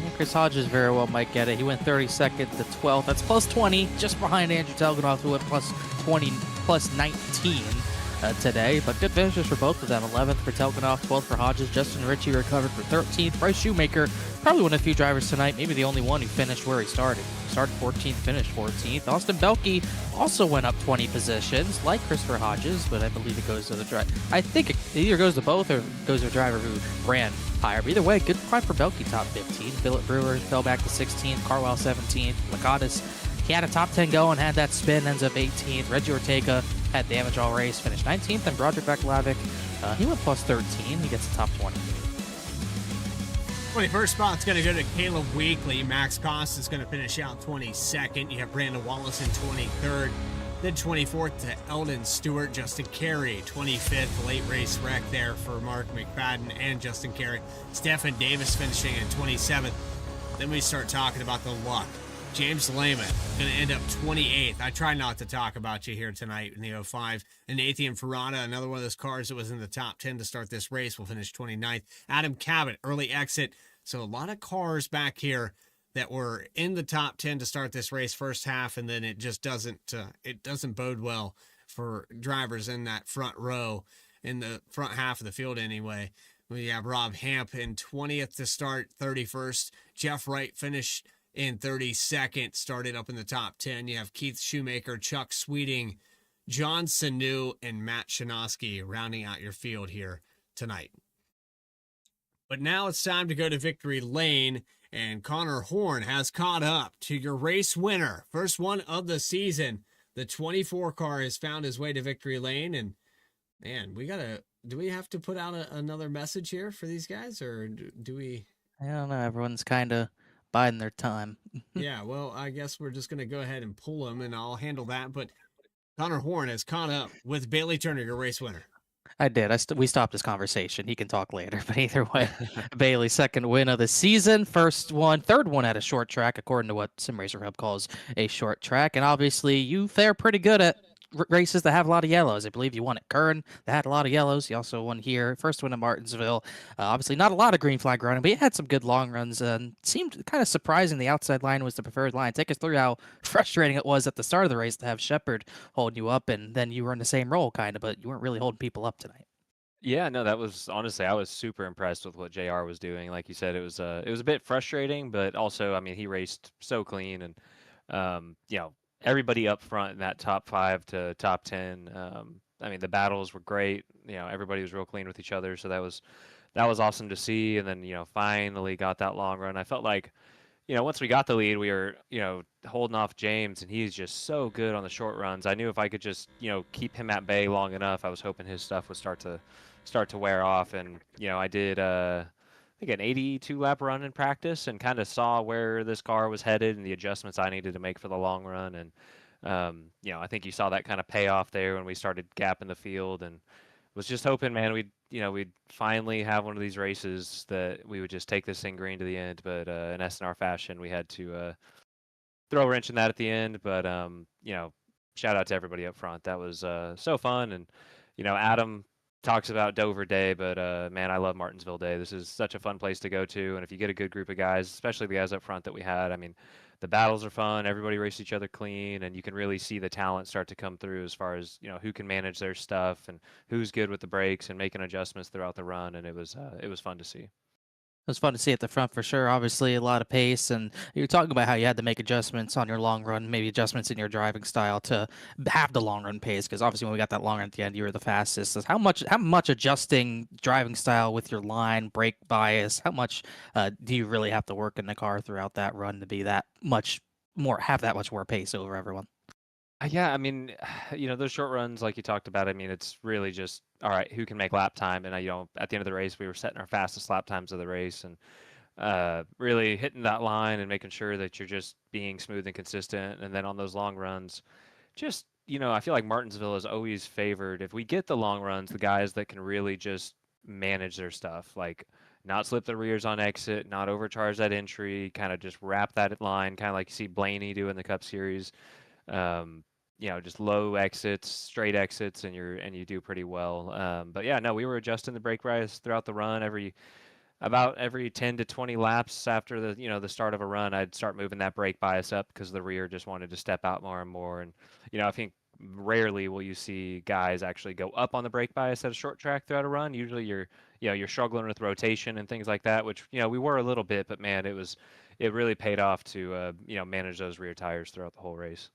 K: Yeah, Chris Hodges very well might get it. He went 32nd to 12th. That's plus 20, just behind Andrew Telganoff, who went plus 20, plus 19 today. But good finishes for both of them. 11th for Telganoff, 12th for Hodges. Justin Ritchie recovered for 13th. Bryce Shoemaker, probably one of the few drivers tonight, maybe the only one who finished where he started. Started 14th, finished 14th. Austin Belke also went up 20 positions, like Christopher Hodges, but I believe it goes to the driver. I think it either goes to both or goes to a driver who ran higher. But either way, good fight for Belke, top 15. Philip Brewer fell back to 16th. Carwell 17th. Lakatis, he had a top 10 going, had that spin, ends up 18th. Reggie Ortega had damage all race, finished 19th. And Broderick Vakalavic, he went plus 13. He gets the top 20.
C: 21st spot's going to go to Caleb Weekly. Max Cost is going to finish out 22nd. You have Brandon Wallace in 23rd. Then 24th to Eldon Stewart. Justin Carey, 25th. Late race wreck there for Mark McFadden and Justin Carey. Stephen Davis finishing in 27th. Then we start talking about the luck James Lehman going to end up 28th. I try not to talk about you here tonight in the 05. And Nathan Ferrata, another one of those cars that was in the top 10 to start this race, will finish 29th. Adam Cabot, early exit. So a lot of cars back here that were in the top 10 to start this race first half, and then it just doesn't bode well for drivers in that front row, in the front half of the field anyway. We have Rob Hamp in 20th to start, 31st. Jeff Wright finished in 32nd, started up in the top 10. You have Keith Shoemaker, Chuck Sweeting, John Sanu, and Matt Shinosky rounding out your field here tonight. But now it's time to go to victory lane, and Connor Horn has caught up to your race winner. First one of the season. The 24 car has found his way to victory lane, and man, do we have to put out another message here for these guys, or do we?
K: I don't know. Everyone's kind of biding their time.
C: Yeah, well, I guess we're just going to go ahead and pull them, and I'll handle that. But Connor Horn has caught up with Bailey Turner, your race winner.
K: I did. We stopped this conversation. He can talk later. But either way, Bailey's second win of the season. Third one at a short track, according to what Sim Racer Hub calls a short track. And obviously, you fare pretty good at races that have a lot of yellows. I believe you won at Kern that had a lot of yellows. You also won here. First win at Martinsville. Obviously, not a lot of green flag running, but you had some good long runs. And seemed kind of surprising the outside line was the preferred line. Take us through how frustrating it was at the start of the race to have Shepard holding you up, and then you were in the same role, kind of, but you weren't really holding people up tonight.
P: Yeah, no, that was honestly, I was super impressed with what JR was doing. Like you said, it was a bit frustrating, but also, I mean, he raced so clean, and everybody up front in that top 5 to top 10. I mean, the battles were great. Everybody was real clean with each other, so that was awesome to see. And then finally got that long run. I felt like once we got the lead, we were holding off James, and he's just so good on the short runs. I knew if I could just keep him at bay long enough, I was hoping his stuff would start to wear off. And I did I think an 82 lap run in practice, and kind of saw where this car was headed and the adjustments I needed to make for the long run. And I think you saw that kind of pay off there when we started gapping the field, and was just hoping, man, we'd finally have one of these races that we would just take this thing green to the end. But in SNR fashion, we had to throw a wrench in that at the end. But shout out to everybody up front. That was so fun. And Adam talks about Dover Day, but man, I love Martinsville Day. This is such a fun place to go to, and if you get a good group of guys, especially the guys up front that we had, I mean, the battles are fun. Everybody races each other clean, and you can really see the talent start to come through as far as who can manage their stuff and who's good with the brakes and making adjustments throughout the run. And it was fun to see.
K: It was fun to see at the front for sure. Obviously, a lot of pace, and you were talking about how you had to make adjustments on your long run, maybe adjustments in your driving style to have the long run pace. Because obviously, when we got that long run at the end, you were the fastest. So how much adjusting driving style with your line, brake bias? How much do you really have to work in the car throughout that run to be that much more pace over everyone?
P: Yeah, I mean, those short runs, like you talked about, I mean, it's really just, all right, who can make lap time? And, at the end of the race, we were setting our fastest lap times of the race, and really hitting that line and making sure that you're just being smooth and consistent. And then on those long runs, just, I feel like Martinsville is always favored. If we get the long runs, the guys that can really just manage their stuff, like not slip the rears on exit, not overcharge that entry, kind of just wrap that line, kind of like you see Blaney do in the Cup Series. Just low exits, straight exits, and you do pretty well. But yeah, no, we were adjusting the brake bias throughout the run. About every 10 to 20 laps after the start of a run, I'd start moving that brake bias up because the rear just wanted to step out more and more. And I think rarely will you see guys actually go up on the brake bias at a short track throughout a run. Usually you're struggling with rotation and things like that, which we were a little bit, but man, it really paid off to manage those rear tires throughout the whole race.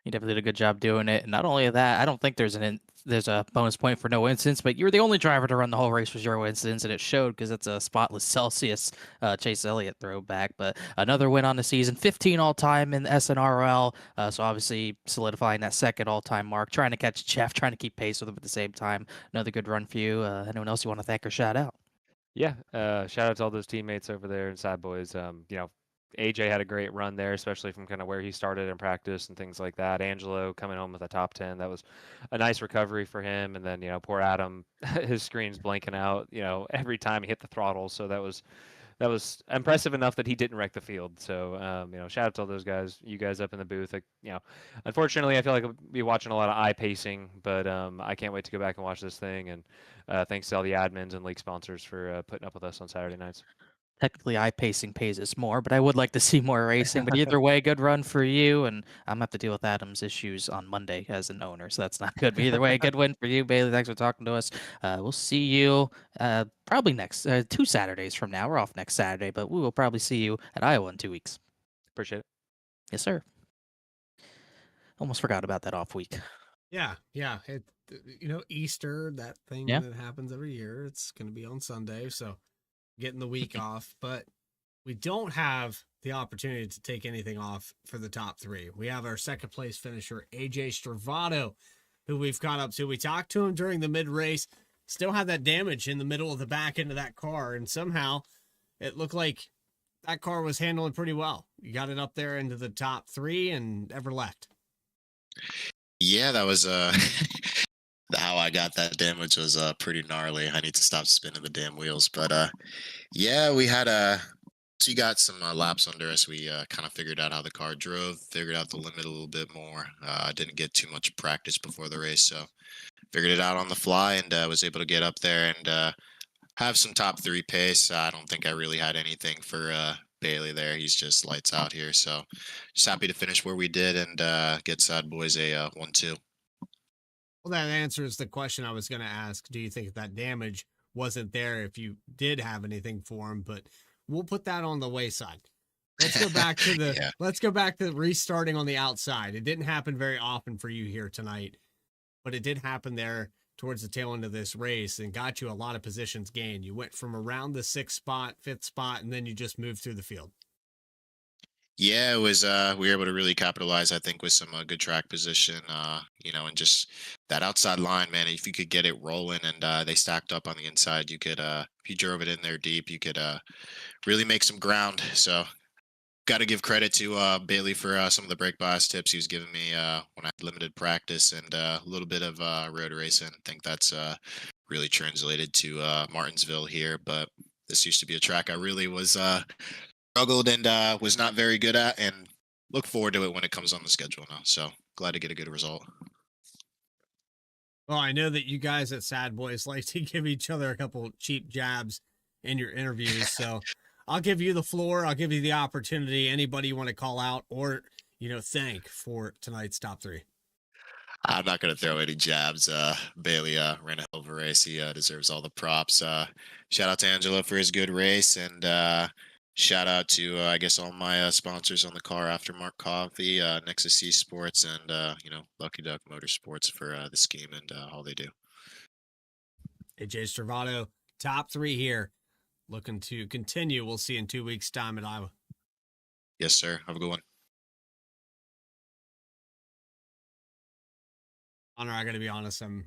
K: You definitely did a good job doing it. And not only that, I don't think there's a bonus point for no incidents, but you were the only driver to run the whole race with 0 incidents, and it showed because it's a spotless Celsius Chase Elliott throwback. But another win on the season, 15 all-time in the SNRL, so obviously solidifying that second all-time mark, trying to catch Jeff, trying to keep pace with him at the same time. Another good run for you. Anyone else you want to thank or shout out?
P: Yeah, shout out to all those teammates over there in Sad Boys. AJ had a great run there, especially from kind of where he started in practice and things like that. Angelo coming home with a top 10. That was a nice recovery for him. And then, poor Adam, his screen's blanking out, every time he hit the throttle. So that was that was impressive enough that he didn't wreck the field. So shout out to all those guys, you guys up in the booth. Like, unfortunately, I feel like I'll be watching a lot of eye pacing, but I can't wait to go back and watch this thing. And thanks to all the admins and league sponsors for putting up with us on Saturday nights.
K: Technically, pacing pays us more, but I would like to see more racing. But either way, good run for you. And I'm going to have to deal with Adam's issues on Monday as an owner, so that's not good. But either way, good win for you, Bailey. Thanks for talking to us. We'll see you probably next 2 Saturdays from now. We're off next Saturday, but we will probably see you at Iowa in 2 weeks.
P: Appreciate it.
K: Yes, sir. Almost forgot about that off week.
C: Yeah. It, Easter, that thing that happens every year. It's going to be on Sunday, so getting the week off, but we don't have the opportunity to take anything off for the top 3. We have our second place finisher, AJ Stravato, who we've caught up to. We talked to him during the mid-race, still had that damage in the middle of the back end of that car, and somehow it looked like that car was handling pretty well. You got it up there into the top 3 and ever left.
L: Yeah, that was how I got that damage was pretty gnarly. I need to stop spinning the damn wheels, but yeah, we had so you got some laps under us. We kind of figured out how the car drove, figured out the limit a little bit more. Didn't get too much practice before the race, so figured it out on the fly and was able to get up there and have some top 3 pace. I don't think I really had anything for Bailey there. He's just lights out here, so just happy to finish where we did and get Sad Boys a 1-2.
C: Well, that answers the question I was going to ask. Do you think that damage wasn't there if you did have anything for him? But we'll put that on the wayside. Let's go back to the let's go back to restarting on the outside. It didn't happen very often for you here tonight, but it did happen there towards the tail end of this race and got you a lot of positions gained. You went from around the 6th spot, 5th spot, and then you just moved through the field.
L: Yeah, it was we were able to really capitalize, I think, with some good track position, and just that outside line, man. If you could get it rolling and they stacked up on the inside, you could if you drove it in there deep, you could really make some ground. So got to give credit to Bailey for some of the brake bias tips he was giving me when I had limited practice and a little bit of road racing. I think that's really translated to Martinsville here, but this used to be a track I really was struggled and was not very good at, and look forward to it when it comes on the schedule now. So glad to get a good result.
C: Well, I know that you guys at Sad Boys like to give each other a couple cheap jabs in your interviews, so I'll give you the floor. I'll give you the opportunity. Anybody you want to call out or thank for tonight's top 3.
L: I'm not going to throw any jabs. Bailey ran a hell of a race. He deserves all the props. Shout out to Angelo for his good race, and shout out to, I guess, all my sponsors on the car, Aftermarket Coffee, Nexus C Sports, and, Lucky Duck Motorsports for the scheme and all they do.
C: AJ Stravato, top 3 here. Looking to continue. We'll see in 2 weeks' time at Iowa.
L: Yes, sir. Have a good one.
C: Honor, I got to be honest. I'm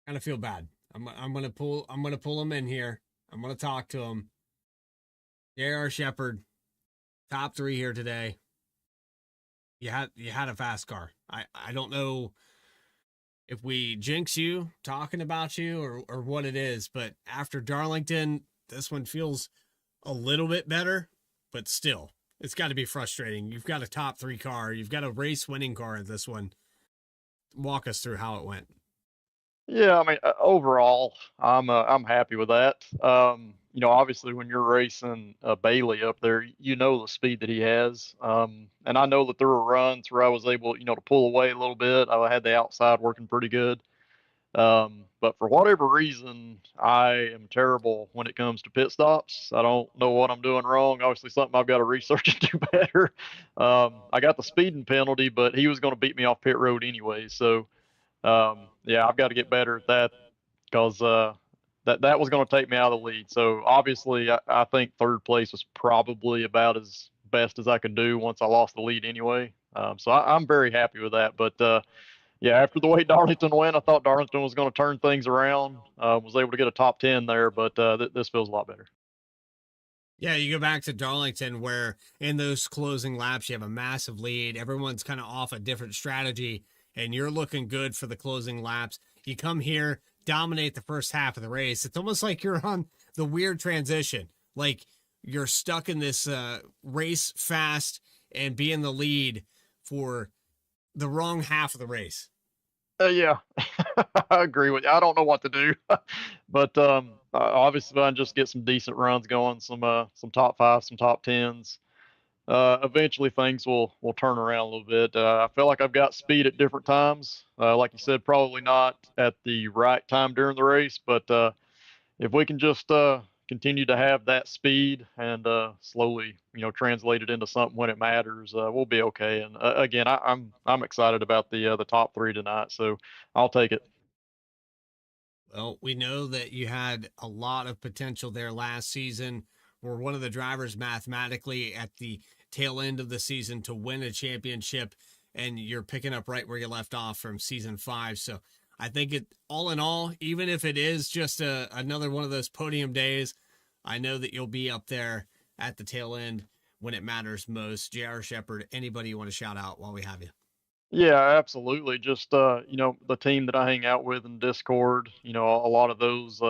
C: kind of feel bad. I'm gonna pull him in here. I'm gonna talk to him. J.R. Shepard, top 3 here today. You had a fast car. I don't know if we jinx you talking about you or what it is, but after Darlington, this one feels a little bit better, but still, it's got to be frustrating. You've got a top 3 car. You've got a race winning car in this one. Walk us through how it went.
Q: Yeah, I mean, overall, I'm happy with that. Obviously when you're racing Bailey up there, the speed that he has. And I know that there were runs where I was able, to pull away a little bit. I had the outside working pretty good. But for whatever reason, I am terrible when it comes to pit stops. I don't know what I'm doing wrong. Obviously something I've got to research and do better. I got the speeding penalty, but he was going to beat me off pit road anyway. So, yeah, I've got to get better at that because that was going to take me out of the lead. So obviously I think 3rd place was probably about as best as I could do once I lost the lead anyway. So I'm very happy with that. But yeah, after the way Darlington went, I thought Darlington was going to turn things around. Was able to get a top 10 there, but this feels a lot better.
C: Yeah, you go back to Darlington where in those closing laps, you have a massive lead. Everyone's kind of off a different strategy, and you're looking good for the closing laps. You come here, dominate the first half of the race. It's almost like you're on the weird transition. Like you're stuck in this race fast and be in the lead for the wrong half of the race.
Q: Yeah, I agree with you. I don't know what to do, but obviously, if I can just get some decent runs going, some top fives, some top tens. Eventually things will turn around a little bit. I feel like I've got speed at different times. Like you said, probably not at the right time during the race, but if we can just continue to have that speed and slowly, translate it into something when it matters, we'll be okay. And again, I'm excited about the top three tonight, so I'll take it.
C: Well, we know that you had a lot of potential there last season. Were one of the drivers mathematically at the tail end of the season to win a championship, and you're picking up right where you left off from season 5. So I think it, all in all, even if it is just another one of those podium days, I know that you'll be up there at the tail end when it matters most. J.R. Shepard, anybody you want to shout out while we have you?
Q: Yeah, absolutely. Just the team that I hang out with in Discord, a lot of those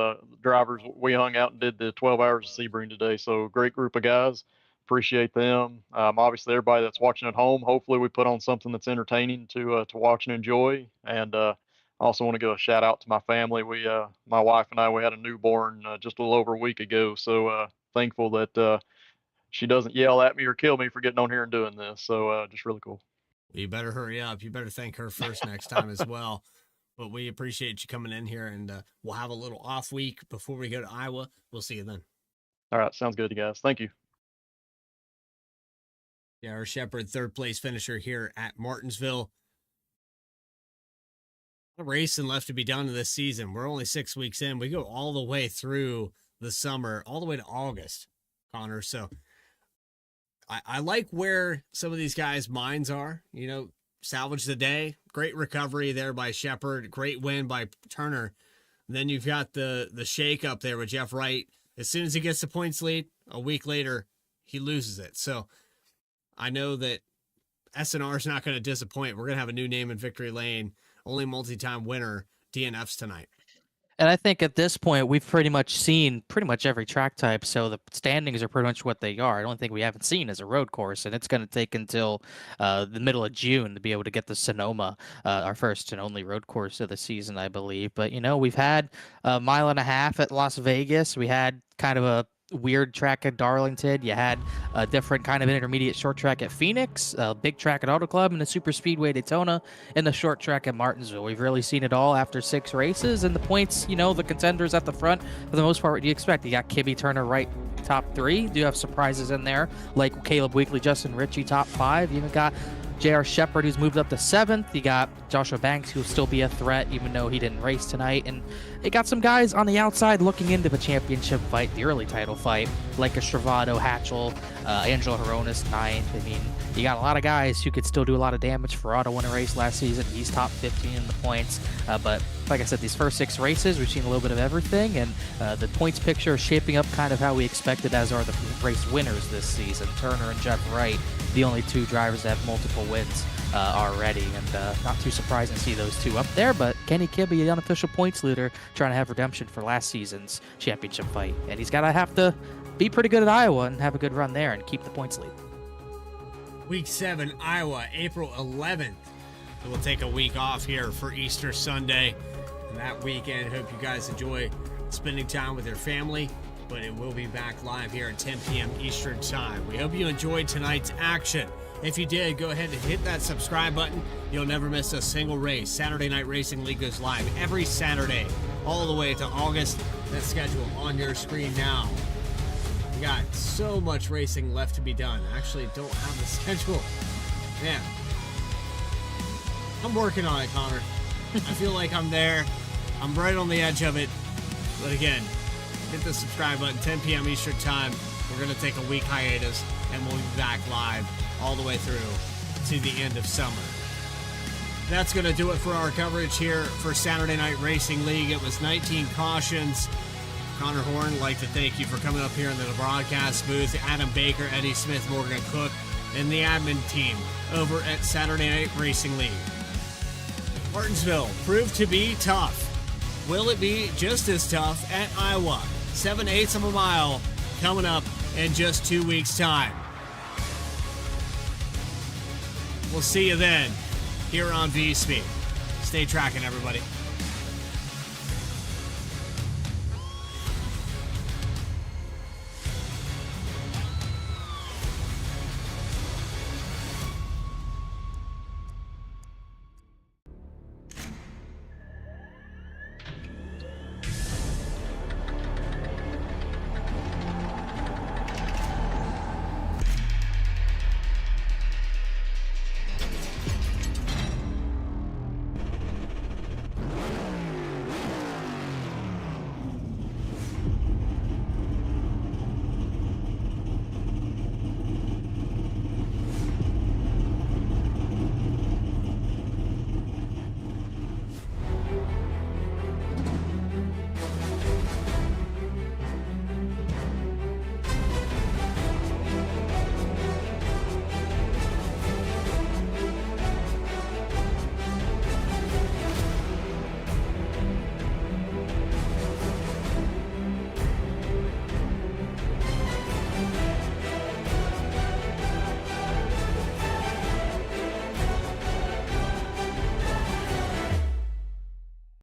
Q: drivers, we hung out and did the 12 hours of Sebring today. So great group of guys. Appreciate them. Obviously, everybody that's watching at home, hopefully we put on something that's entertaining to watch and enjoy. And I also want to give a shout out to my family. My wife and I, we had a newborn just a little over a week ago. So thankful that she doesn't yell at me or kill me for getting on here and doing this. So just really cool.
C: You better hurry up. You better thank her first next time as well. But we appreciate you coming in here, and we'll have a little off week before we go to Iowa. We'll see you then.
Q: All right. Sounds good, you guys. Thank you.
C: Yeah, our Shepard, third place finisher here at Martinsville. A racing left to be done in this season. We're only 6 weeks in. We go all the way through the summer, all the way to August, Connor. So I like where some of these guys' minds are. Salvage the day. Great recovery there by Shepard. Great win by Turner. And then you've got the shake up there with Jeff Wright. As soon as he gets the points lead, a week later, he loses it. So I know that SNR is not going to disappoint. We're going to have a new name in Victory Lane. Only multi-time winner, DNFs tonight.
K: And I think at this point, we've pretty much seen every track type, so the standings are pretty much what they are. The only thing we haven't seen is a road course, and it's going to take until the middle of June to be able to get the Sonoma, our first and only road course of the season, I believe. But, we've had a mile and a half at Las Vegas. We had kind of a weird track at Darlington. You had a different kind of intermediate short track at Phoenix, a big track at Auto Club, and a super speedway Daytona, and the short track at Martinsville. We've really seen it all after 6 races, and the points, the contenders at the front, for the most part, what do you expect? You got Kibby Turner right top 3. Do you have surprises in there, like Caleb Weekly, Justin Ritchie top 5? You even got J.R. Shepard, who's moved up to 7th. You got Joshua Banks, who'll still be a threat, even though he didn't race tonight. And you got some guys on the outside looking into the championship fight, the early title fight, like a Stravado, Hatchell, Angelo Horonis, 9th. I mean, you got a lot of guys who could still do a lot of damage. Ferrado won a race last season. He's top 15 in the points. But like I said, these first 6 races, we've seen a little bit of everything. And the points picture is shaping up kind of how we expected, as are the race winners this season. Turner and Jeff Wright, the only 2 drivers that have multiple wins already. And not too surprising to see those 2 up there. But Kenny Kibbe, the unofficial points leader, trying to have redemption for last season's championship fight. And he's got to have to be pretty good at Iowa and have a good run there and keep the points lead.
C: Week 7, Iowa, April 11th. We'll take a week off here for Easter Sunday. And that weekend, hope you guys enjoy spending time with your family. But it will be back live here at 10 p.m. Eastern Time. We hope you enjoyed tonight's action. If you did, go ahead and hit that subscribe button. You'll never miss a single race. Saturday Night Racing League goes live every Saturday, all the way to August. That schedule on your screen now. We got so much racing left to be done. I actually don't have the schedule. Man, I'm working on it, Connor. I feel like I'm there. I'm right on the edge of it. But again, hit the subscribe button, 10 p.m. Eastern Time. We're going to take a week hiatus, and we'll be back live all the way through to the end of summer. That's going to do it for our coverage here for Saturday Night Racing League. It was 19 cautions. Connor Horn, I'd like to thank you for coming up here in the broadcast booth. Adam Baker, Eddie Smith, Morgan Cook, and the admin team over at Saturday Night Racing League. Martinsville proved to be tough. Will it be just as tough at Iowa? 7/8 of a mile coming up in just 2 weeks' time. We'll see you then here on VSPEED. Stay tracking, everybody.